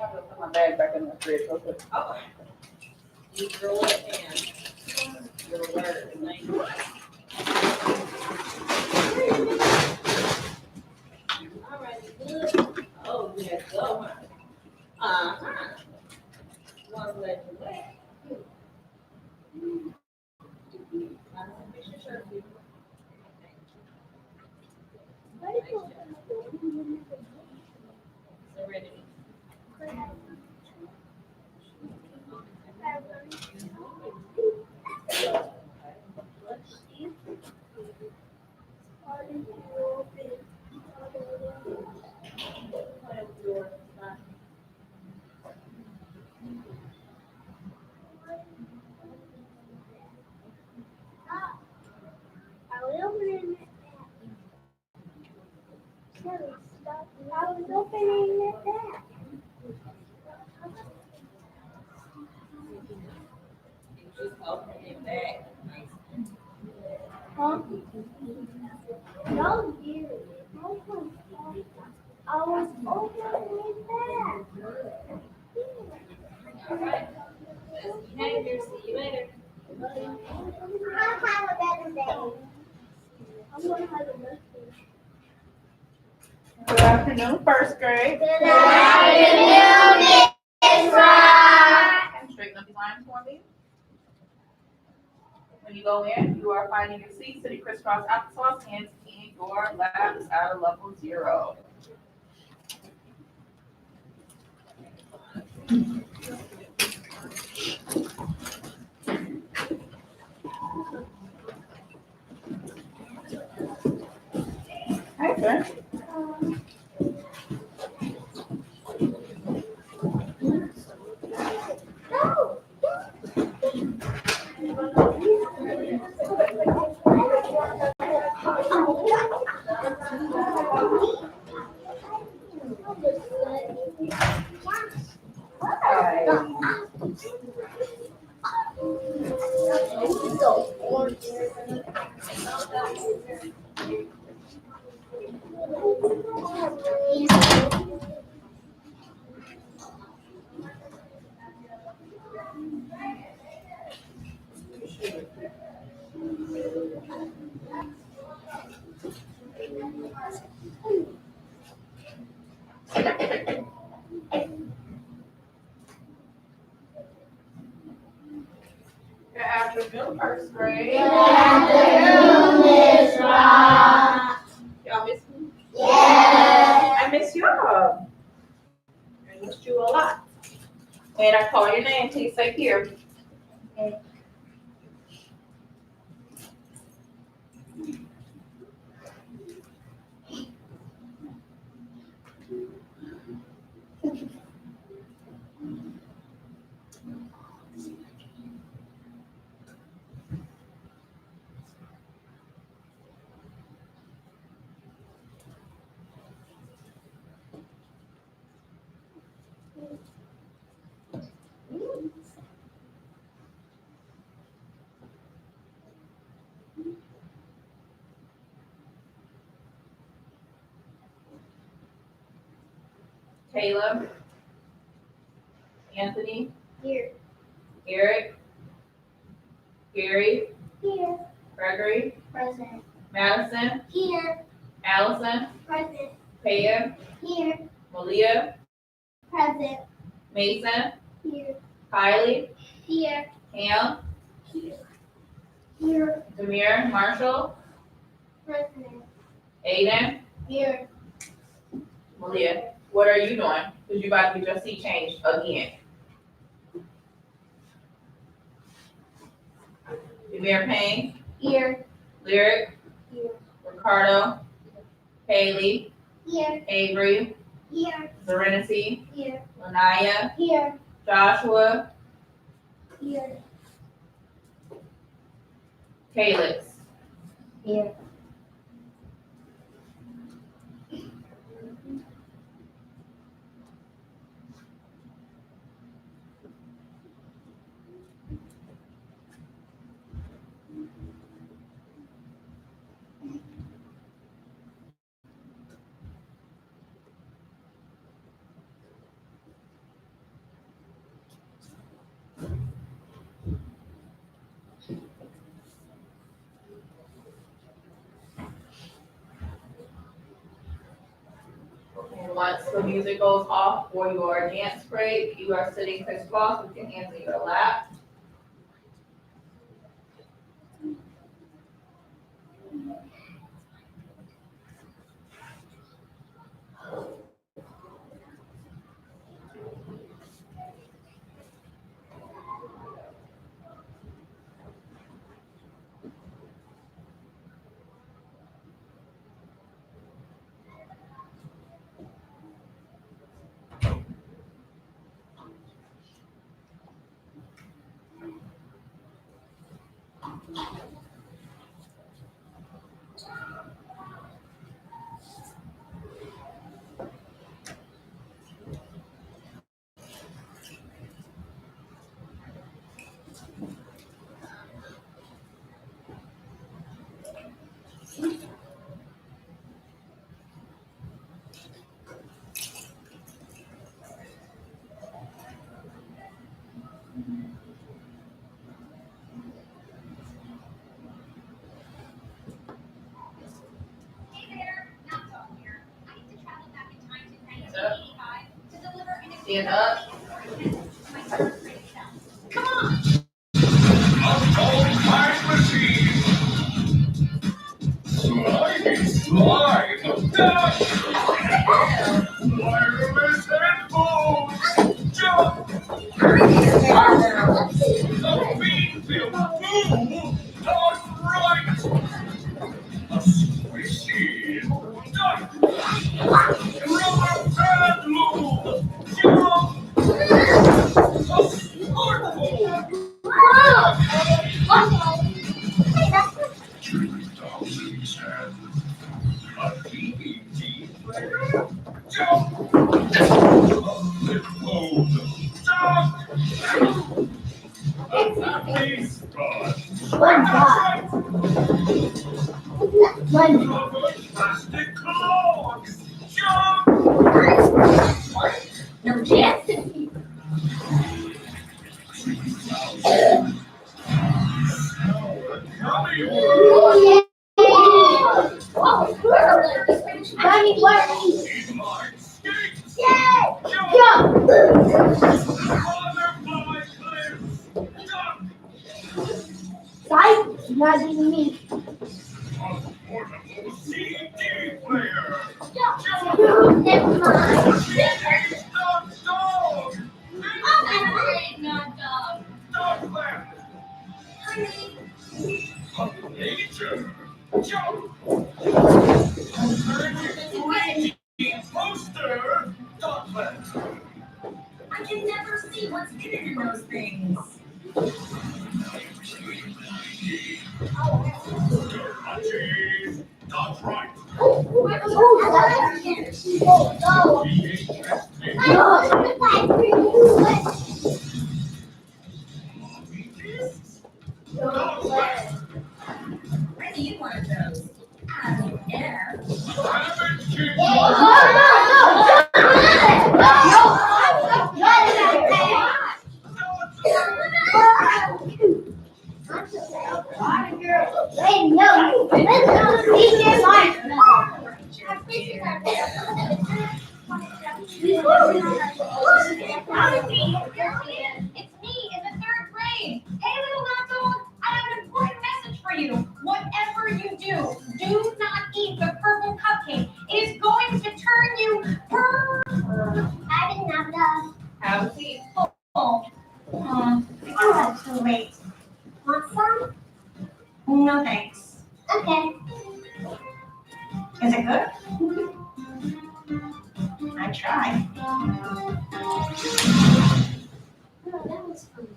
I'm gonna put my bag back in the fridge real quick. Oh. You throw it in. Your word, thank you. All right, good. Oh, yes, go, huh? One leg away. I was opening it back. Just open it back. Huh? No, dear. I was opening it back. All right. Let's behave here. See you later. I'll have a better day. I'm gonna have a better day. Good afternoon, first grade. Good afternoon, Miss Rock. And straighten up your lines for me. When you go in, you are finding your seat, sitting crisscross applesauce, hands in your laps at a level 0. Hi, sir. Good afternoon, first grade. Good afternoon, Miss Rock. Y'all miss me? Yes. I miss y'all. I missed you a lot. When I call your name, please say here. Caleb. Anthony. Here. Eric. Gary. Here. Gregory. Present. Madison, Here. Allison, Present. Paya, Here. Malia, Present. Mason, Here. Kylie, Here. Cam, Here. Here. Demir, Marshall, Present. Aiden, Here. Malia. What are you doing? Because you about to get your seat changed again. Demir Payne, Here. Lyric, Here. Ricardo, Haley, Here. Avery, Here. Serenity, Here. Lanaya, Here. Joshua, Here. Calix. Here. And once the music goes off for your dance break, you are sitting crisscross with your hands in your lap. Stand up. Wireless headphones, jump, a beanfield, boom, not right, a squishy, duck, rubber pad loop, jump, a smartphone, 2010, a DVD player, jump, a flip phone, jump, a happy spot. Covered plastic clogs, jump, No chance. gummy Oh, Bunny, Bunny. inline skates, Yay! jump, Jump! butterfly clips, jump, Sight, not even me. a portable CD player, Never mind. stuffed dog, Not dog. dog lamp, a pager, jump, a 3D poster, dog lamp. I can never see what's hidden in those things. Garages, that's right. VHS tape, movie discs, dog lamp, I need one of those. I don't care. rabbit kid, do not eat the purple cupcake. It is going to turn you purple. I did not know. Have a seat. Oh, that's too late. Want some? No thanks. Okay. Is it good? I tried. No, that was fun.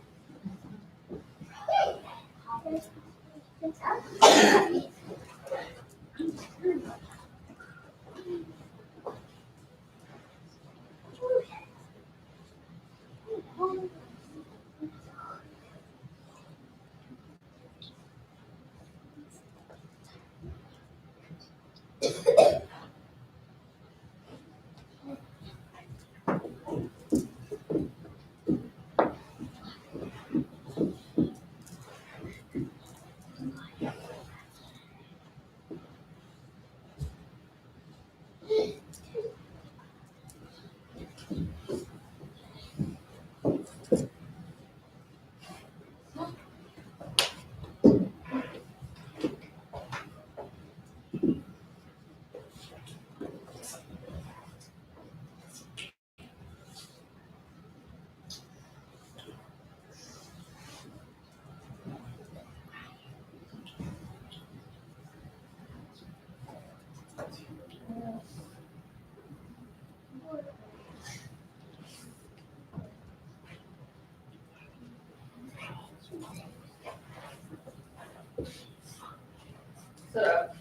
Sit up.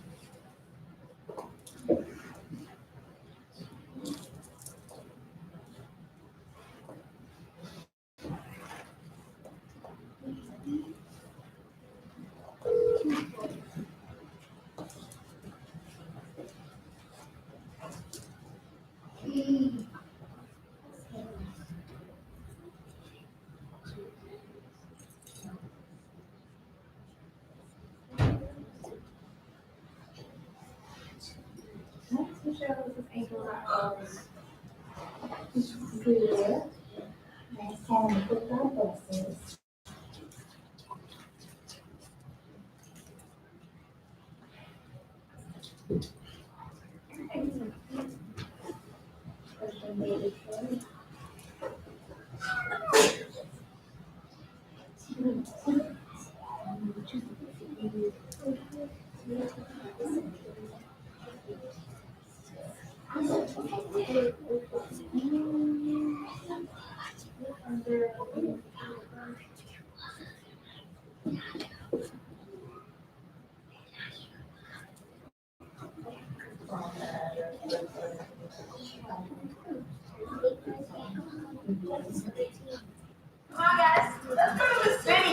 Michelle, this is Angel. Good. Nice having you put on buses. Come on, guys. Let's go to the city.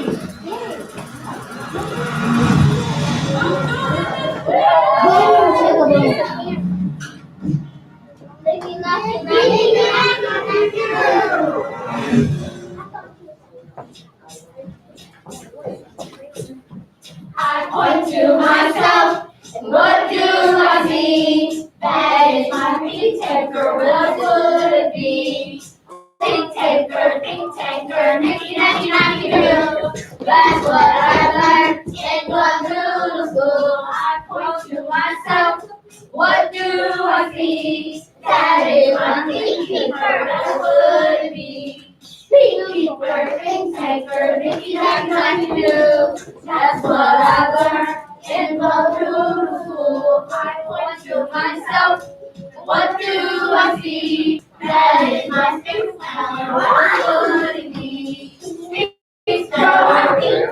I point to myself, and what do I see? That is my pink tanker, what would it be? Pink tanker, nicky nacky nacky doo. That's what I learned in one little school. I point to myself, what do I see? That is my pink tanker, what would it be? Pink tanker, nicky nacky nacky doo. That's what I learned in the little school. I point to myself, what do I see? That is my pink tanker, what would it be? Pink tanker,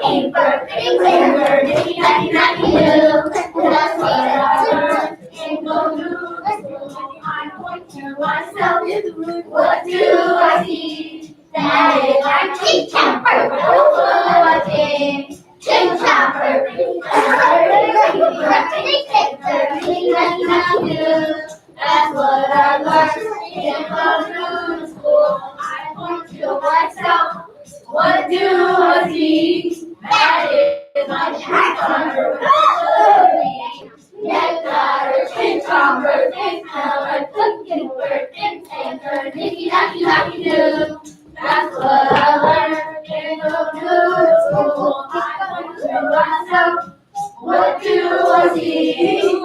nicky nacky nacky doo. That's what I learned in the little school. I point to myself, what do I see? That is my pink tanker, what would it be? Pink tanker, that's what I learned in the school. I point to myself, what do I see? That is my pink tanker, what would it be? Pink tanker, pink tanker, nicky nacky nacky doo. That's what I learned in the new school. I point to myself, what do I see?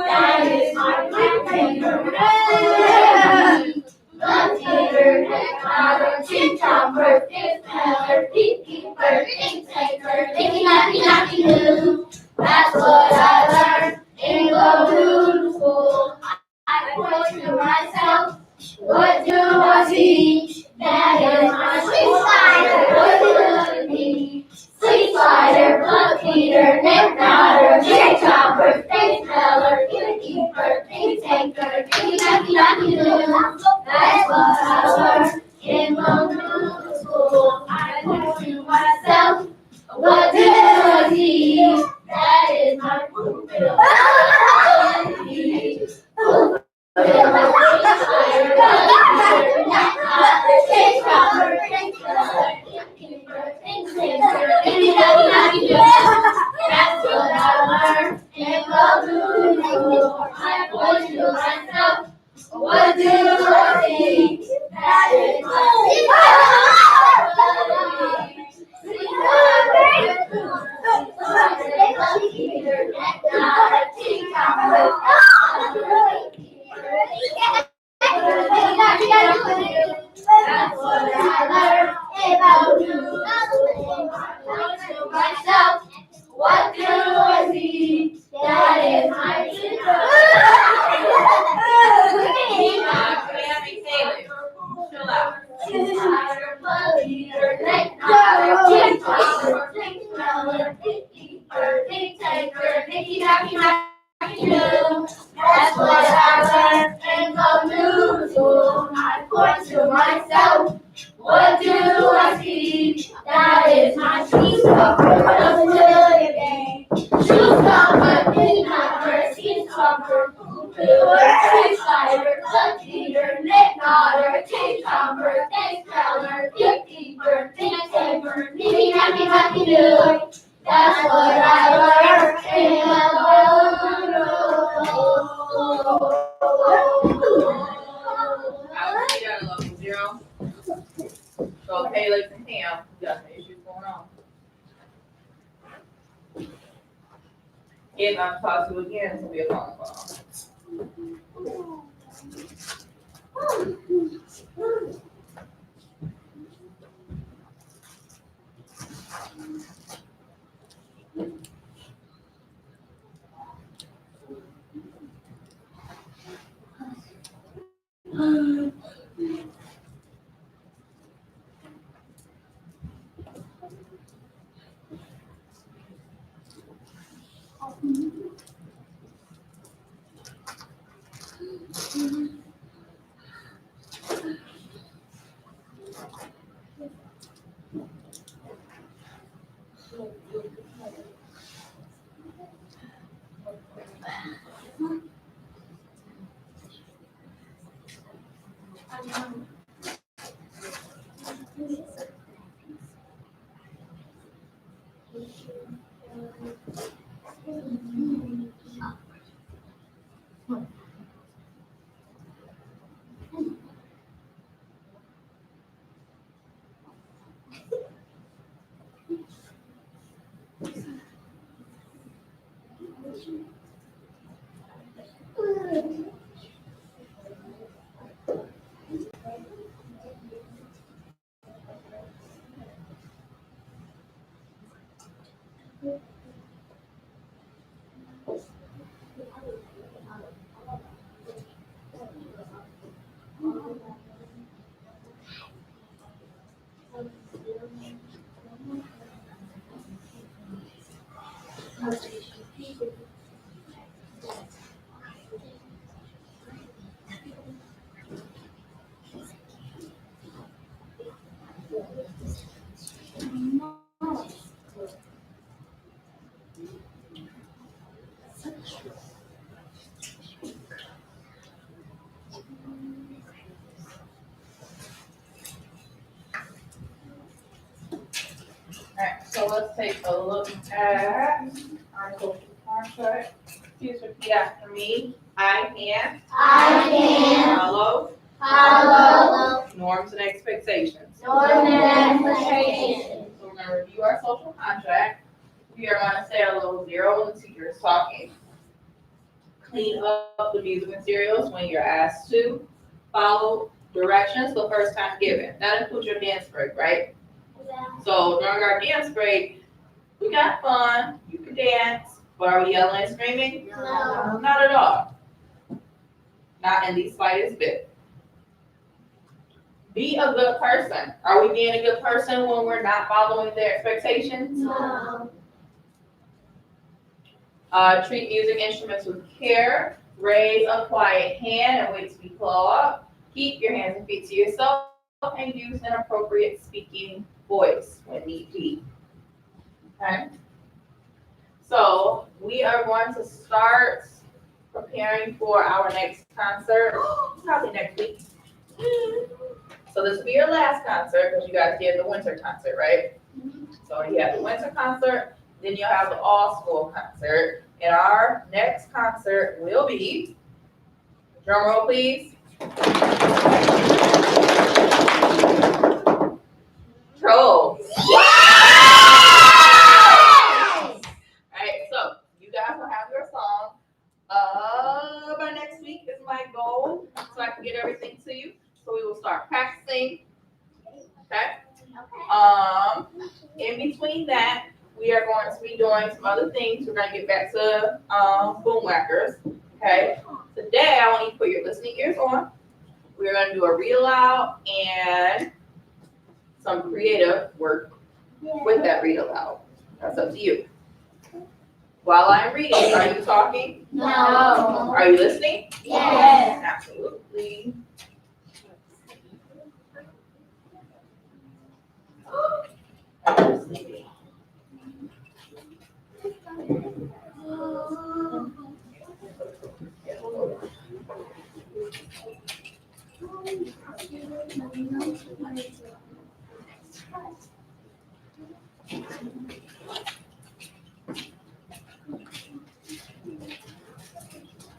birthday taker, ding dong dong dong. That's what I learned in middle school. I put to myself, what do I see? That is my pupil. That's what I learned in middle school. I put to myself, what do I see? That is That's what I learned about you. I point to myself, what do I see? That is my future. Miami Taylor, chill out. That's what I learned in the new school. I point to myself, what do I see? That is my shoe stopper, shoe stopper, pin number, skin stopper, tree slider, blood feeder, neck nodder, tape chopper, thanks speller, gift keeper, thing taper, nitty nappy happy do. That's what I learned in I'll see that level 0. So Caleb and Pam, you got some issues going on. If I'm talking to you again, it's gonna be a phone call. Alright, so let's take a look at our social contract. Please repeat after me. I can I can follow follow norms and expectations. norms and expectations. So we're gonna review our social contract. We are gonna stay at level 0 when the teacher is talking. Clean up the music materials when you're asked to. Follow directions the first time given. That includes your dance break, right? So during our dance break, we got fun, you can dance, but are we yelling and screaming? No. Not at all. Not in the slightest bit. Be a good person. Are we being a good person when we're not following their expectations? No. Treat music instruments with care. Raise a quiet hand and wait to be called. Keep your hands and feet to yourself and use an appropriate speaking voice when need be. Okay? So we are going to start preparing for our next concert, probably next week. So this will be your last concert because you guys did the winter concert, right? So you have the winter concert, then you'll have the all-school concert. And our next concert will be, drum roll please. Trolls. Alright, so you guys will have your song. By next week is my goal, so I can get everything to you. So we will start practicing. Okay? In between that, we are going to be doing some other things. We're going to get back to boom whackers. Okay? Today, I want you to put your listening ears on. We're going to do a read aloud and some creative work with that read aloud. That's up to you. While I'm reading, are you talking? No. Are you listening? Yes. Absolutely.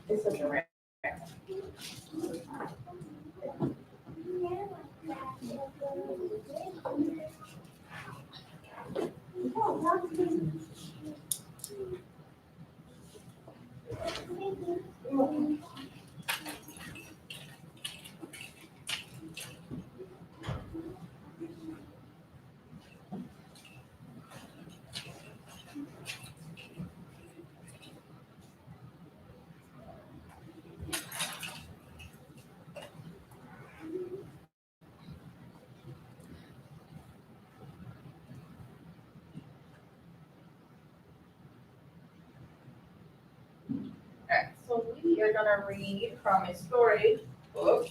It's such a rant. Alright, so we are gonna read from a story book.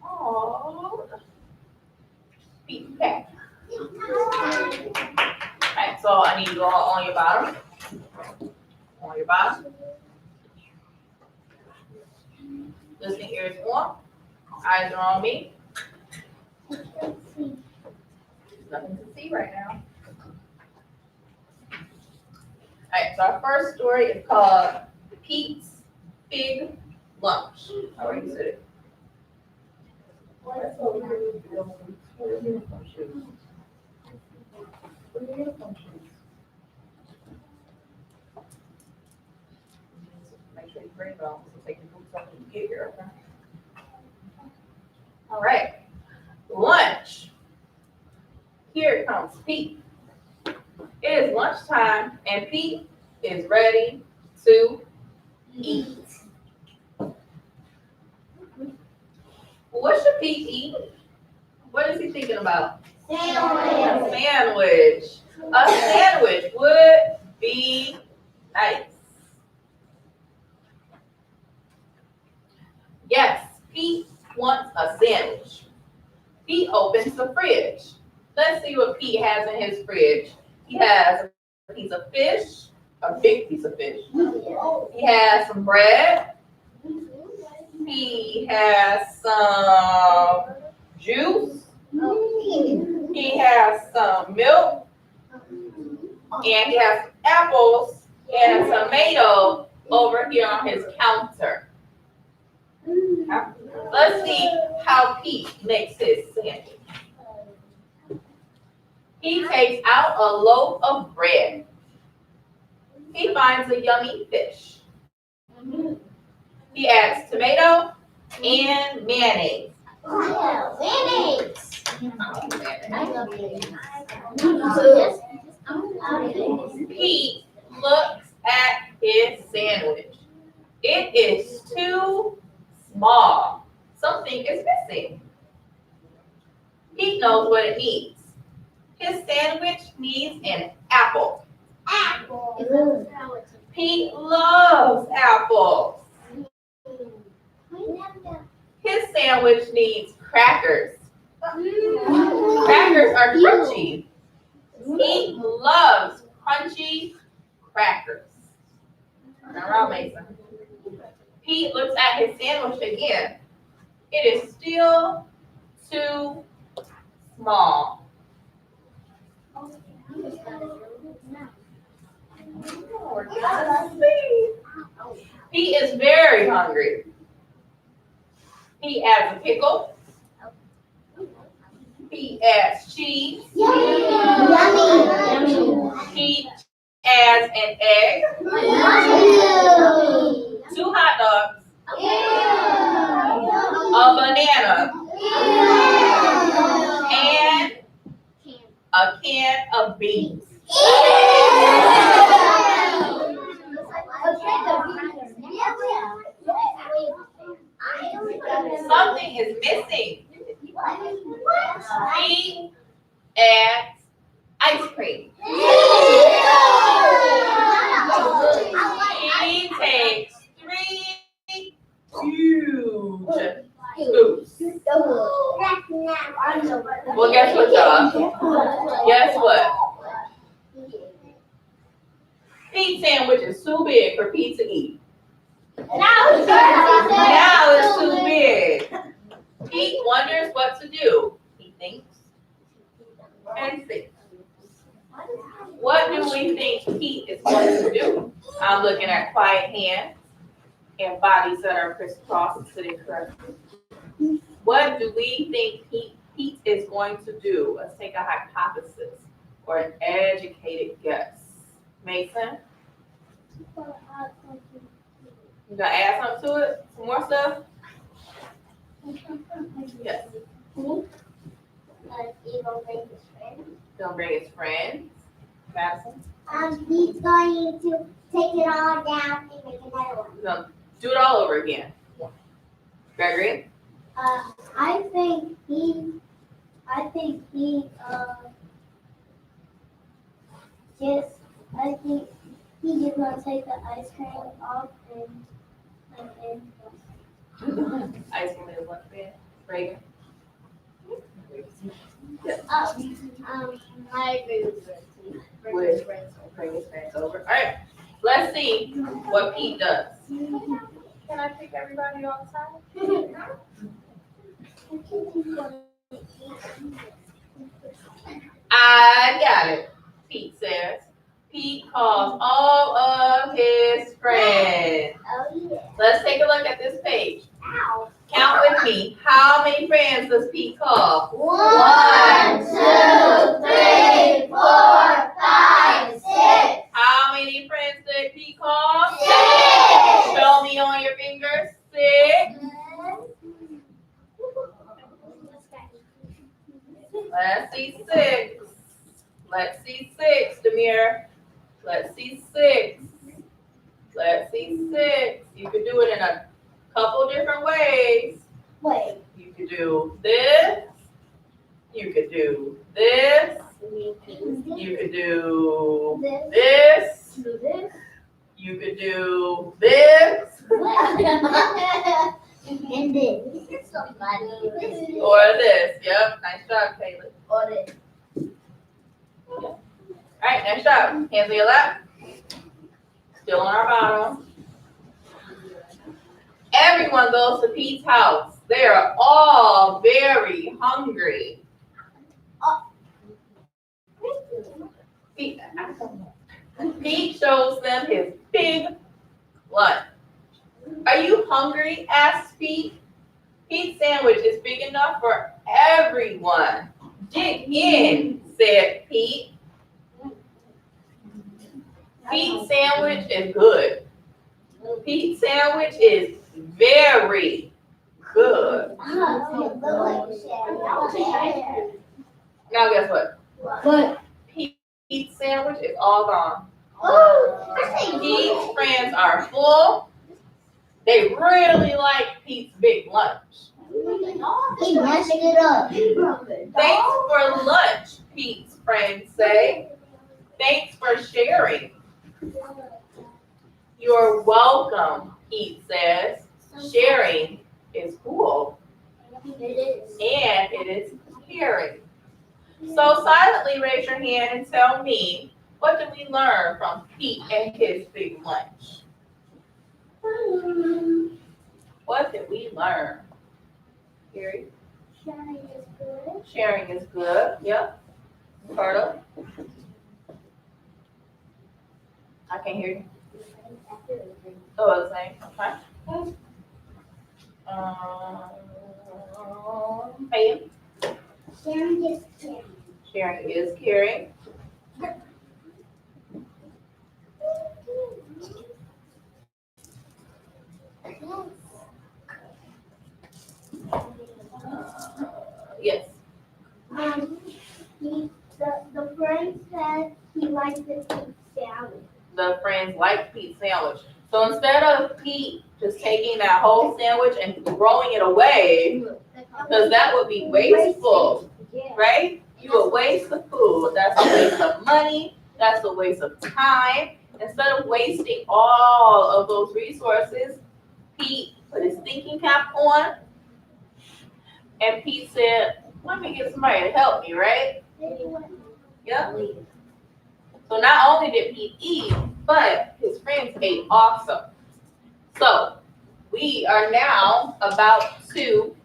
Oh, Peter Pan. Alright, so I need you all on your bottom. On your bottom. Listening ears on. Eyes are on me. There's nothing to see right now. Alright, so our first story is called Pete's Big Lunch. How are you sitting? Make sure you bring it on, so take your boots off when you get here, okay? All right, lunch. Here comes Pete. It is lunchtime, and Pete is ready to eat. What should Pete eat? What is he thinking about? Sandwich. A sandwich. A sandwich would be nice. Yes, Pete wants a sandwich. Pete opens the fridge. Let's see what Pete has in his fridge. He has a piece of fish, a big piece of fish. He has some bread. He has some juice. He has some milk. And he has some apples and a tomato over here on his counter. Let's see how Pete makes his sandwich. He takes out a loaf of bread. He finds a yummy fish. He adds tomato and mayonnaise. Mayonnaise. Pete looks at his sandwich. It is too small. Something is missing. Pete knows what it needs. His sandwich needs an apple. Apple. Pete loves apples. His sandwich needs crackers. Crackers are crunchy. Pete loves crunchy crackers. Turn around, Mason. Pete looks at his sandwich again. It is still too small. Pete is very hungry. He adds a pickle. He adds cheese. He adds an egg. 2 hot dogs. A banana. And a can of beans. Something is missing. He adds ice cream. He takes 3 huge scoops. Well, guess what, y'all? Guess what? Pete's sandwich is too big for Pete to eat. Now it's too big. Pete wonders what to do. He thinks and thinks. What do we think Pete is going to do? I'm looking at quiet hands and bodies that are crisscrossed and sitting correctly. What do we think Pete is going to do? Let's take a hypothesis or an educated guess. Mason? You gonna add something to it? Some more stuff? Yes. He's gonna bring his friends. Gonna bring his friends. Madison? He's going to take it all down and make another one. We're gonna do it all over again. Gregory? I think he just gonna take the ice cream off and Ice cream is lunch bed. Reagan? I agree with you. With bring his friends over. All right. Let's see what Pete does. Can I pick everybody all the time? I got it, Pete says. Pete calls all of his friends. Oh yeah. Let's take a look at this page. Ow. Count with me. How many friends does Pete call? 1, 2, 3, 4, 5, 6. How many friends did Pete call? 6. Show me on your fingers. 6. Let's see 6. Let's see 6, Demir. Let's see 6. Let's see 6. You could do it in a couple different ways. Wait. You could do this. You could do this. You could do this. Do this. You could do this. And this. Somebody. Or this. Yep. Nice job, Caleb. Or this. All right, next job. Hands on your lap. Still on our bottom. Everyone goes to Pete's house. They are all very hungry. Pete shows them his big lunch. Are you hungry? Asked Pete. Pete's sandwich is big enough for everyone. Dig in, said Pete. Pete's sandwich is good. Pete's sandwich is very good. Now guess what? What? Pete's sandwich is all gone. Oh, Pete's friends are full. They really like Pete's big lunch. he messed it up. Thanks for lunch, Pete's friends say. Thanks for sharing. You're welcome, Pete says. Sharing is cool. It is. And it is caring. So silently raise your hand and tell me, what did we learn from Pete and his big lunch? What did we learn? Gary? Sharing is good. Sharing is good. Yep. Carter? I can't hear you. Oh, the same. Okay. Peyton? Sharing is caring. Sharing is caring. Yes. The friend said he likes the pizza salad. The friends like Pete's sandwich. So instead of Pete just taking that whole sandwich and throwing it away, because that would be wasteful, Yeah. right? You would waste the food. That's a waste of money. That's a waste of time. Instead of wasting all of those resources, Pete put his thinking cap on, and Pete said, let me get somebody to help me, right? Yep. So not only did Pete eat, but his friends ate also. So we are now about to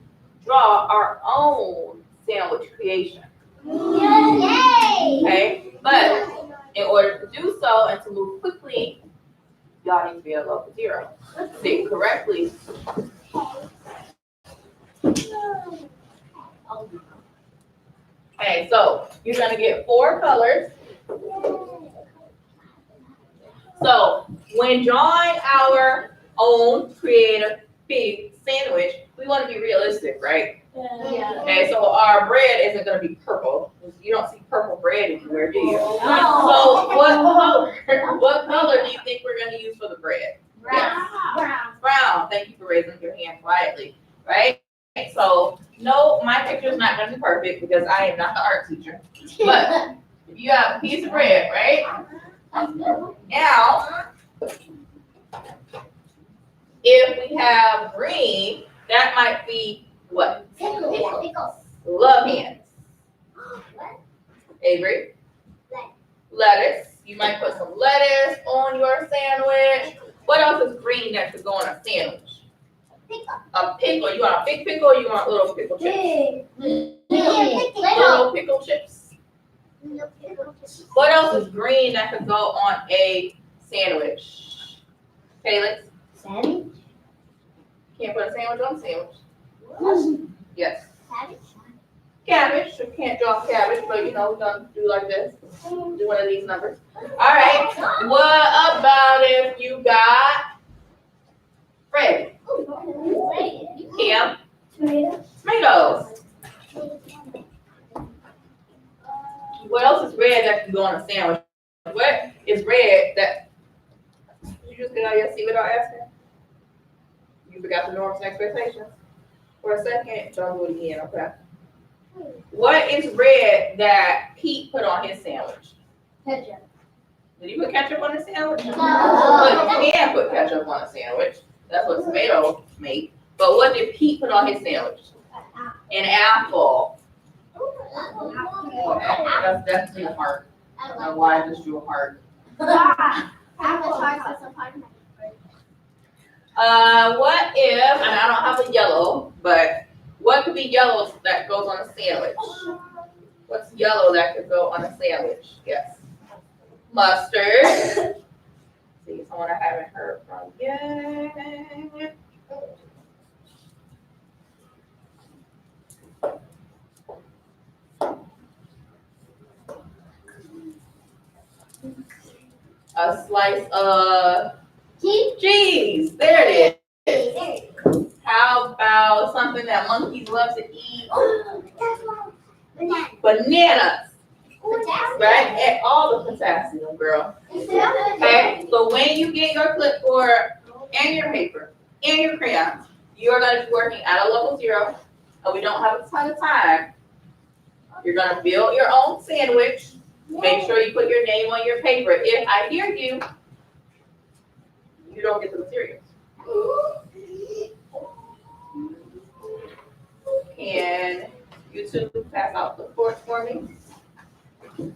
draw our own sandwich creation. Yay! Okay? But in order to do so and to move quickly, y'all need to be at level 0. Think correctly. Okay, so you're gonna get 4 colors. So when drawing our own creative big sandwich, we want to be realistic, right? Yeah. Okay, so our bread isn't gonna be purple. You don't see purple bread anywhere, do you? No. So what color do you think we're gonna use for the bread? Brown. Brown. Thank you for raising your hand quietly, right? So no, my picture's not gonna be perfect because I am not the art teacher. But you have a piece of bread, right? Now, if we have green, that might be what? Pickles. Love hands. Avery? Lettuce. You might put some lettuce on your sandwich. What else is green that could go on a sandwich? A pickle. You want a big pickle or you want little pickle chips? Little pickle chips. What else is green that could go on a sandwich? Felix? Sandwich? Can't put a sandwich on a sandwich. Yes. Cabbage. You can't draw cabbage, but you know, we're gonna do like this. Do one of these numbers. All right. What about if you got Fred? Cam? Tomatoes. What else is red that can go on a sandwich? What is red that you just get out of your seat without asking? You forgot the norms and expectations? For a second, don't do it again, okay? What is red that Pete put on his sandwich? Ketchup. Did he put ketchup on his sandwich? No. But you can put ketchup on a sandwich. That's what tomatoes make. But what did Pete put on his sandwich? An apple. Okay, that's definitely a heart. I don't know why I just drew a heart. What if, and I don't have a yellow, but what could be yellow that goes on a sandwich? What's yellow that could go on a sandwich? Yes. Mustard. See, someone I haven't heard from yet. A slice of cheese. There it is. How about something that monkeys love to eat? Bananas. Right? And all the potassium, girl. Okay? So when you get your clipboard and your paper and your crayons, you're going to be working at a level 0, and we don't have a ton of time. You're going to build your own sandwich. Make sure you put your name on your paper. If I hear you, don't get the materials. Can you two pass out the forks for me? Can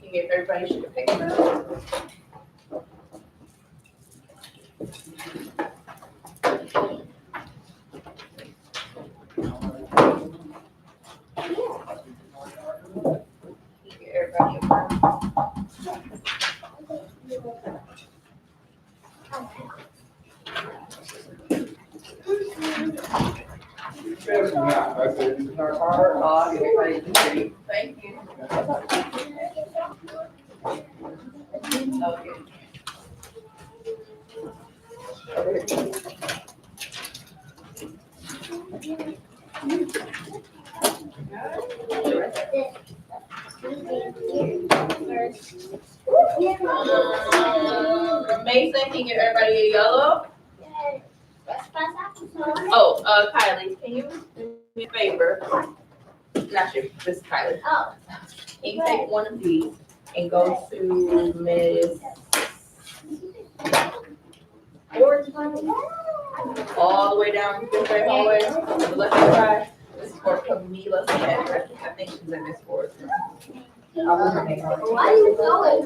you give everybody a sheet of paper? Everybody a pen. I said, it's not hard. Oh, everybody do great. Thank you. Okay. Mason, can you give everybody a yellow? Oh, Kylie, can you do me a favor? Not you, this is Kylie. Oh. Can you take one of these and go to Miss Ford's room? All the way down the right hallway, to the left hand side. This is for Camila Smith. I think she's in Miss Ford's room. I'll put her name on it. Why are you going?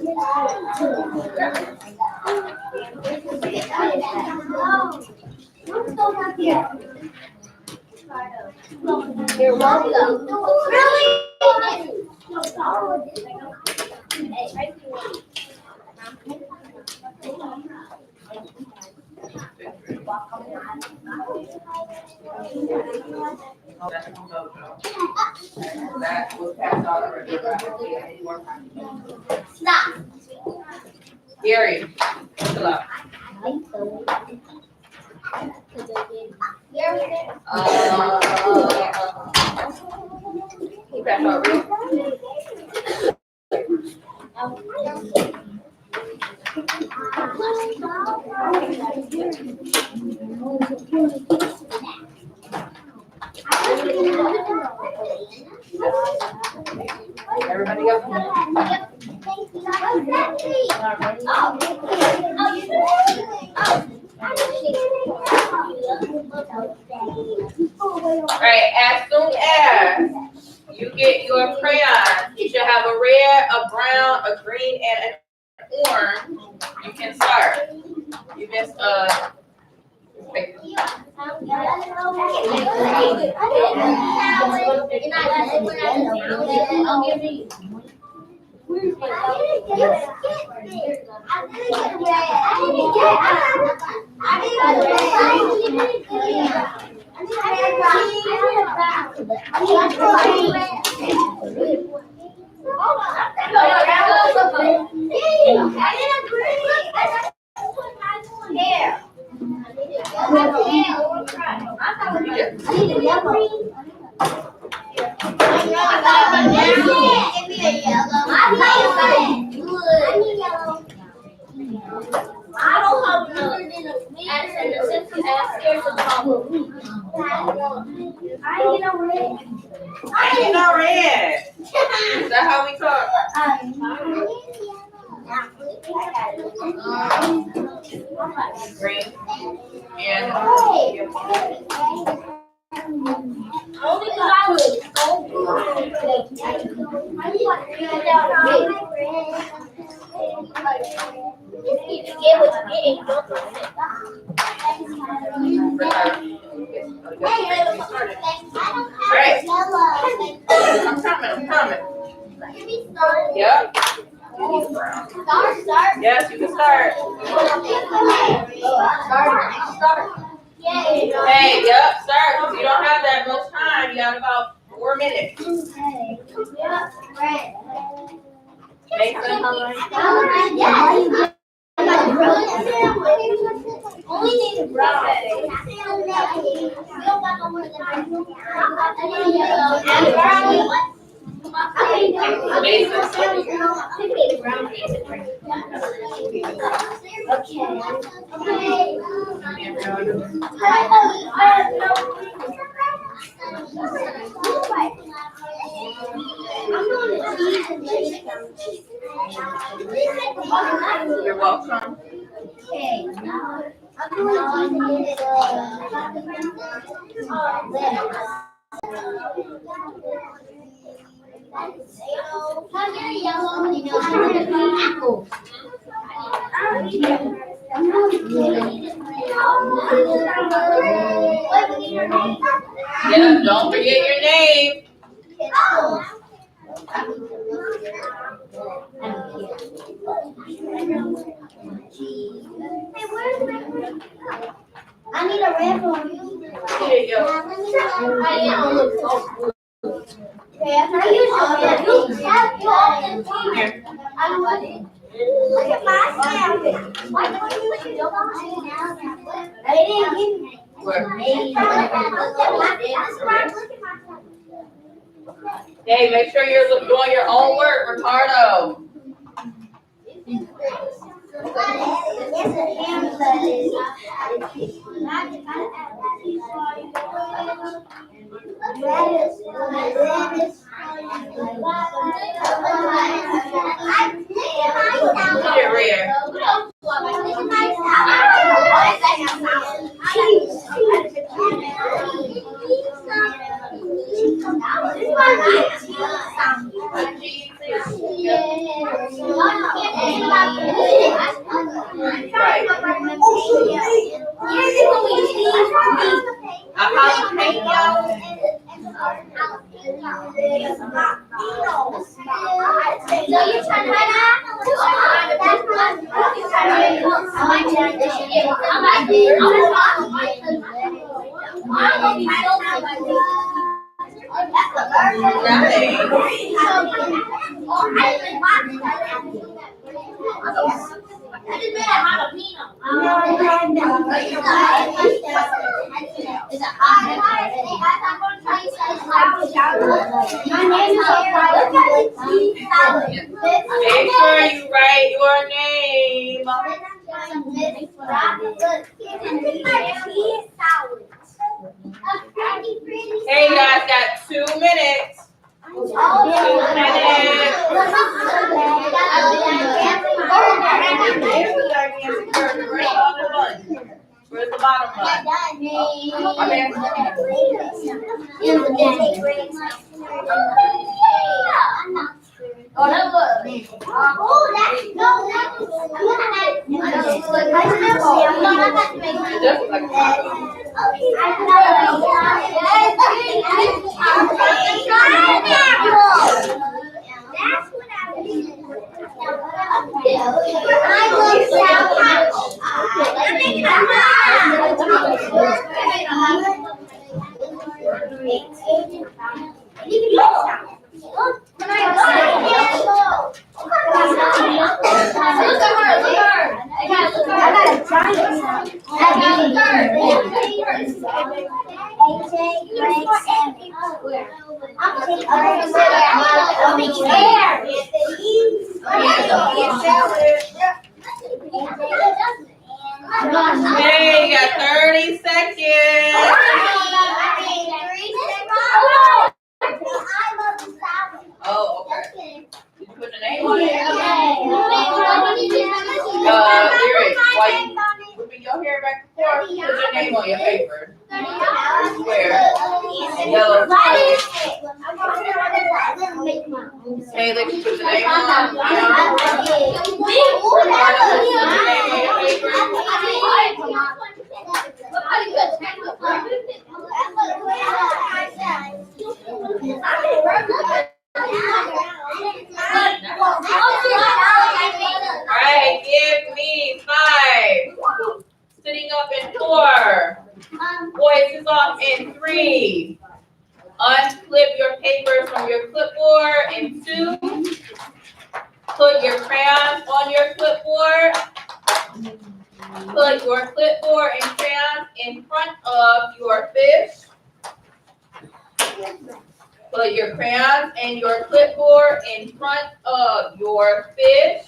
I'm so happy. You're welcome. Really? Oh, that's gonna go, Joe. That was passed out already. Any more time? Stop. Gary, chill out. He passed out real. Everybody got one? All right, as soon as you get your crayon, you should have a red, a brown, a green, and an orange. You can start. You missed I know red. Is that how we talk? Green. And Only because I was so good. Just need to get what you get and go for it. Right. I'm coming. Yep. Yes, you can start. Hey, yep, start, because you don't have that much time. You got about 4 minutes. Mason. Only need a brown. You're welcome. Yeah, don't forget your name. I need a red one. Here you go. Hey, make sure you're doing your own work, Ricardo. Here, Rhea. Make sure you write your name. Hey, you guys got 2 minutes. 2 minutes. Where's the bottom bun? Hey, you got 30 seconds. Oh, okay. You put your name on it. Lyric, while you whipping your hair back and forth, put your name on your paper. Where? Yellow. Hey, look, you put your name on. Alright, give me 5. Sitting up in 4. Voices off in 3. Unclip your papers from your clipboard in 2. Put your crayons on your clipboard. Put your clipboard and crayons in front of your fish. Put your crayons and your clipboard in front of your fish.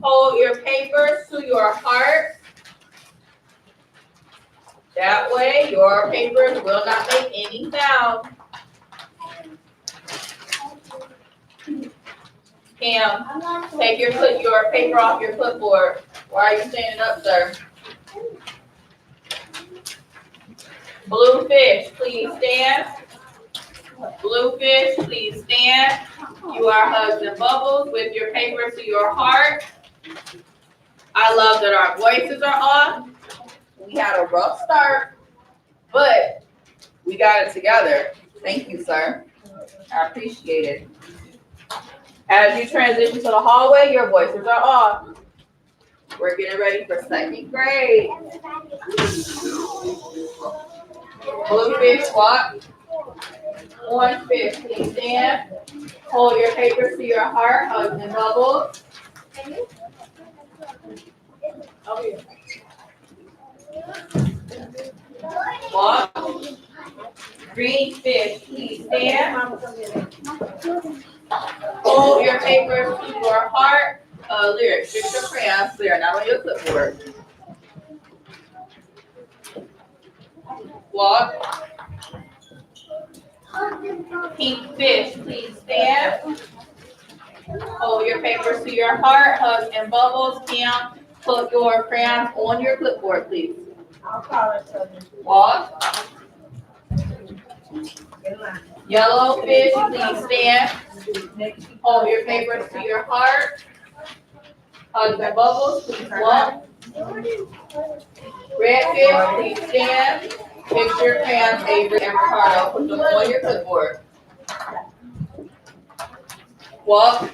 Hold your papers to your heart. That way your papers will not make any sound. Cam, I'm not. take your paper off your clipboard. Why are you standing up, sir? Bluefish, please stand. Bluefish, please stand. You are Hugs and Bubbles with your paper to your heart. I love that our voices are on. We had a rough start, but we got it together. Thank you, sir. I appreciate it. As you transition to the hallway, your voices are off. We're getting ready for second grade. Bluefish, walk. Orange fish, please stand. Hold your papers to your heart, Hugs and Bubbles. Over here. Walk. Green fish, please stand. Hold your papers to your heart. Lyrics, fix your crayons clear, not on your clipboard. Walk. Pink fish, please stand. Hold your papers to your heart, Hugs and Bubbles. Cam, put your crayons on your clipboard, please. Walk. Yellow fish, please stand. Hold your papers to your heart. Hugs and Bubbles, please walk. Red fish, please stand. Fix your crayons, Avery and Ricardo. Put them on your clipboard. Walk.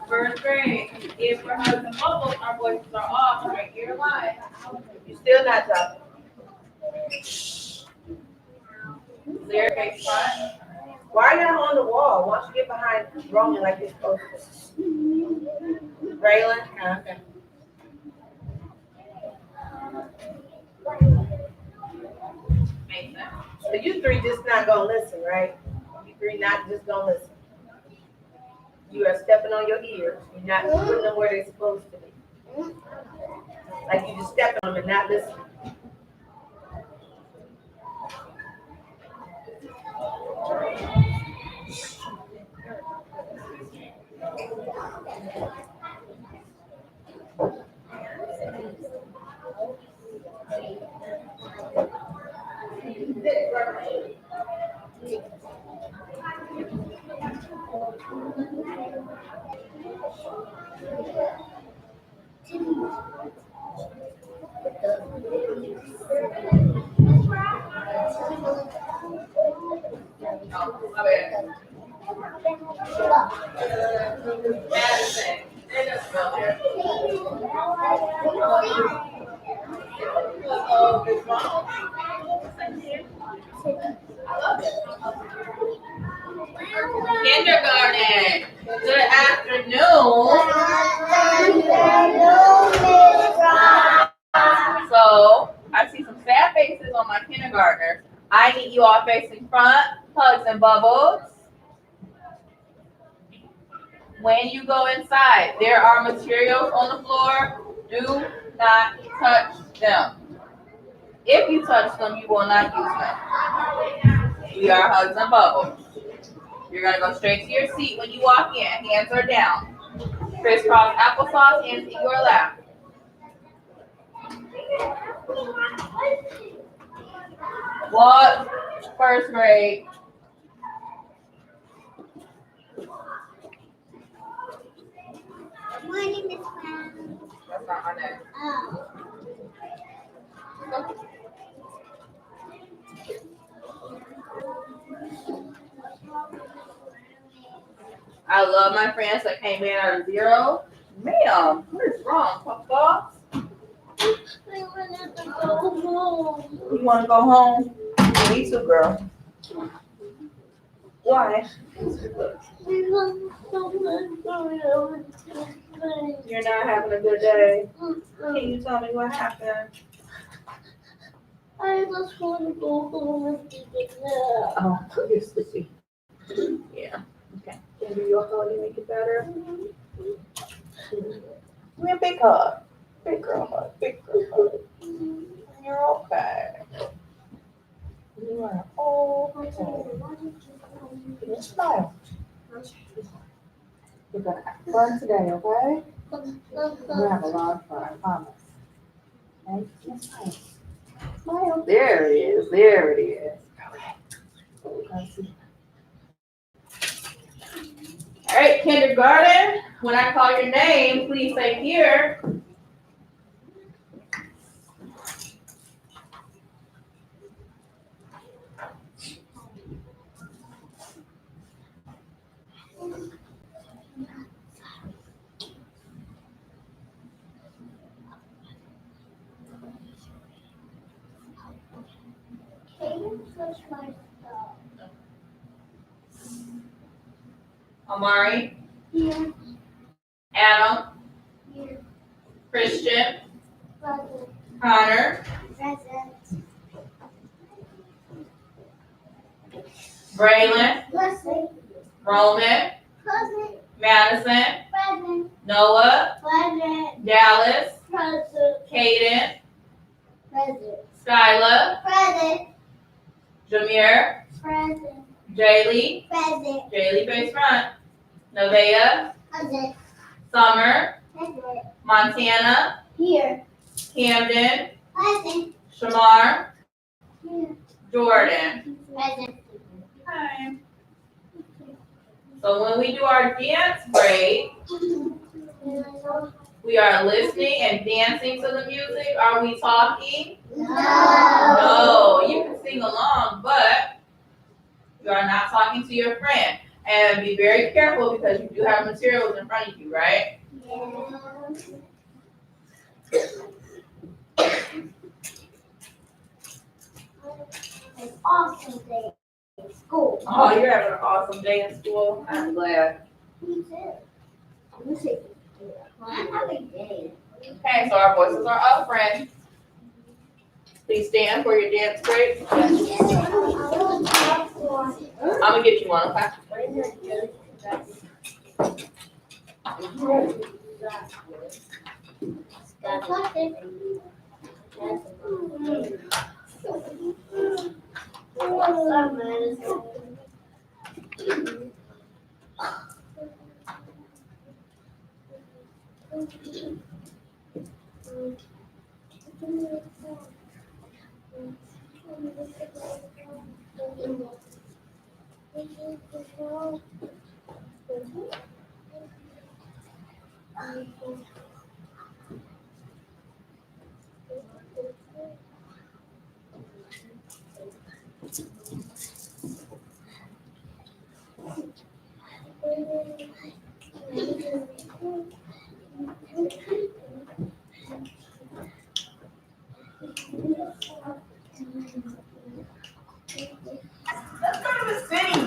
First grade, if we're Hugs and Bubbles, our voices are off. Right here live. You still not talking. Lyric face front. Why y'all on the wall? Why don't you get behind Roman like this supposed to? Braylon? Okay. Makes sense. So you three just not gonna listen, right? You three not just gonna listen. You are stepping on your ears. You're not putting them where they're supposed to be. Like you just stepping on them and not listening. Oh, my bad. Madison. They just go there. Kindergarten. Good afternoon. So I see some sad faces on my kindergartners. I need you all facing front, Hugs and Bubbles. When you go inside, there are materials on the floor. Do not touch them. If you touch them, you will not use them. We are Hugs and Bubbles. You're gonna go straight to your seat when you walk in. Hands are down. Crisscross applesauce, hands in your lap. What? First grade. My name is Pam. That's not my name. Oh. I love my friends that came in at a 0. Ma'am, what is wrong, Papa? I want to go home. You want to go home? Me too, girl. Why? You're not having a good day. Can you tell me what happened? I just want to go home and sleep now. Oh, you're sleepy. Yeah. Okay. Can I do your hug to make it better? Give me a big hug. Big girl hug. Big girl hug. You're okay. You are okay. Smile. We're gonna have fun today, okay? We're gonna have a lot of fun, I promise. Okay? Just smile. Smile. There it is. There it is. Okay. All right, kindergarten, when I call your name, please say here. Can you touch my stuff? Amari, Here, Adam, here, Christian, present, Connor, present, Braylon, present, Roman, present, Madison, present, Noah, present, Dallas, present, Caden, present, Skyla, present, Jameer, present, Jaylee, present, Jaylee face front, Nevaeh, present, Summer, present, Montana, here, Camden, present, Shamar, here, Jordan. present. Hi. So when we do our dance break, we are listening and dancing to the music. Are we talking? No. You can sing along, but you are not talking to your friend. And be very careful because you do have materials in front of you, right? An awesome day at school. Oh, you're having an awesome day in school. I'm glad. Me too. You say, I'm having a day. Okay, so our voices are up, friends. Please stand for your dance break. I'm gonna get you one, okay? Let's go to the city.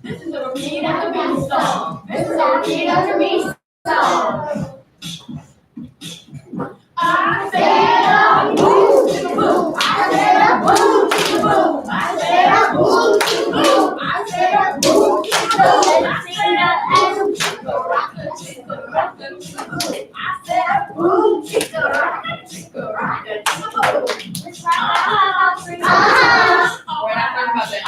This is a repeat after me song. This is a repeat after me song. I said a boo, chicka boo. I said a boo, chicka boo. I said a boo, chicka boo. I said a boo, chicka boo. I said a boo, chicka rocka, chicka rocka, chicka boo. I said a boo, chicka rocka, chicka rocka, chicka boo. We're not talking about that.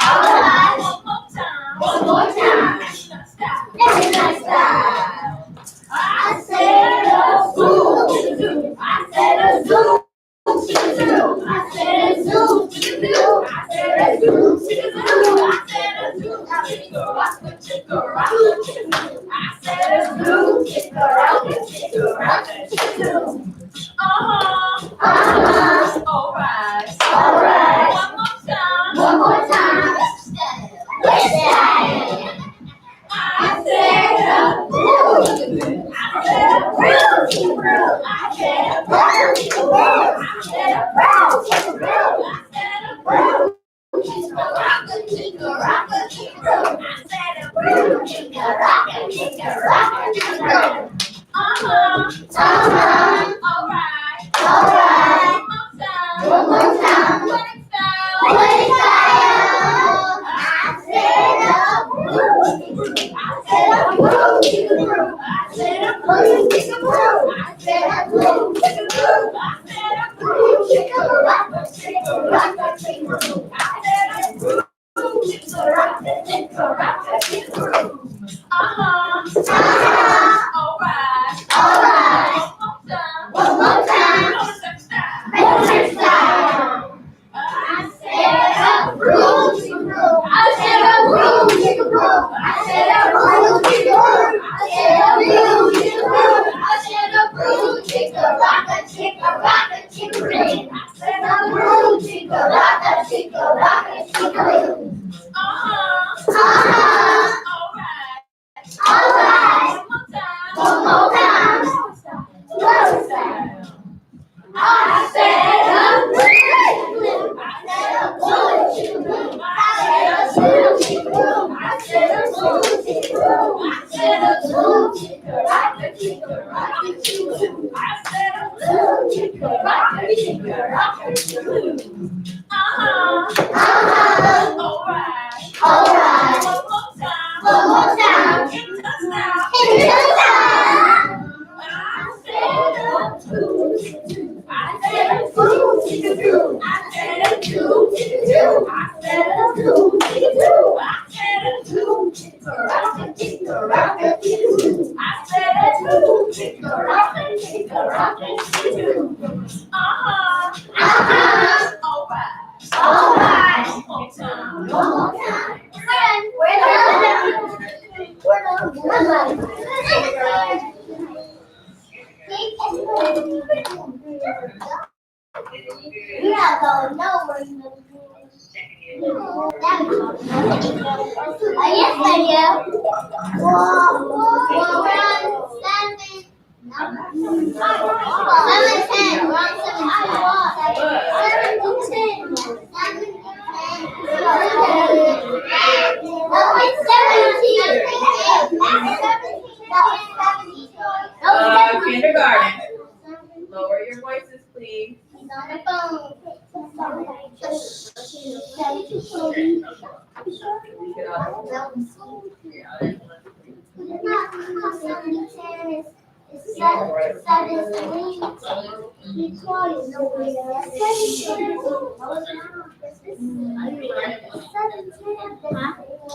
One more time. Stop. Stop. I said a boo, I said a zoo, I said a zoo, I said a zoo, I said a zoo, chicka rocka, chicka rocka, chicka. I said a zoo, chicka rocka, chicka rocka, chicka. All right. One more time. Let's stay. I said a boo, I said a boo, I said a boo, I said a boo, I said a boo, chicka rocka, chicka rocka, chicka. I said a boo, chicka rocka, chicka rocka, chicka. All right. One more time. Let's go. I said a Alright. One more time. Hit us now. I said a two. I said a two. I said a two. I said a two. Rock it, rock it. I said a two. Rock it, rock it. Alright. One more time. We are going nowhere. Yes, I do. Kindergarten. Lower your voices, please. He's on the phone.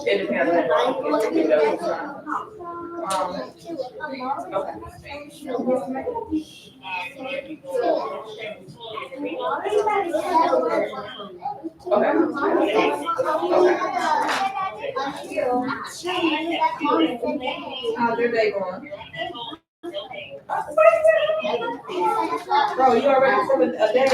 It depends How's your day going? Bro, you already for a day?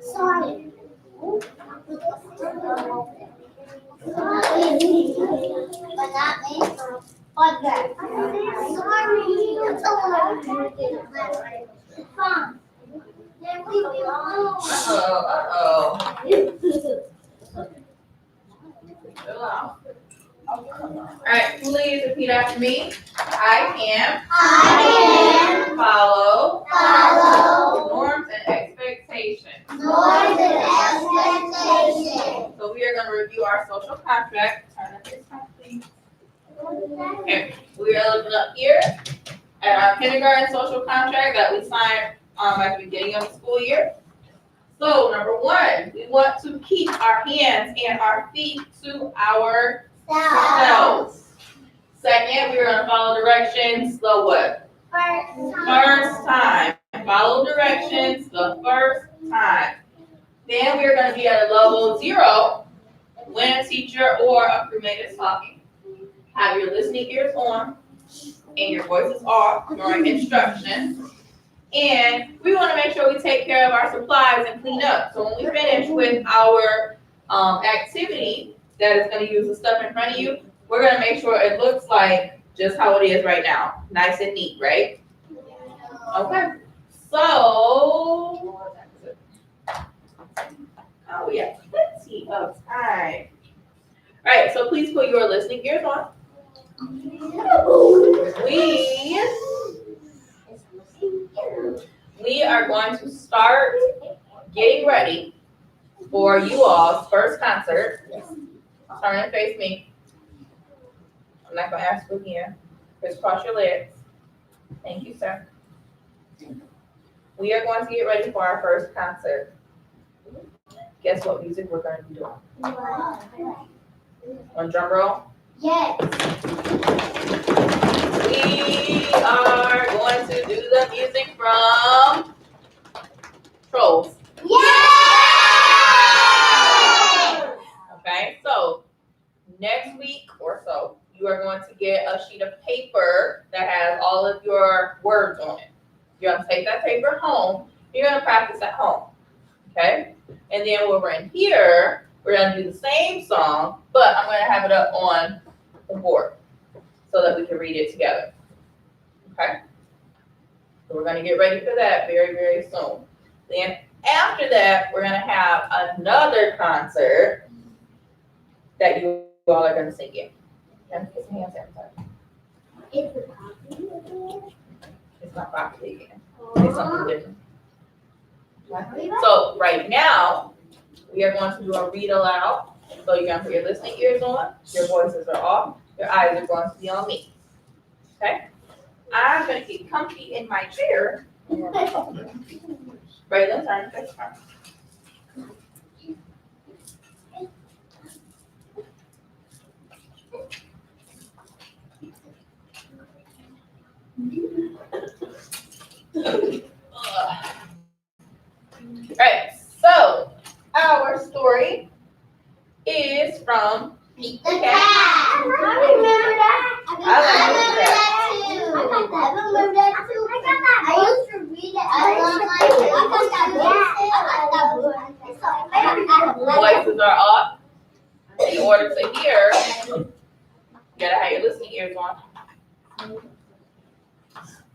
Sorry. But not me. What that? Sorry. Fine. Then we belong. Uh-oh. Alright, please repeat after me. I am follow norms and expectations. So we are going to review our social contract. Turn up this time, please. Okay, we are looking up here at our kindergarten social contract that we signed at the beginning of the school year. So number one, we want to keep our hands and our feet to ourselves. Second, we're going to follow directions the what? First time. Follow directions the first time. Then we're going to be at a level 0 when a teacher or a crewmate is talking. Have your listening ears on and your voices off during instruction. And we want to make sure we take care of our supplies and clean up. So when we finish with our activity that is going to use the stuff in front of you, we're going to make sure it looks like just how it is right now. Nice and neat, right? Okay. So, we have plenty of time. All right, so please put your listening ears on. We are going to start getting ready for you all's first concert. Turn and face me. I'm not going to ask you again. Just cross your legs. Thank you, sir. We are going to get ready for our first concert. Guess what music we're going to be doing? On drum roll? Yes. We are going to do the music from Trolls. Yay! Okay, so next week or so, you are going going to get a sheet of paper that has all of your words on it. You're gonna take that paper home. You're gonna practice at home, okay? And then when we're in here, we're gonna do the same song, but I'm gonna have it up on the board so that we can read it together, okay? So we're gonna get ready for that very, very soon. Then after that, we're gonna have another concert that you all are gonna sing in. Okay, put your hands everybody. It's a copy of it. It's not broccoli again. It's something different. So right now, we are going to do a read aloud. So you're gonna put your listening ears on, your voices are off, your eyes are going to be on me. Okay? I'm gonna get comfy in my chair. Braylon, turn this turn. Right, so our story is from Pete the Cat. I remember that. I remember that. too. I used to read it. Voices are off. In order to hear, you gotta have your listening ears on.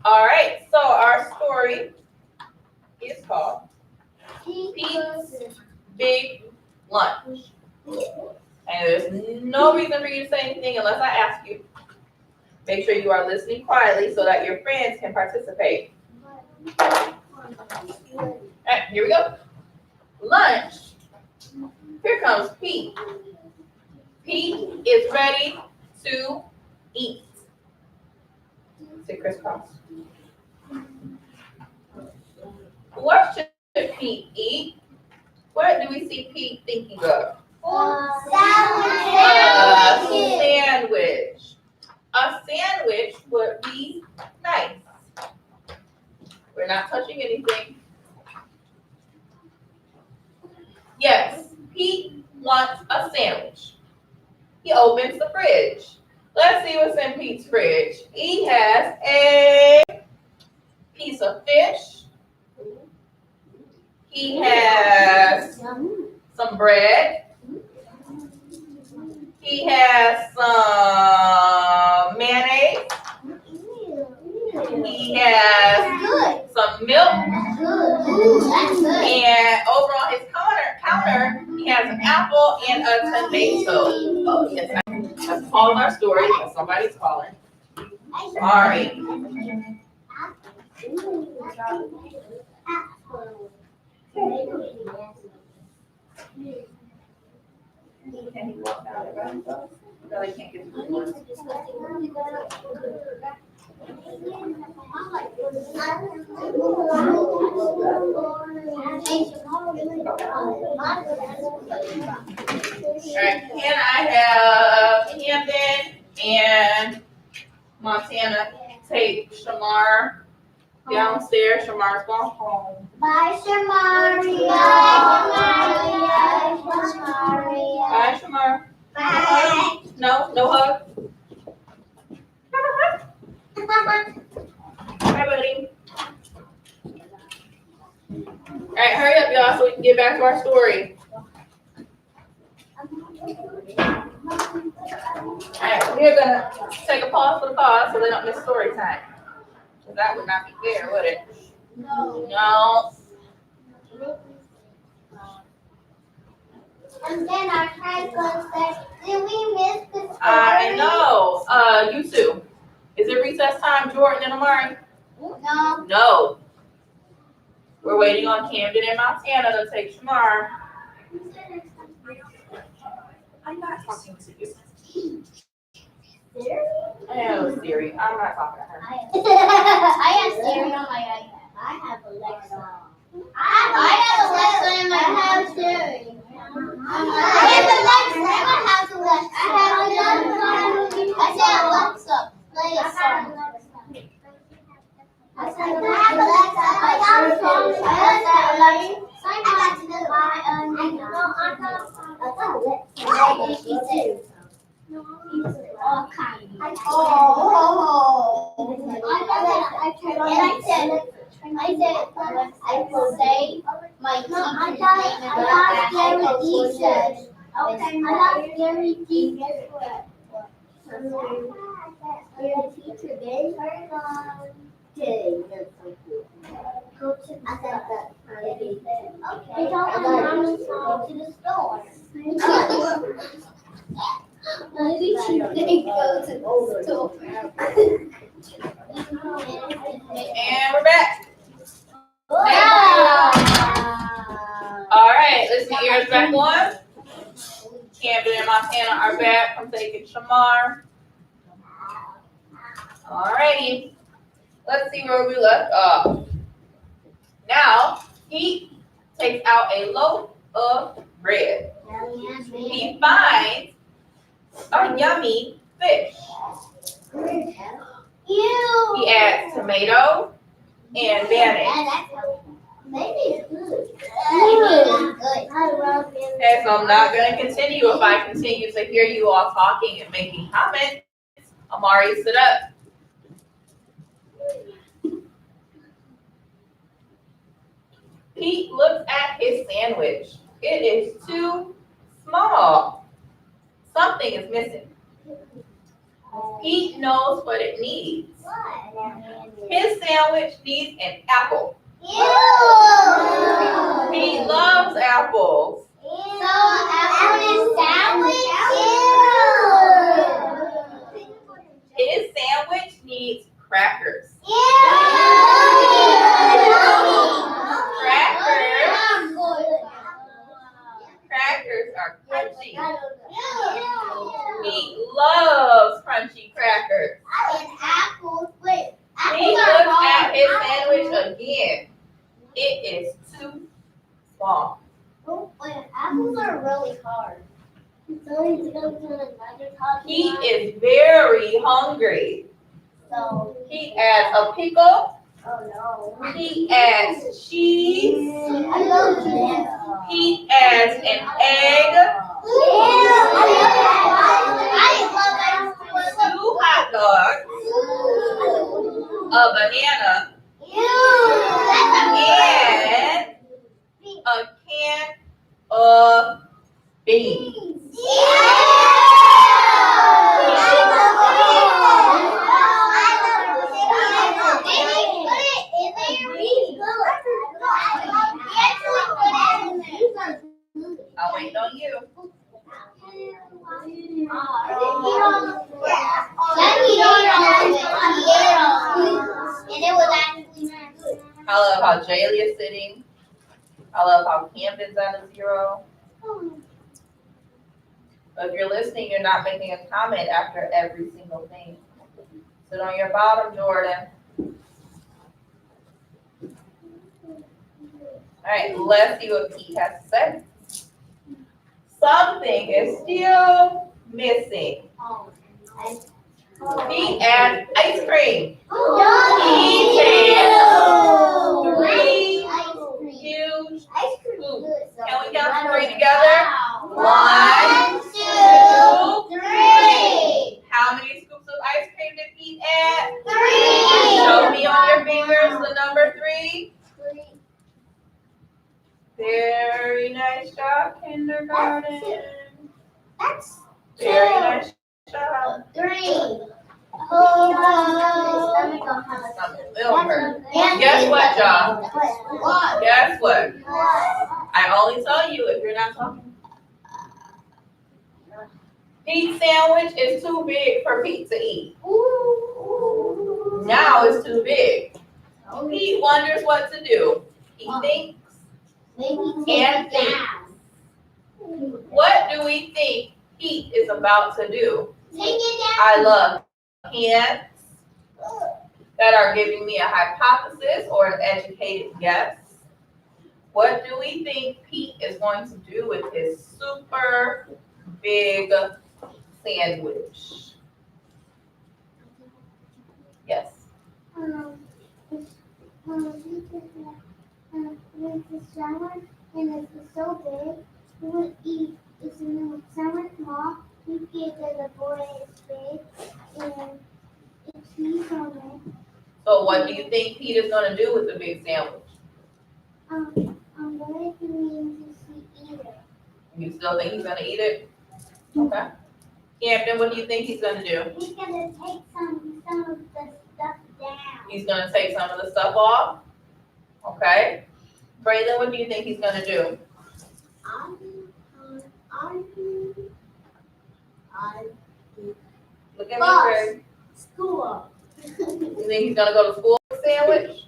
All right, so our story is called Pete's Big Lunch. And there's no reason for you to say anything unless I ask you. Make sure you are listening quietly so that your friends can participate. All right, here we go. Lunch. Here comes Pete. Pete is ready to eat. Sit crisscross. What should Pete eat? What do we see Pete thinking of? A sandwich. A sandwich would be nice. We're not touching anything. Yes, Pete wants a sandwich. He opens the fridge. Let's see what's in Pete's fridge. He has a piece of fish. He has some bread. He has some mayonnaise. He has some milk. And over on his counter, he has an apple and a tomato. Oh, yes, that's all of our story. Somebody's calling. Sorry. Can he walk out by himself? Really can't get through one. Alright, can I have Camden and Montana take Shamar downstairs? Shamar's going home. Bye, Shamari. Bye, Shamar. Bye. No, no hug. Hi, buddy. Alright, hurry up, y'all, so we can get back to our story. Alright, we're gonna take a pause for the cause so they don't miss story time. Because that would not be fair, would it? No. And then our friend goes there. Did we miss the story? I know. You two. Is it recess time, Jordan and Amari? No. No. We're waiting on Camden and Montana to take Shamar. I'm not talking to you. Siri? I know, Siri. I'm not talking to her. I have Siri on my iPad. I have Alexa. I have Alexa in my house. Siri. I have Alexa. Everyone has Alexa. I said Alexa. Play a song. I said Alexa. I got a song. I said Alexa. Sign Alexa. She said. All kinds. Okay, I got Gary D. Guess what? Your teacher did turn on. Did go to the store. Okay. They told my mom to go to the store. Maybe she didn't go to the store. And we're back. All right, let's get ears back on. Camden and Montana are back from taking Shamar. All righty, let's see where we left off. Now, he takes out a loaf of bread. He finds a yummy fish. He adds tomato and mayonnaise. Maybe it's good. I love it. Okay, so I'm not going to continue if I continue to hear you all talking and making comments. Amari, sit up. Pete looks at his sandwich. It is too small. Something is missing. Pete knows what it needs. His sandwich needs an apple. Pete loves apples. His sandwich needs crackers. Crackers are crunchy. Pete loves crunchy crackers. He looks at his sandwich again. It is too small. Apples are really hard. He is very hungry. So, He adds a pickle. oh no. He adds cheese. I love that. He adds an egg. Two hot dogs. A banana. And a can of beans. I'll wait on you. I love how Jaylee is sitting. I love how Camden's at a 0. But if you're listening, you're not making a comment after every single thing. Sit on your bottom, Jordan. All right, let's see what Pete has to say. Something is still missing. Pete adds ice cream. He takes 3 huge scoops. Can we count to 3 together? 1, 2, 3. How many scoops of ice cream did Pete add? 3. Show me on your fingers the number 3. Very nice job, kindergarten. That's Very nice job. 3. It'll hurt. Guess what, John? Guess what? I only tell you if you're not talking. Pete's sandwich is too big for Pete to eat. Now it's too big. Pete wonders what to do. He thinks and thinks. What do we think Pete is about to do? I love hints that are giving me a hypothesis or an educated guess. What do we think Pete is going to do with his super big sandwich? Yes. It's sandwich and it's so big. We would eat. It's a sandwich small. We get that the boy is big and So what do you think Pete is gonna do with the big sandwich? I'm going to mean to eat it. You still think he's gonna eat it? Okay. Camden, what do you think he's gonna do? He's gonna take some of the stuff down. He's gonna take some of the stuff off? Okay. Braylon, what do you think he's gonna do? Look at me, Boss. Greg. School. You think he's gonna go to school with a sandwich?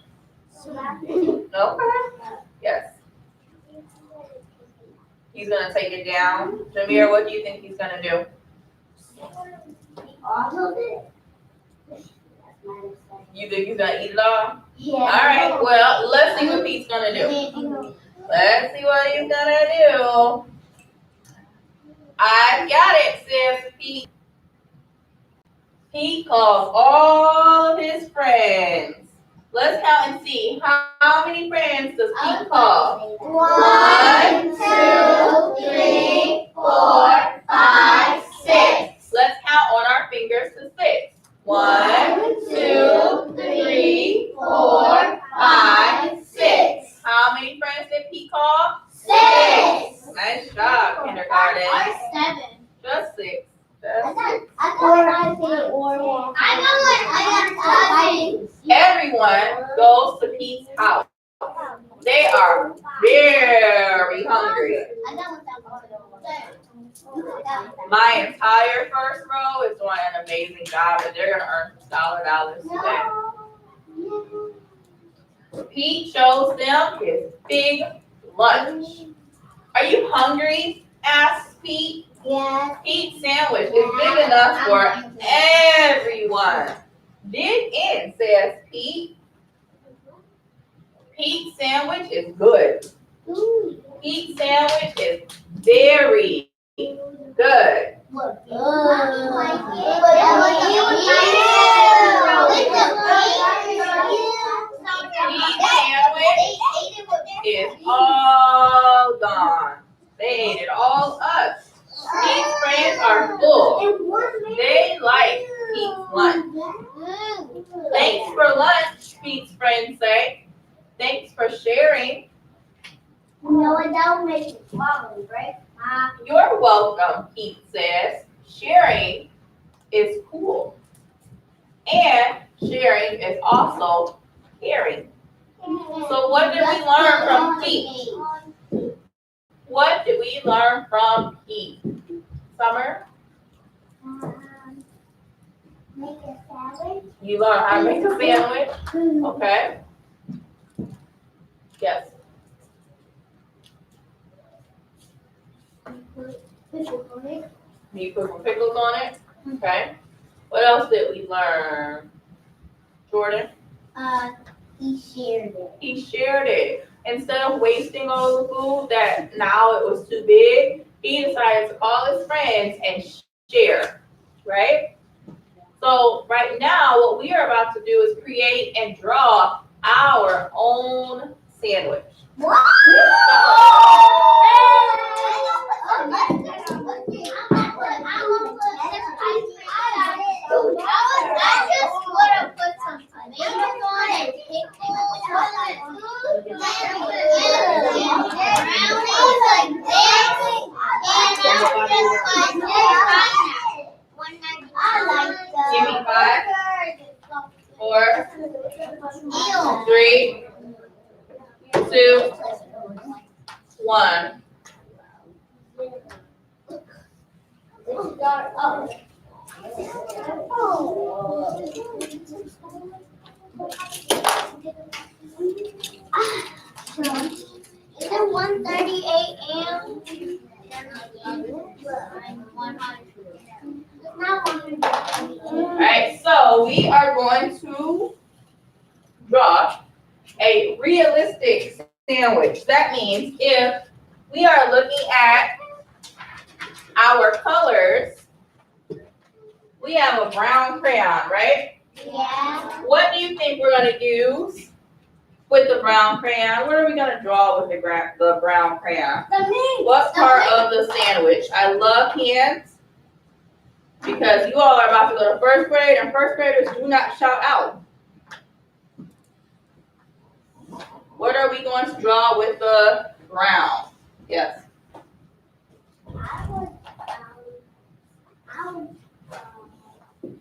Okay. Yes. He's gonna take it down. Jameer, what do you think he's gonna do? All of it? You think he's gonna eat it all? Yeah. All right, well, let's see what Pete's gonna do. Let's see what he's gonna do. I got it, says Pete. Pete calls all of his friends. Let's count and see. How many friends does Pete call? 1, 2, 3, 4, 5, 6. Let's count on our fingers to 6. 1, 2, 3, 4, 5, 6. How many friends did Pete call? 6. Nice job, kindergarten. 7. Just 6. I got 5. Everyone goes to Pete's house. They are very hungry. My entire first row is doing an amazing job, and they're gonna earn some dollars today. Pete shows them his big lunch. Are you hungry? Asks Pete. Yes. Pete's sandwich is big enough for everyone. Dig in, says Pete. Pete's sandwich is good. Pete's sandwich is very good. Pete's sandwich is all gone. They ate it all up. Pete's friends are full. They like Pete's lunch. Thanks for lunch, Pete's friends say. Thanks for sharing. No, it don't make it swallow, right? You're welcome, Pete says. Sharing is cool. And sharing is also caring. So what did we learn from Pete? What did we learn from Pete? Summer? Make a salad. You learned how to make a sandwich? Okay. Yes. You put some pickles on it? Okay. What else did we learn? Jordan? He shared it. He shared it. Instead of wasting all the food that now it was too big, he decided to call his friends and share, right? So right now, what we are about to do is create and draw our own sandwich. Give me 5, 4, 3, 2, 1. Is it 1:30 a.m.? It's not 1:30 Alright, so we are going to draw a realistic sandwich. That means if we are looking at our colors, we have a brown crayon, right? Yeah. What do you think we're going to use with the brown crayon? What are we going to draw with the brown crayon? The meat. What part of the sandwich? I love hands. because you all are about to go to first grade, and first graders do not shout out. What are we going to draw with the brown? Yes.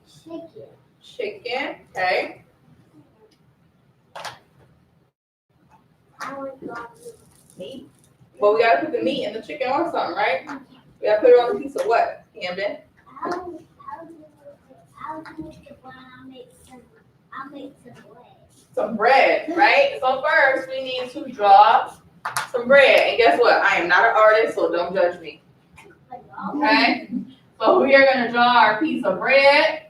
Chicken. Chicken, okay. I would draw Meat. Well, we gotta put the meat and the chicken on something, right? We gotta put it on a piece of what, Camden? I'll do the one. I'll make some bread. Some bread, right? So first, we need to draw some bread. And guess what? I am not an artist, so don't judge me. Okay? So we are gonna draw our piece of bread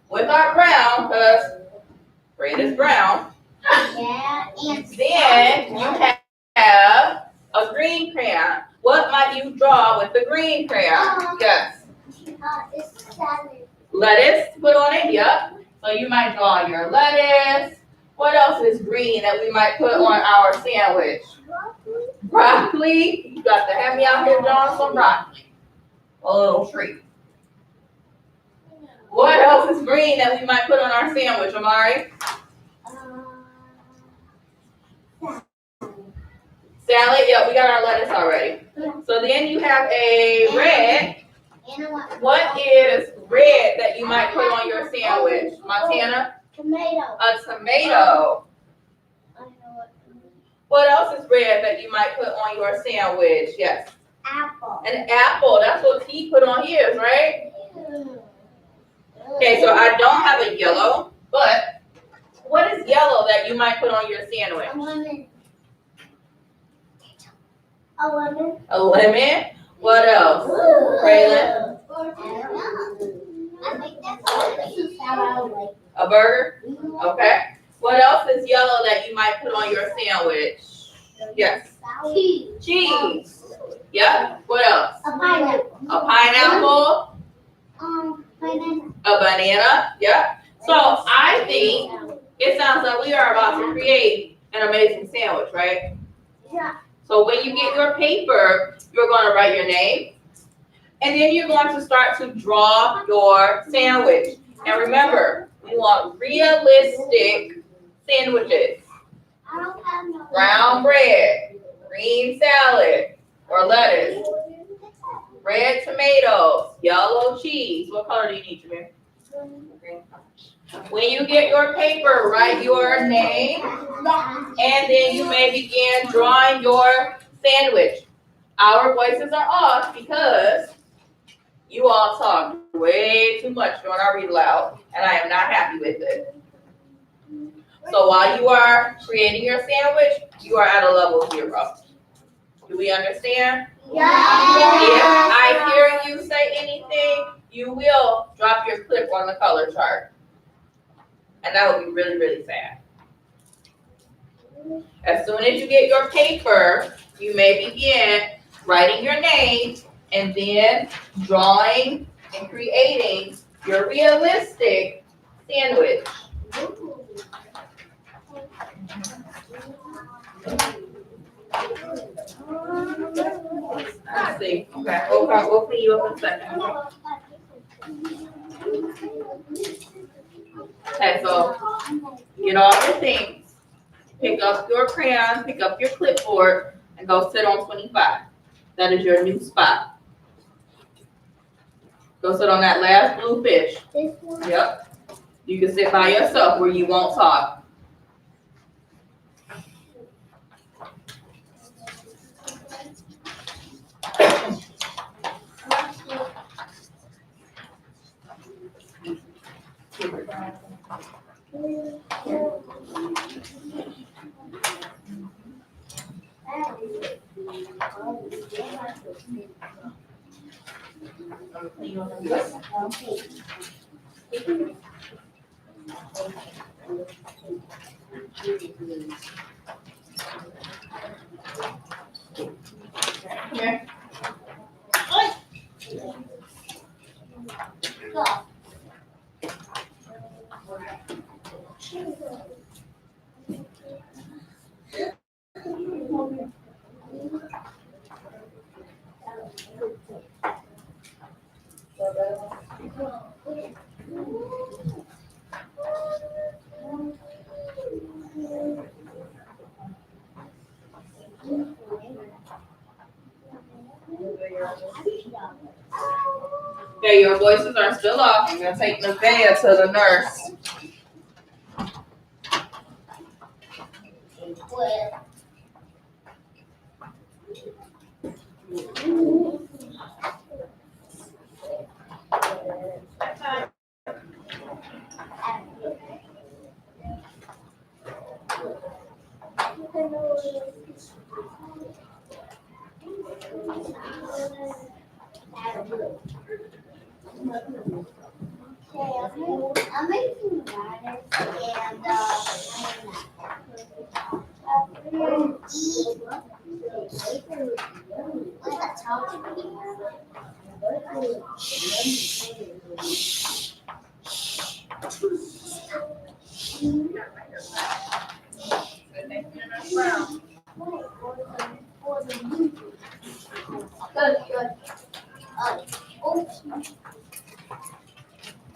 with our brown, because bread is brown. Yeah, and Then you have a green crayon. What might you draw with the green crayon? Yes. it's salad. Lettuce, put on it, yep. So you might draw your lettuce. What else is green that we might put on our sandwich? Broccoli. You got to have me out here drawing some broccoli. A little treat. What else is green that we might put on our sandwich, Amari? Salad, yep, we got our lettuce already. So then you have a red. What is red that you might put on your sandwich? Montana? Tomato. A tomato. What else is red that you might put on your sandwich? Yes. Apple. An apple. That's what he put on his, right? Okay, so I don't have a yellow, but what is yellow that you might put on your sandwich? A lemon. A lemon. A lemon. What else? Braylon? I think that's salad. A burger? Okay. What else is yellow that you might put on your sandwich? Yes. Cheese. Cheese. Yep. What else? A pineapple. A pineapple. Banana. A banana. Yep. So I think it sounds like we are about to create an amazing sandwich, right? Yeah. So when you get your paper, you're going to write your name, and then you're going to start to draw your sandwich. And remember, we want realistic sandwiches. I don't have no. Brown bread, green salad or lettuce, red tomatoes, yellow cheese. What color do you need, Jameer? Green. When you get your paper, write your name, and then you may begin drawing your sandwich. Our voices are off because you all talk way too much during our read aloud, and I am not happy with it. So while you are creating your sandwich, you are at a level 0. Do we understand? Yeah. If I hear you say anything, you will drop your clip on the color chart. And that would be really, really sad. As soon as you get your paper, you may begin writing your name and then drawing and creating your realistic sandwich. Let's see. Okay, we'll clean you up in a second. Okay, so get all your things. Pick up your crayon, pick up your clipboard, and go sit on 25. That is your new spot. Go sit on that last blue fish. This one. Yep. You can sit by yourself where you won't talk. Here. Okay, your voices are still off. I'm gonna take Nevaeh to the nurse. I'm making ladders and like a towel.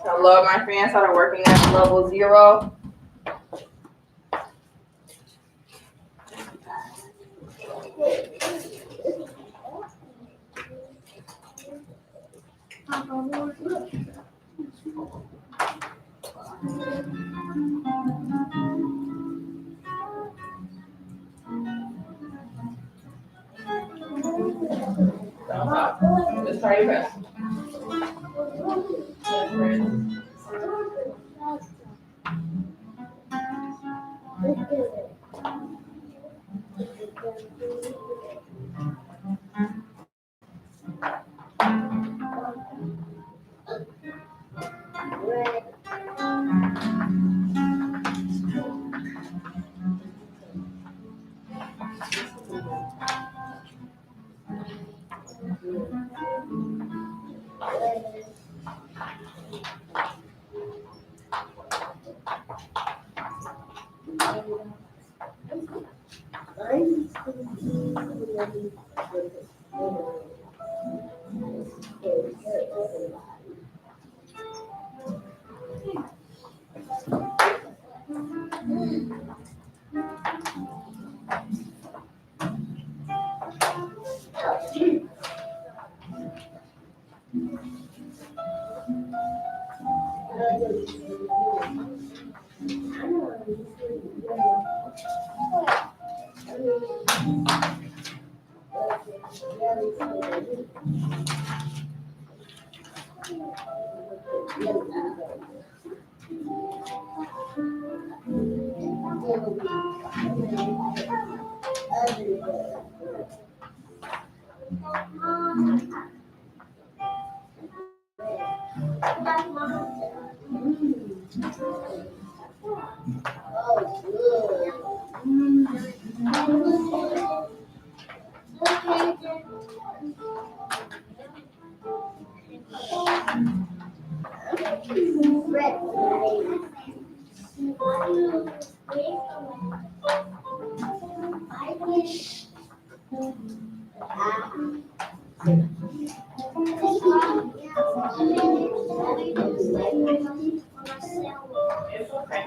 I love my fans that are working at level 0. Don't stop. Just try your best. It's okay.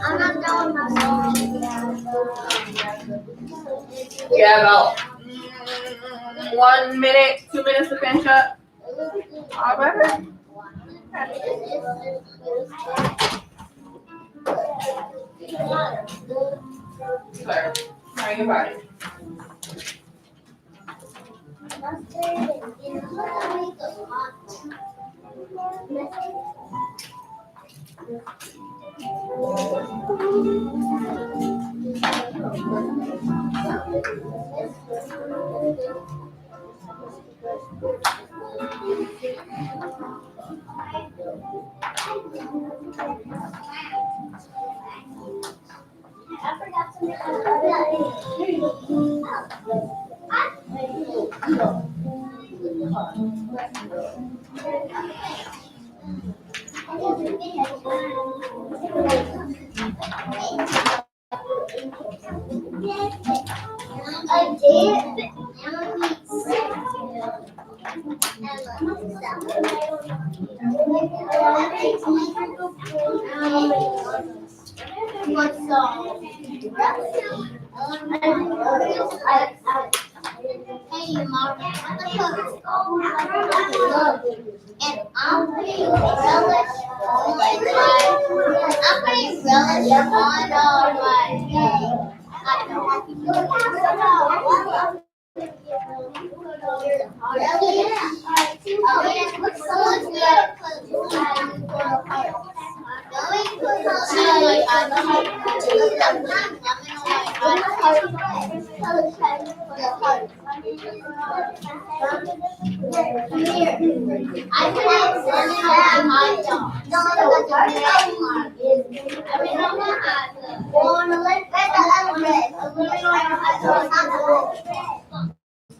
I'm not done with We have about 1 minute, 2 minutes to finish up. All right. Sir, try your body. And I'm putting relish on my cake. I know.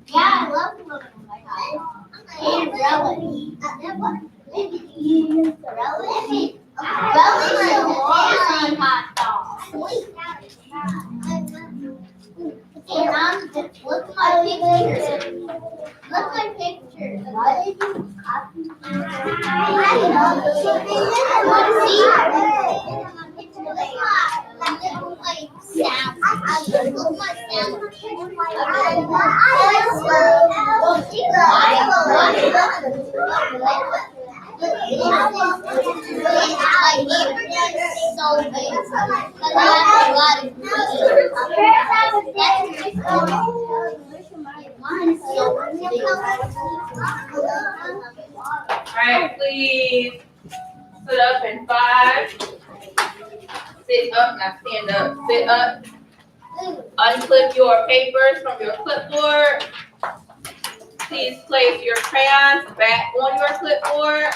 Yeah, I love the look of my God. And relish. Relish. Relish is on hot dog. And I'm just, look at my pictures. Look at my pictures. Why did you copy me? I love the sound. Look my Alright, please sit up in 5. Sit up, now stand up. Sit up. Unclip your papers from your clipboard. Please place your crayons back on your clipboard.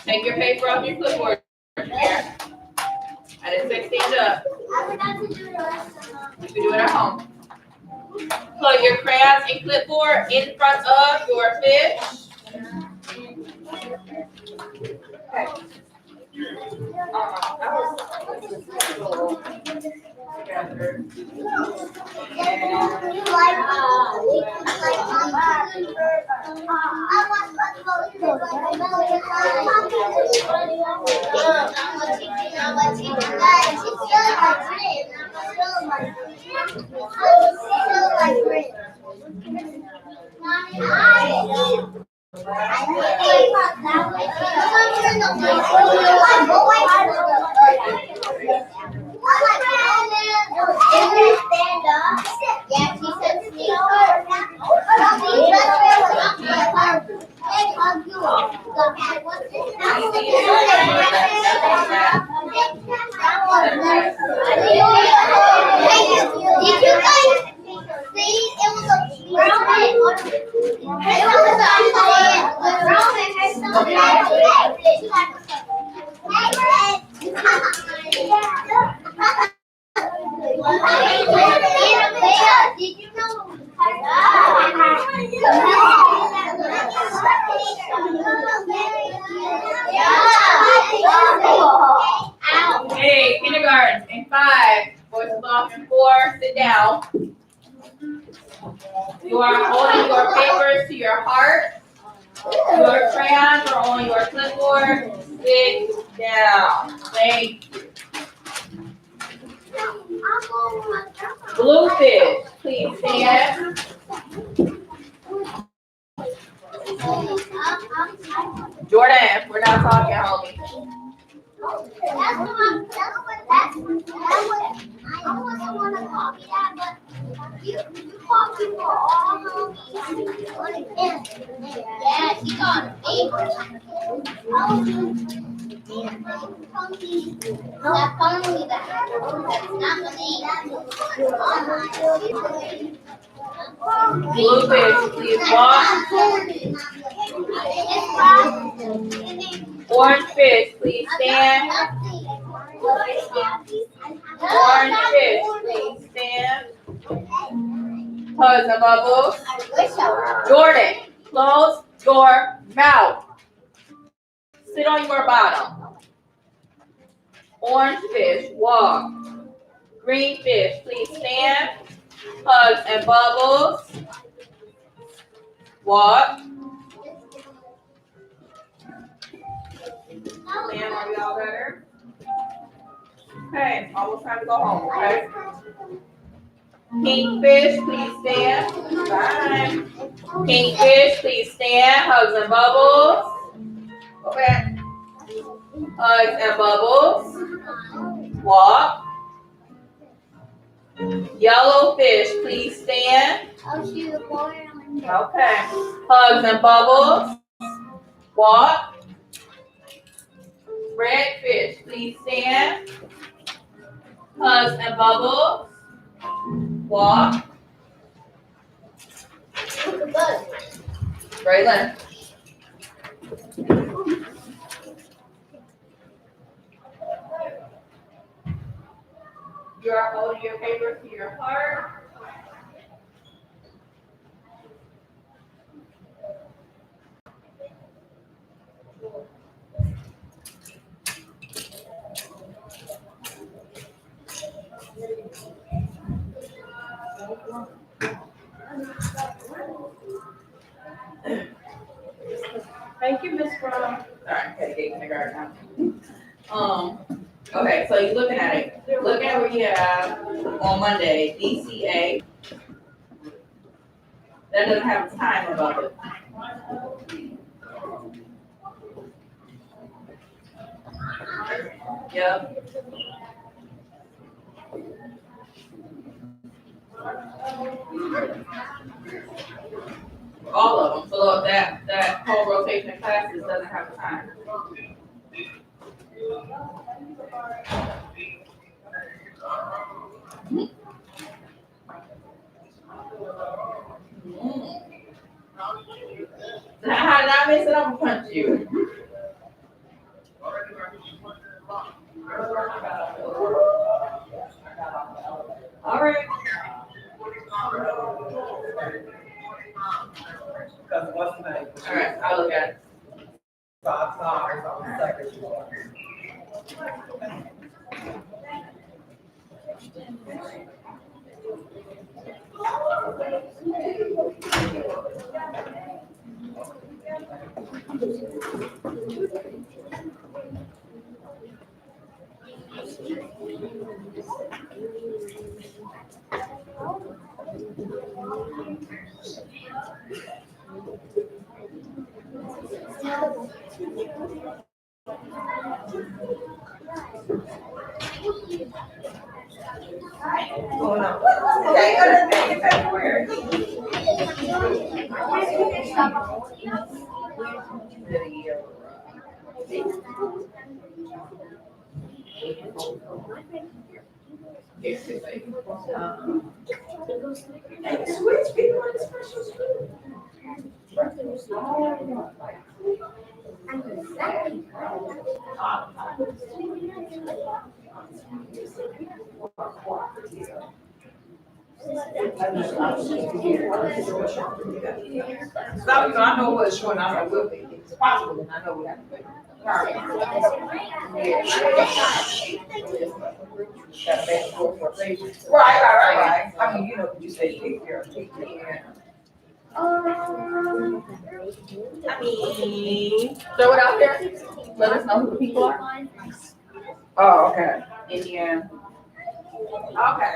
Take your paper off your clipboard. Here. I didn't say stand up. You can do it at home. Put your crayons and clipboard in front of your fish. Okay. Hey, kindergarten, in 5, boys and girls in 4, sit down. You are holding your papers to your heart. Your crayons are on your clipboard. Sit down. Thank you. Bluefish, please stand. Jordan, we're not talking, homie. Yeah, she got a paper. That phone me back. That's not me. Bluefish, please walk. Orange fish, please stand. Orange fish, please stand. Hugs and bubbles. Jordan, close your mouth. Sit on your bottom. Orange fish, walk. Green fish, please stand. Hugs and bubbles. Walk. Ma'am, are we all better? Okay, almost time to go home, okay? Pink fish, please stand. Bye. Pink fish, please stand. Hugs and bubbles. Go back. Hugs and bubbles. Walk. Yellow fish, please stand. Okay. Hugs and bubbles. Walk. Red fish, please stand. Hugs and bubbles. Walk. Braylon. You are holding your paper to your heart. Thank you, Ms. Brown. Sorry, I had to get kindergarten now. Okay, so you're looking at it. Look at what you have on Monday, DCA. That doesn't have a time above it. Yep. All of them. So that whole rotation of classes doesn't have a time. How did I mess it up and punch you? All right. Because what's the name? All right, I'll look at it. $5 on the second floor. Going on. Okay, other thing in February. Switch people on the special school. So, I know what's short, I know will be, it's possible, and I know what happened. Right. I mean, you know, you say take care. I mean, throw it out there. Let us know who the people are. Oh, okay. Indiana. Okay.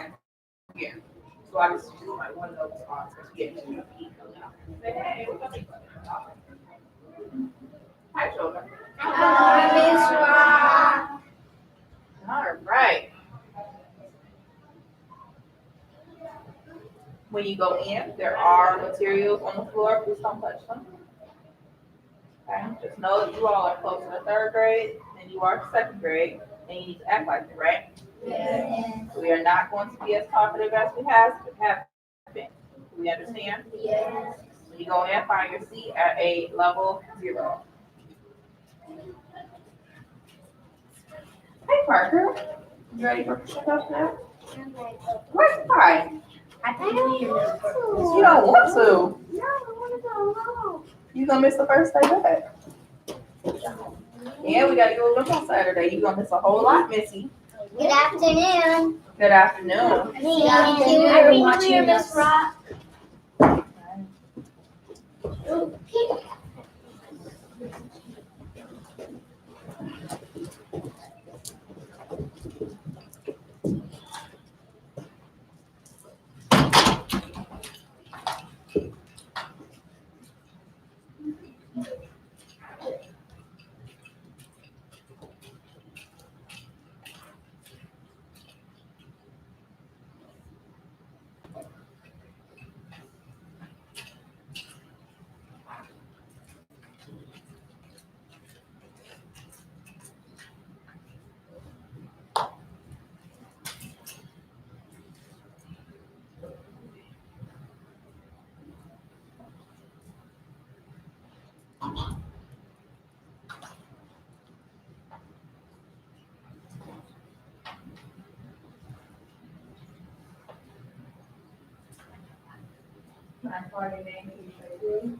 Yeah. So I just do like one of those spots to get to the people. Say, hey, what's up? Hi, children. All right. When you go in, there are materials on the floor. Please don't touch them. Okay. Just know that you all are close to the third grade and you are second grade, and you need to act like it, right? Yes. We are not going to be as talkative as we have been. Do we understand? Yes. When you go in, find your seat at a level 0. Parker, you ready for push-ups now? Where's the pie? I don't want to. You don't want to. No, I want to go home. You gonna miss the first day back. Yeah, we gotta go look on Saturday. You gonna miss a whole lot, Missy. Good afternoon. Good afternoon. Thank you. Happy New Year, Miss Rock. Can I call your name? Can you show you?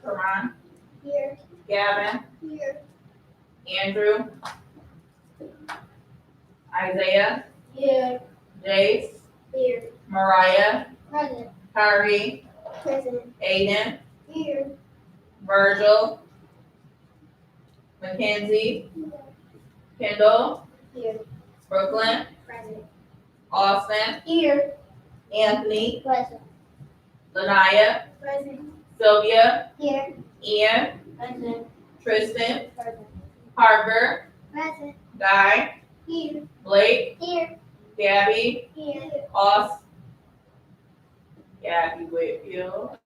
Karan, Here, Gavin, here, Andrew, Isaiah, here, Jace, here. Mariah, Present, Kyrie, present, Aiden, here, Virgil, Mackenzie, Kendall, here, Brooklyn, present, Austin, here, Anthony, present, Lanaya, present, Sylvia, here, Ian, present, Tristan, present, Harper, present, Guy, here, Blake, here, Gabby, here, Gabby Whitfield,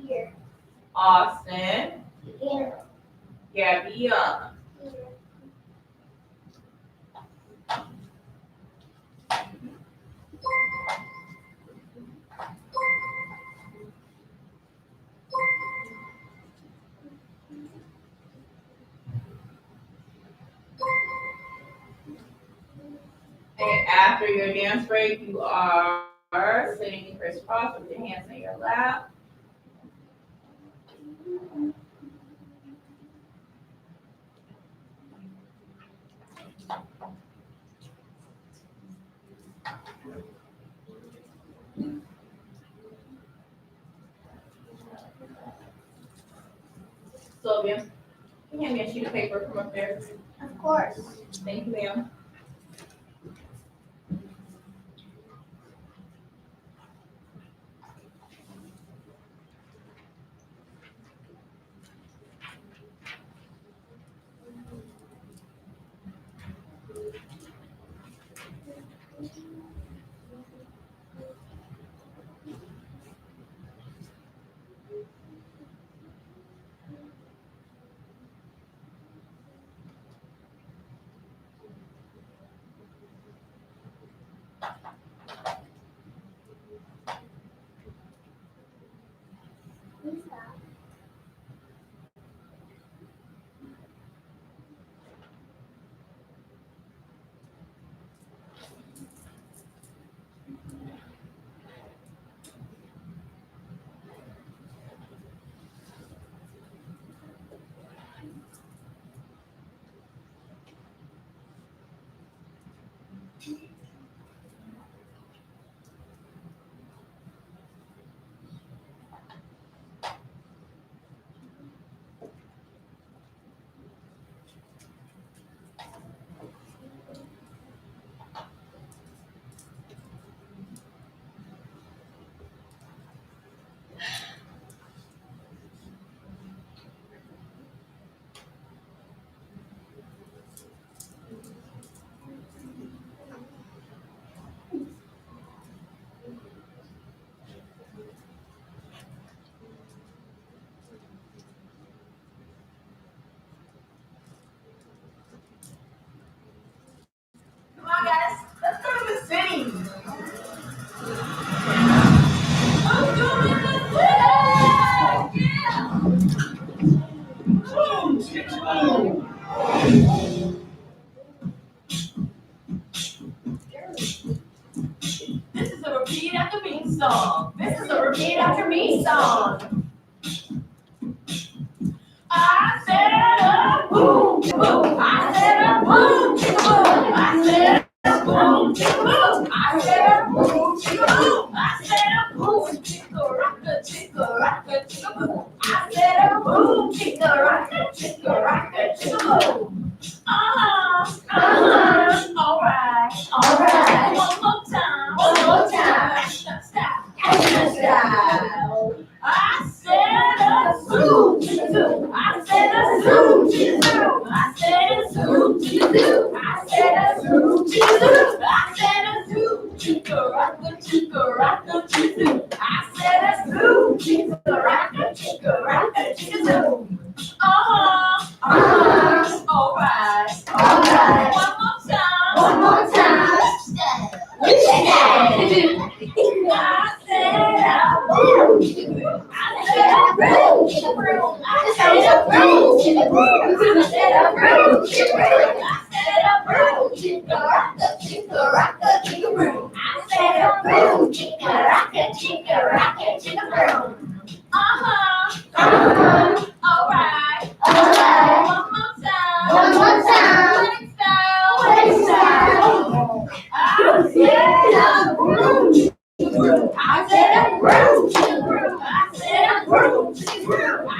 here, Austin, here, Gabby Young. here. And after your dance break, you are sitting crisscross with your hands in your lap. Sylvia, can you hand me a sheet of paper from up there? Of course. Thank you, ma'am. This is a repeat after me song. This is a repeat after me song. I said a boom, boom. I said a boom, boom. I said a boom, boom. I said a boom, boom. I said a boom, chicka rocka, chicka rocka, chicka boom. I said a boom, chicka rocka, chicka boom. All right. One more time. Stop. I said a zoom, zoom. I said a zoom, zoom. I said a zoom, zoom. I said a zoom, zoom. I said a zoom, chicka rocka, zoom. I said a zoom, chicka rocka, zoom. All right. One more time. I said a boom. I said a boom. I said a boom. I said a boom. I said a boom. Chicka rocka, chicka boom. I said a boom. Chicka rocka, chicka boom. All right. One more time. Wedding style. I said a boom. I said a broom, I said a broom, I said a broom, I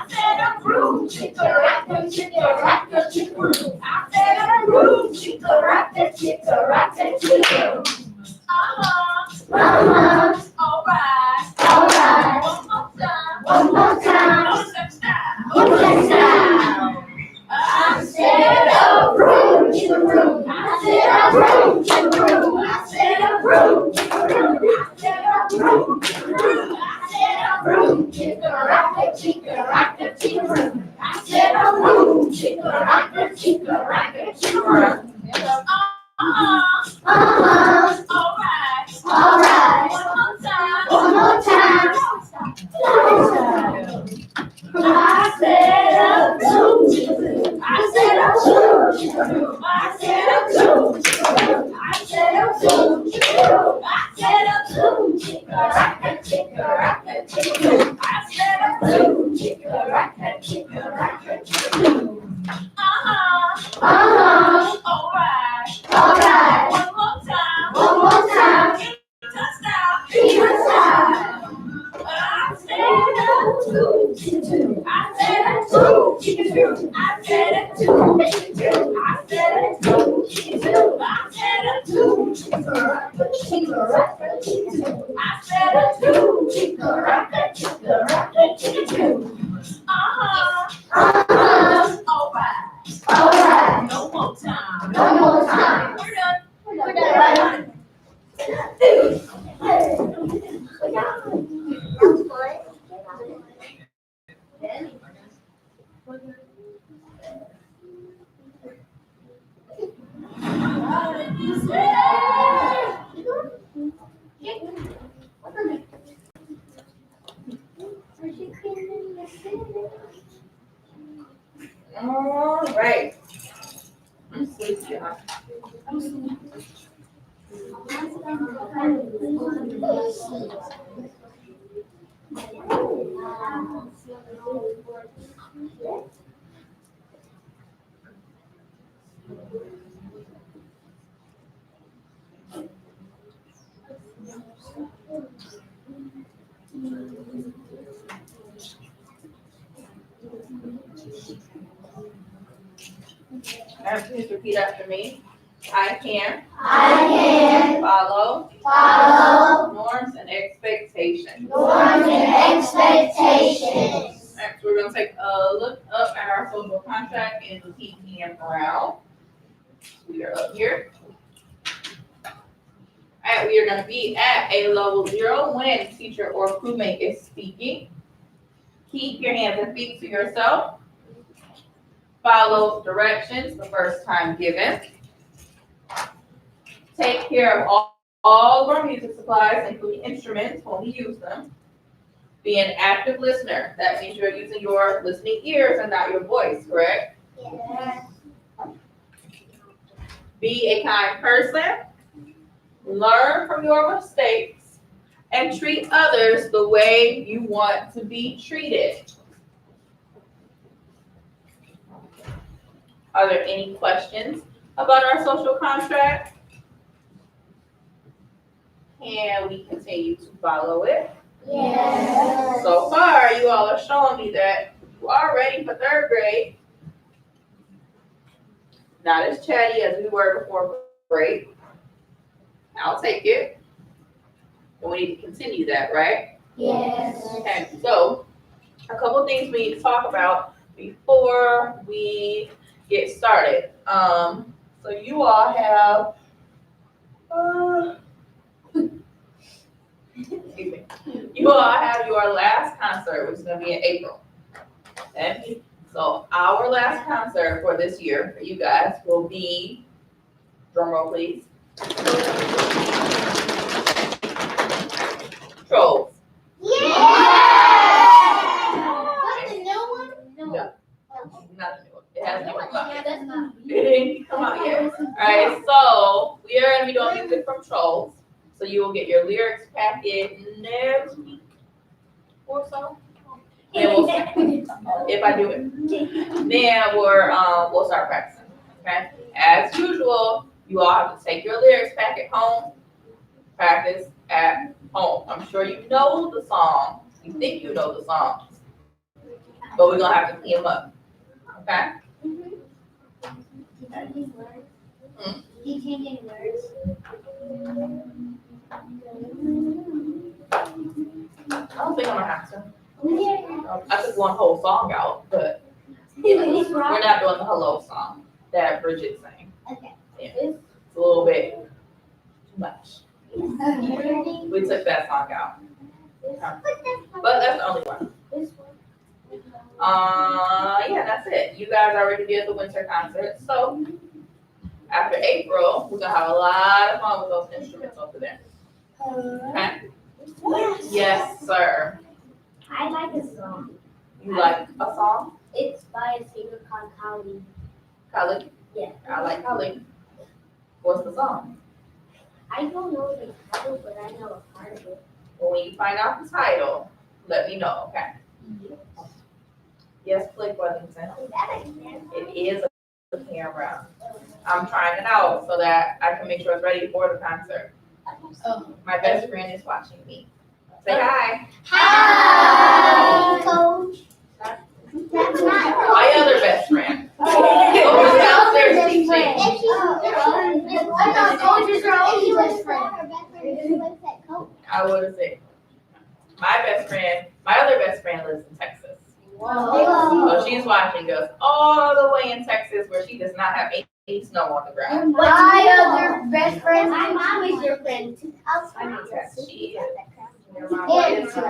said a broom, chicka rocka, chicka broom. I said a broom, chicka rocka, chicka broom. All right. One more time. Stop. I said a broom, I said a broom, I said a broom, I said a broom, I said a broom, chicka rocka, chicka broom. I said a broom, chicka rocka, chicka broom. All right. One more time. I said a zoom, I said a zoom, I said a zoom, I said a zoom, I said a zoom, chicka rocka, zoom. I said a zoom, chicka rocka, zoom. All right. One more time. Even style. I said a zoom, I said a zoom, I said a zoom, I said a zoom, I said a zoom, chicka rocka, I said a zoom, chicka rocka, zoom. All right. No more time. We're done. All right. I'm sleepy, y'all. Please repeat after me. I can follow norms and expectations. Next, we're going to take a look up at our social contract in the TPM round. We are up here. And we are going to be at a level 0 when teacher or crewmate is speaking. Keep your hands and feet to yourself. Follow directions the first time given. Take care of all of our music supplies, including instruments, when we use them. Be an active listener. That means you're using your listening ears and not your voice, correct? Yes. Be a kind person. Learn from your mistakes and treat others the way you want to be treated. Are there any questions about our social contract? Can we continue to follow it? Yes. So far, you all are showing me that you are ready for third grade. Not as chatty as we were before break. I'll take it. And we need to continue that, right? Yes. Okay, so a couple things we need to talk about before we get started. So you all have, excuse me. You all have your last concert, which is gonna be in April. Okay, so our last concert for this year for you guys will be, drum roll please. Trolls. What's the new one? No. Not the new one. It hasn't even come out yet. That's not. It didn't come out yet. Alright, so we are gonna be doing music from Trolls. So you will get your lyrics packet next week or so. Then we'll, if I do it, then we'll start practicing. Okay. As usual, you all have to take your lyrics packet home, practice at home. I'm sure you know the song. You think you know the songs, but we're gonna have to clean them up. Okay. Do you change any words? I don't think I'm gonna have to. I took one whole song out, but we're not doing the hello song that Bridget sang. Okay. Yeah, it's a little bit too much. We took that song out. But that's the only one. Yeah, that's it. You guys already did the winter concert, so after April, we're gonna have a lot of fun with those instruments over there. Okay? Yes, sir. I like a song. You like a song? It's by a singer called Kali. Khalid? Yeah. I like Khalid. What's the song? I don't know the title, but I know a part of it. Well, when you find out the title, let me know, okay? Yes, Blake Wellington. Is that a camera? It is a camera. I'm trying it out so that I can make sure it's ready for the concert. Oh. My best friend is watching me. Say hi. Hi, Coach. That's not My other best friend. Who was downstairs teaching. I thought Coach was her only best friend. I would have said. My other best friend lives in Texas. Wow. So she's watching us all the way in Texas where she does not have any snow on the ground. My other best friend. My mom is your friend too. Yes, she is. Your And mama is too.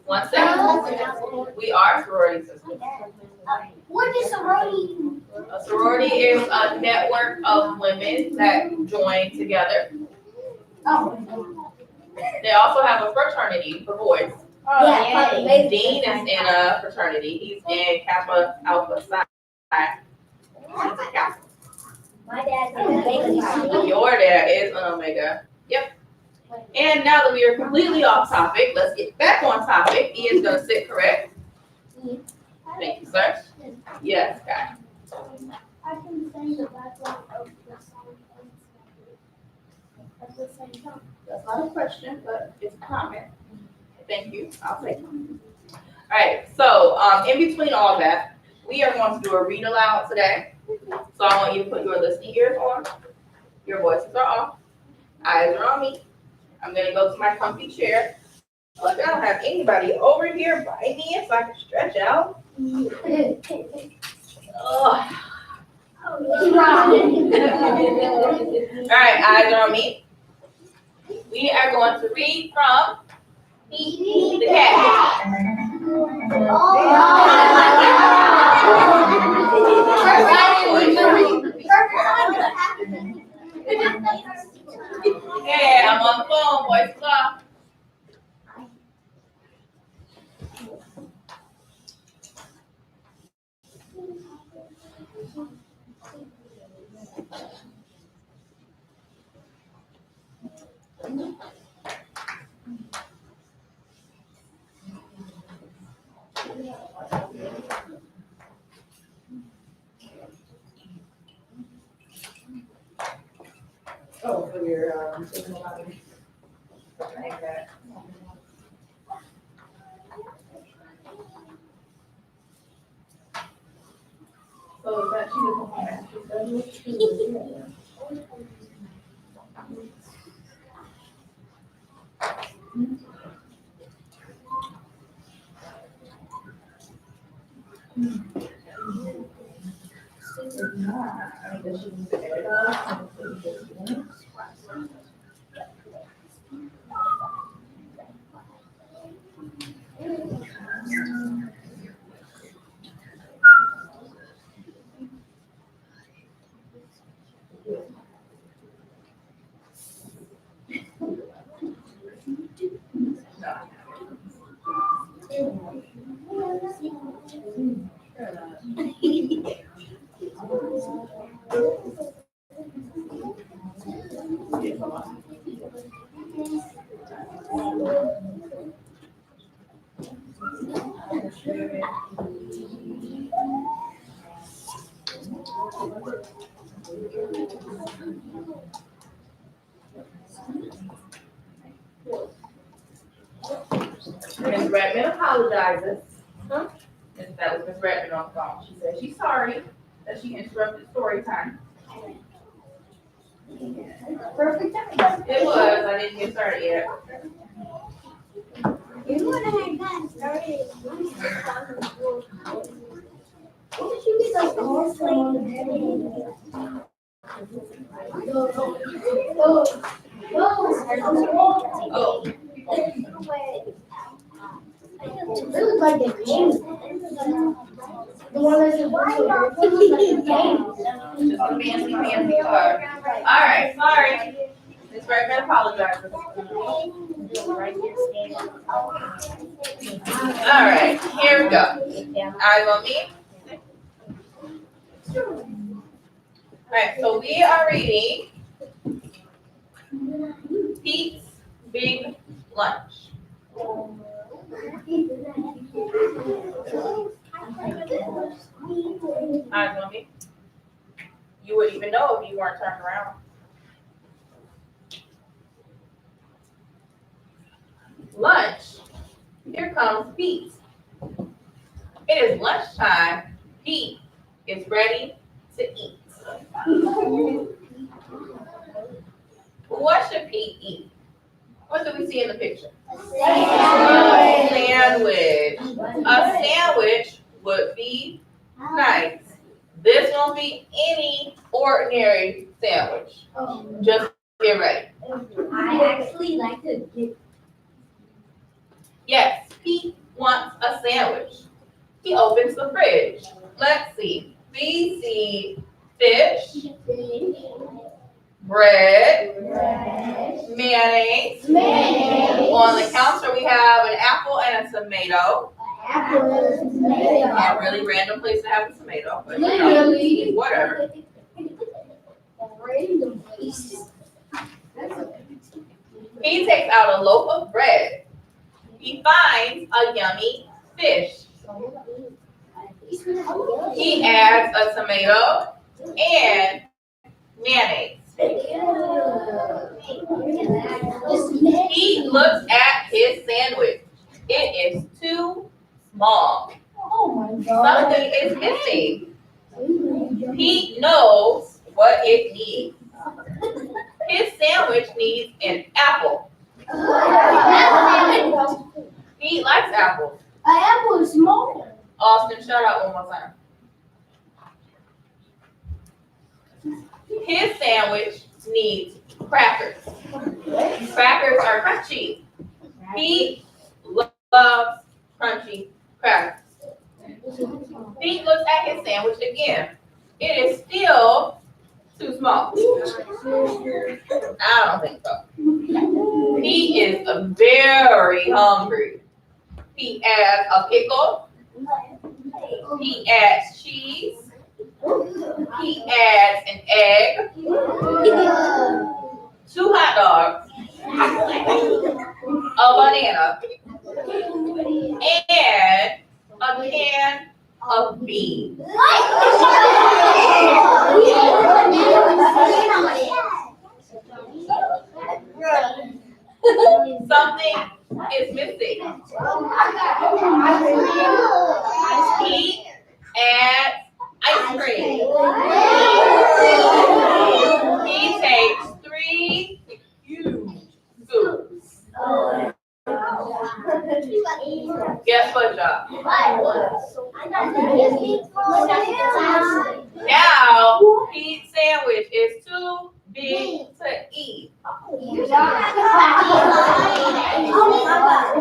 One second. We are sorority sisters. What is sorority? A sorority is a network of women that join together. Oh. They also have a fraternity for boys. Yeah. Dean is in a fraternity. He's in Kappa Alpha Psi. He's a Kappa. My dad's an Omega. Your dad is an Omega. Yep. And now that we are completely off topic, let's get back on topic. He is going to sit correct. Thank you, sir. Yes, guy. I can sing the background of the song at the same time. That's not a question, but it's a comment. Thank you. I'll take it. All right. So in between all that, we are going to do a read aloud today. So I want you to put your listening ears on. Your voices are off. Eyes are on me. I'm going to go to my comfy chair. Look, I don't have anybody over here by me so I can stretch out. Ugh. All right, eyes are on me. We are going to read from the cat. Hey, I'm on the phone, boys, stop. Oh, for your, taking a lot of. Like that. So is that she was on that? She said, I mean, does she need to edit on? Ms. Redmond apologizes. That was Ms. Redmond on the phone. She said she's sorry that she interrupted story time. Perfect time. It was, I didn't get started yet. You would have gotten started. What did you get those horse Oh, It was like a game. The one that's it was like a game. just a fancy car. All right, sorry. Ms. Redmond apologizes. All right, here we go. Eyes on me. All right, so we are reading Pete's Big Lunch. Eyes on me. You wouldn't even know if you weren't turned around. Lunch. Here comes Pete. It is lunchtime. Pete is ready to eat. What should Pete eat? What do we see in the picture? A sandwich. A sandwich would be nice. This won't be any ordinary sandwich. Just get ready. I actually like to get. Yes, Pete wants a sandwich. He opens the fridge. Let's see. We see fish, bread, mayonnaise. On the counter, we have an apple and a tomato. A really random place to have a tomato, but you know, whatever. He takes out a loaf of bread. He finds a yummy fish. He adds a tomato and mayonnaise. He looks at his sandwich. It is too small. Something is missing. He knows what it needs. His sandwich needs an apple. He likes apples. An apple is small. Austin, shout out one more time. His sandwich needs crackers. Crackers are crunchy. He loves crunchy crackers. Pete looks at his sandwich again. It is still Too small? I don't think so. Pete is very hungry. Pete adds a pickle. Pete adds cheese. Pete adds an egg. 2 hot dogs. A banana. And a can of beans. Something is missing. Pete adds ice cream. He takes 3 huge scoops. Guess what, y'all? Now, Pete's sandwich is too big to eat.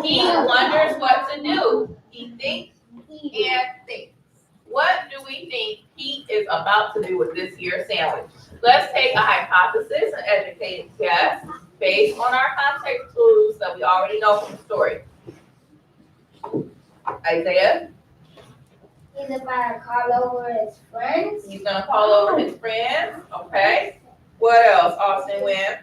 He wonders what to do. He thinks and thinks. What do we think Pete is about to do with this year's sandwich? Let's take a hypothesis and educated guess based on our context clues that we already know from the story. Isaiah? He's about to call over his friends. He's gonna call over his friends. Okay. What else? Austin Wynn?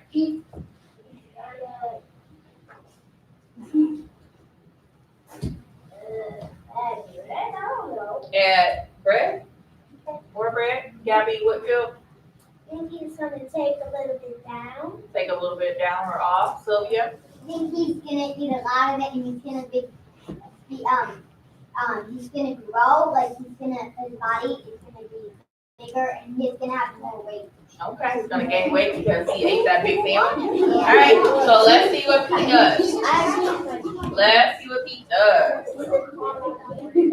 At Brett? More Brett? Gabby Whitfield? I think he's gonna take a little bit down. Take a little bit down or off. Sylvia? I think he's gonna eat a lot of it, and he's gonna he's gonna grow. Like his body is gonna be bigger, and he's gonna have more weight. Okay, he's gonna gain weight because he ate that big sandwich. All right, so let's see what Pete does. Let's see what Pete does.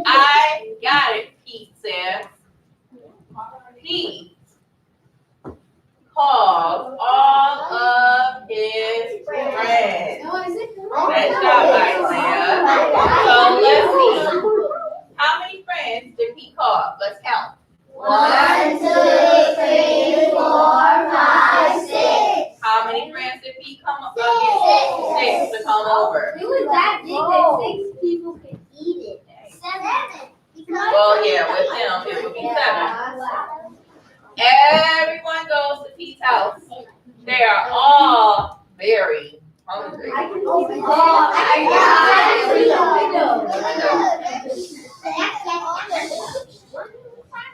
I got it, Pete says. Pete calls all of his friends. Nice job, Isaiah. So let's see. How many friends did Pete call? Let's count. 1, 2, 3, 4, 5, 6. How many friends did Pete come up get? 6 to come over. It was that big that 6 people could eat it. 7. Well, yeah, with him it would be 7. Everyone goes to Pete's house. They are all very hungry.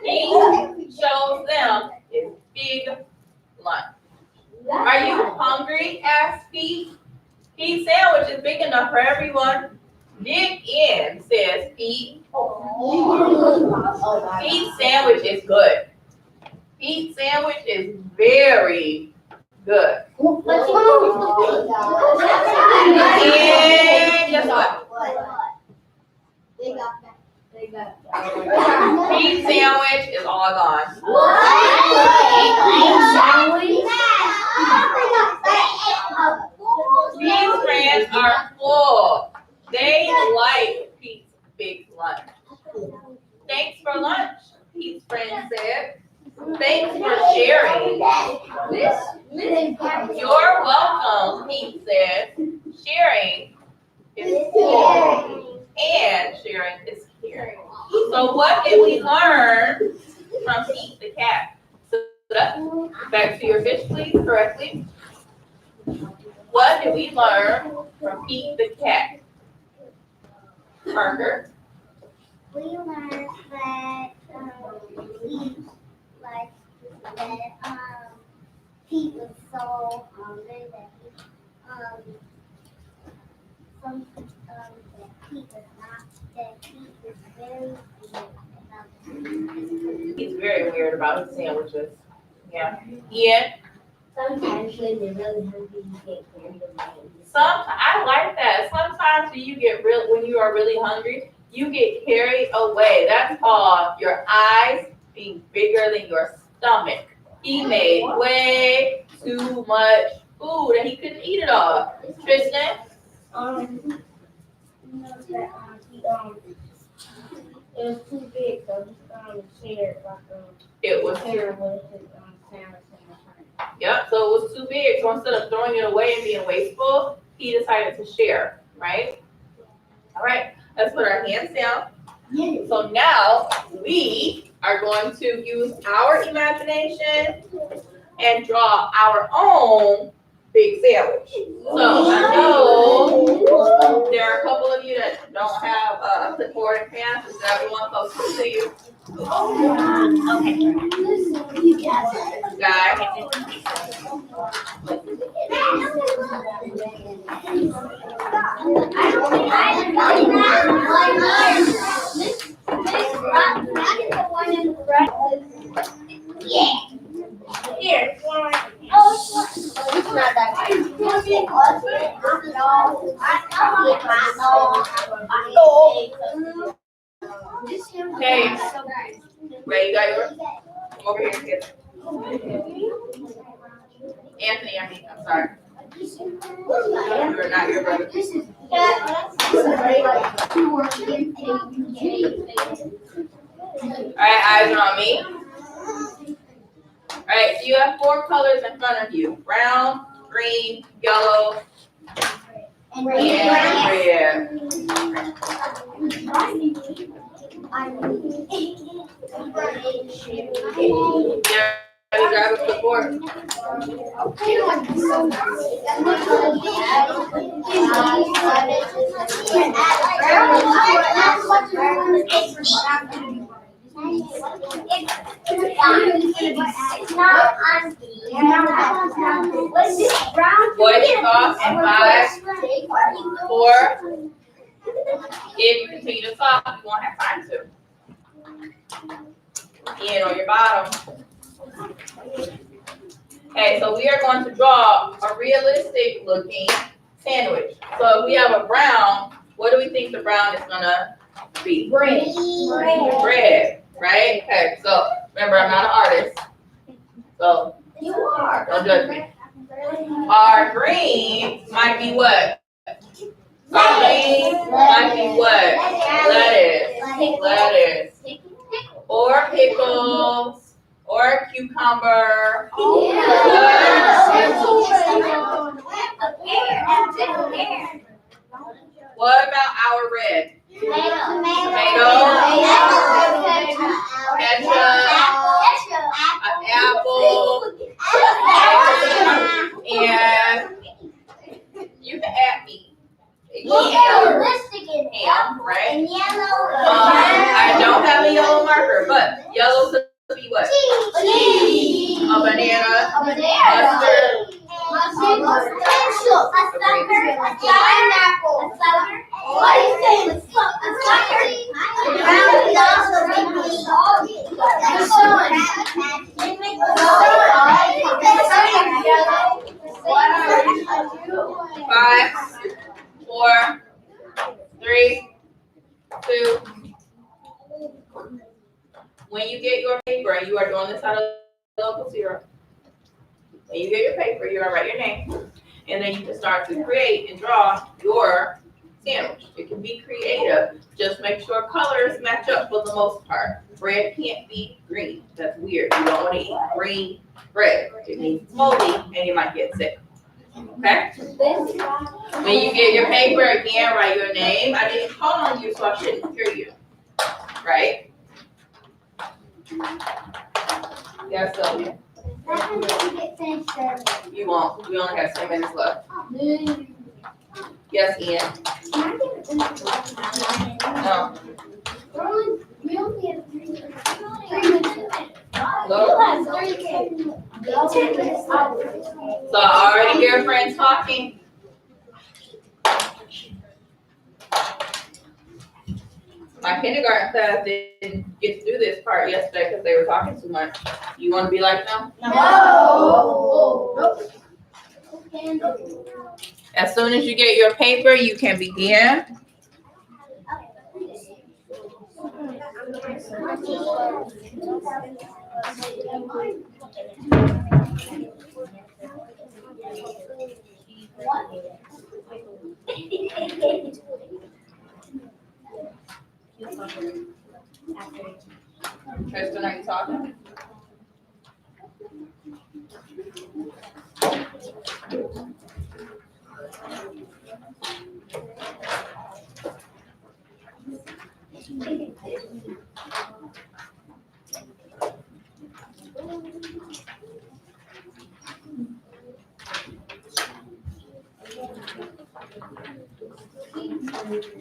Pete shows them his big lunch. Are you hungry? Asked Pete. Pete's sandwich is big enough for everyone. Dig in, says Pete. Pete's sandwich is good. Pete's sandwich is very good. And guess what? Pete's sandwich is all gone. Pete's friends are full. They like Pete's big lunch. Thanks for lunch, Pete's friend said. Thanks for sharing. You're welcome, Pete said. Sharing is caring. And sharing is caring. So what did we learn from Pete the cat? Sit up. Back to your fish, please, correctly. What did we learn from Pete the cat? Parker? We learned that Pete was so hungry that Pete was very weird. He's very weird about his sandwiches. Yeah. Ian? Sometimes when they're really hungry, you get carried away. I like that. Sometimes when you are really hungry, you get carried away. That's called your eyes being bigger than your stomach. He made way too much food and he couldn't eat it all. Tristan? It was too big, so he shared It was shared with his sandwich. Yep, so it was too big, so instead of throwing it away and being wasteful, he decided to share, right? All right, let's put our hands down. So now we are going to use our imagination and draw our own big sandwich. So I know there are a couple of you that don't have a clipboard and pens. Is everyone close to you? Guy. Here. Oh, it's not that Okay. Ray, you got yours? Over here, kid. Anthony, I'm sorry. You're not your brother. Alright, eyes are on me. Alright, so you have 4 colors in front of you. Brown, green, yellow, and red. Yeah, you grab a clipboard. Boys, toss, 5, 4. If you continue to talk, you won't have time to. In on your bottom. Okay, so we are going to draw a realistic looking sandwich. So if we have a brown, what do we think the brown is gonna be? Bread. Bread, right? Okay, so remember, I'm not an artist. So You are. don't judge me. Our green might be what? Our green might be what? Lettuce. Or pickles. Or cucumber. What about our red? Tomato. Apple. And you can add meat. Ham, right? I don't have a yellow marker, but yellow could be what? A banana. Five, 4, 3, 2. When you get your paper, and you are doing this out of local zero. When you get your paper, you're gonna write your name, and then you can start to create and draw your sandwich. It can be creative. Just make sure colors match up for the most part. Bread can't be green. That's weird. You don't want to eat green bread. It means moldy, and you might get sick. Okay? When you get your paper, again, write your name. I didn't call on you, so I shouldn't hear you. Right? Yes, Sylvia. You won't. We only have 10 minutes left. Yes, Ian. No. We only have 3 minutes. So I already hear friends talking. My kindergarten class didn't get to do this part yesterday because they were talking too much. You want to be like them? No. As soon as you get your paper, you can begin. Tristan, are you talking? Thank you.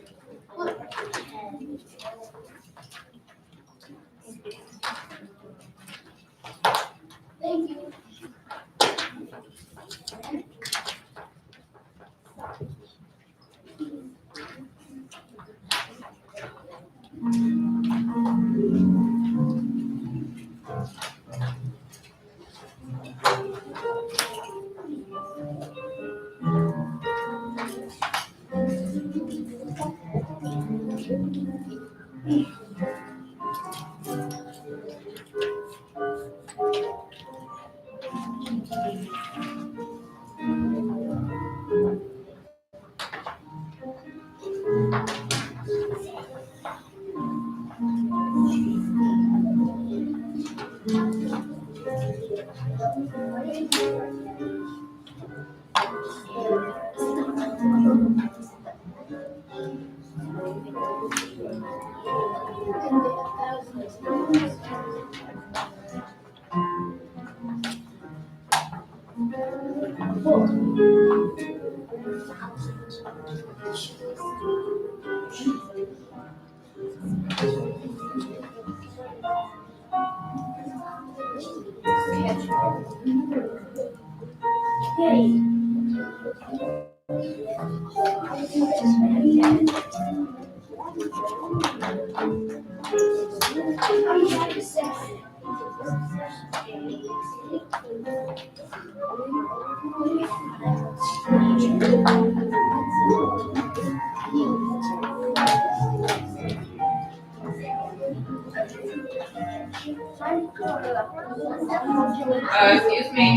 Excuse me,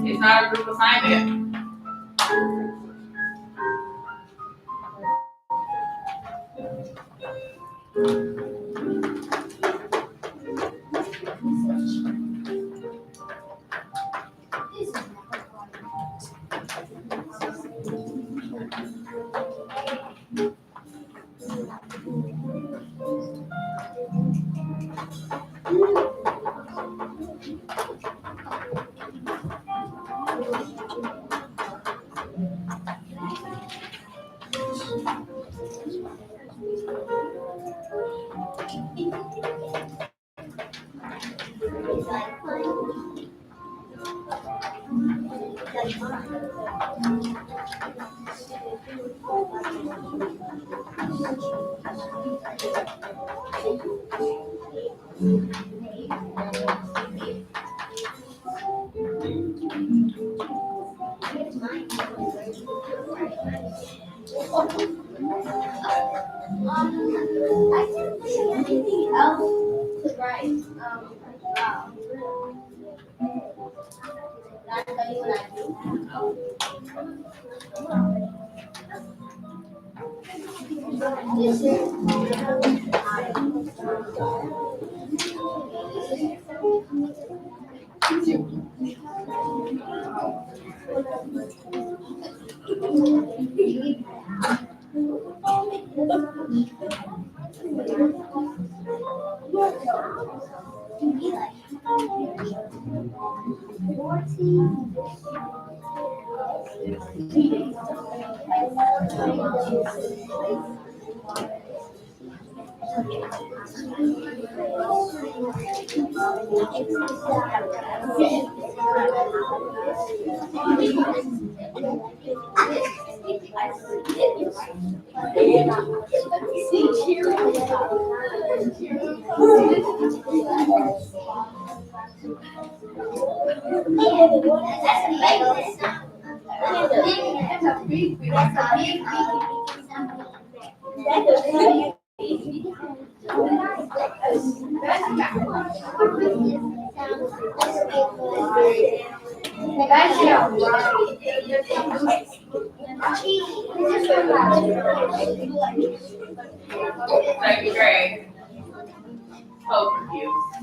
it's not a group assignment. I didn't see anything else to write. Can I tell you what I do? This Second grade. So confused.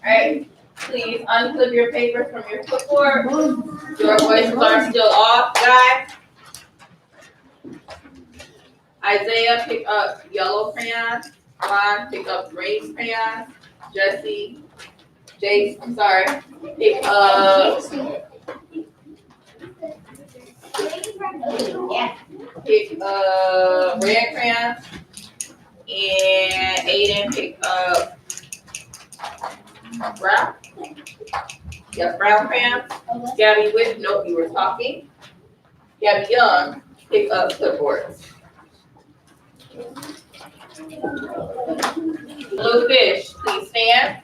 Alright, please unclip your papers from your clipboard. Your voices are still off, guys. Isaiah, pick up yellow crayon. Ron, pick up green crayon. Jesse, Jace, I'm sorry, pick up red crayon. And Aiden, pick up brown. Yep, brown crayon. Gabby Whip, nope, you were talking. Gabby Young, pick up clipboards. Blue Fish, please stand.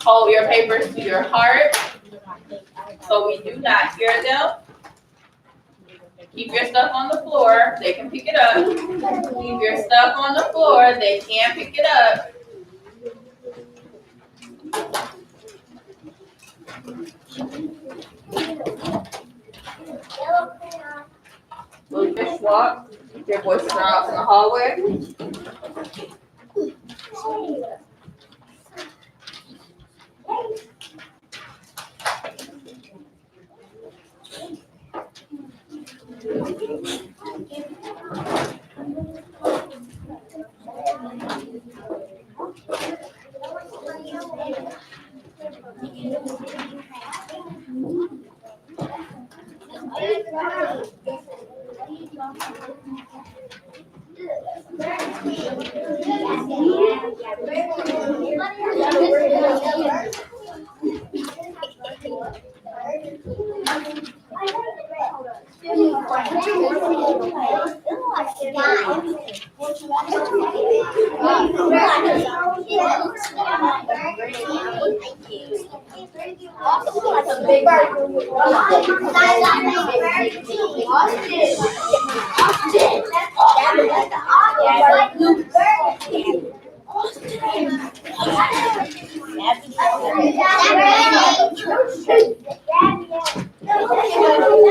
Hold your papers to your heart so we do not hear them. Keep your stuff on the floor, they can pick it up. Keep your stuff on the floor, they can pick it up. Blue Fish walk. Your voices are off in the hallway.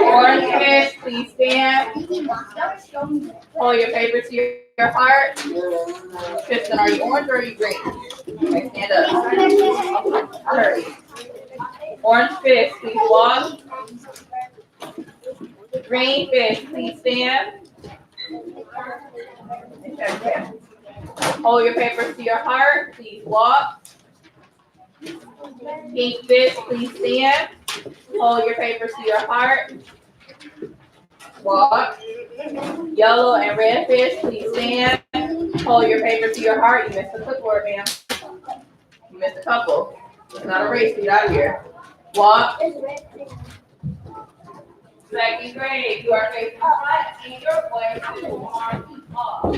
Orange Fish, please stand. Hold your paper to your heart. Tristan, are you orange or are you green? Okay, stand up. Hurry. Orange Fish, please walk. Green Fish, please stand. Hold your papers to your heart. Please walk. Pink Fish, please stand. Hold your papers to your heart. Walk. Yellow and red fish, please stand. Hold your paper to your heart. You missed the clipboard, ma'am. You missed a couple. It's not a race. Get out of here. Walk. Second grade, you are facing front and your voices are off.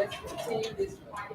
let's continue this one.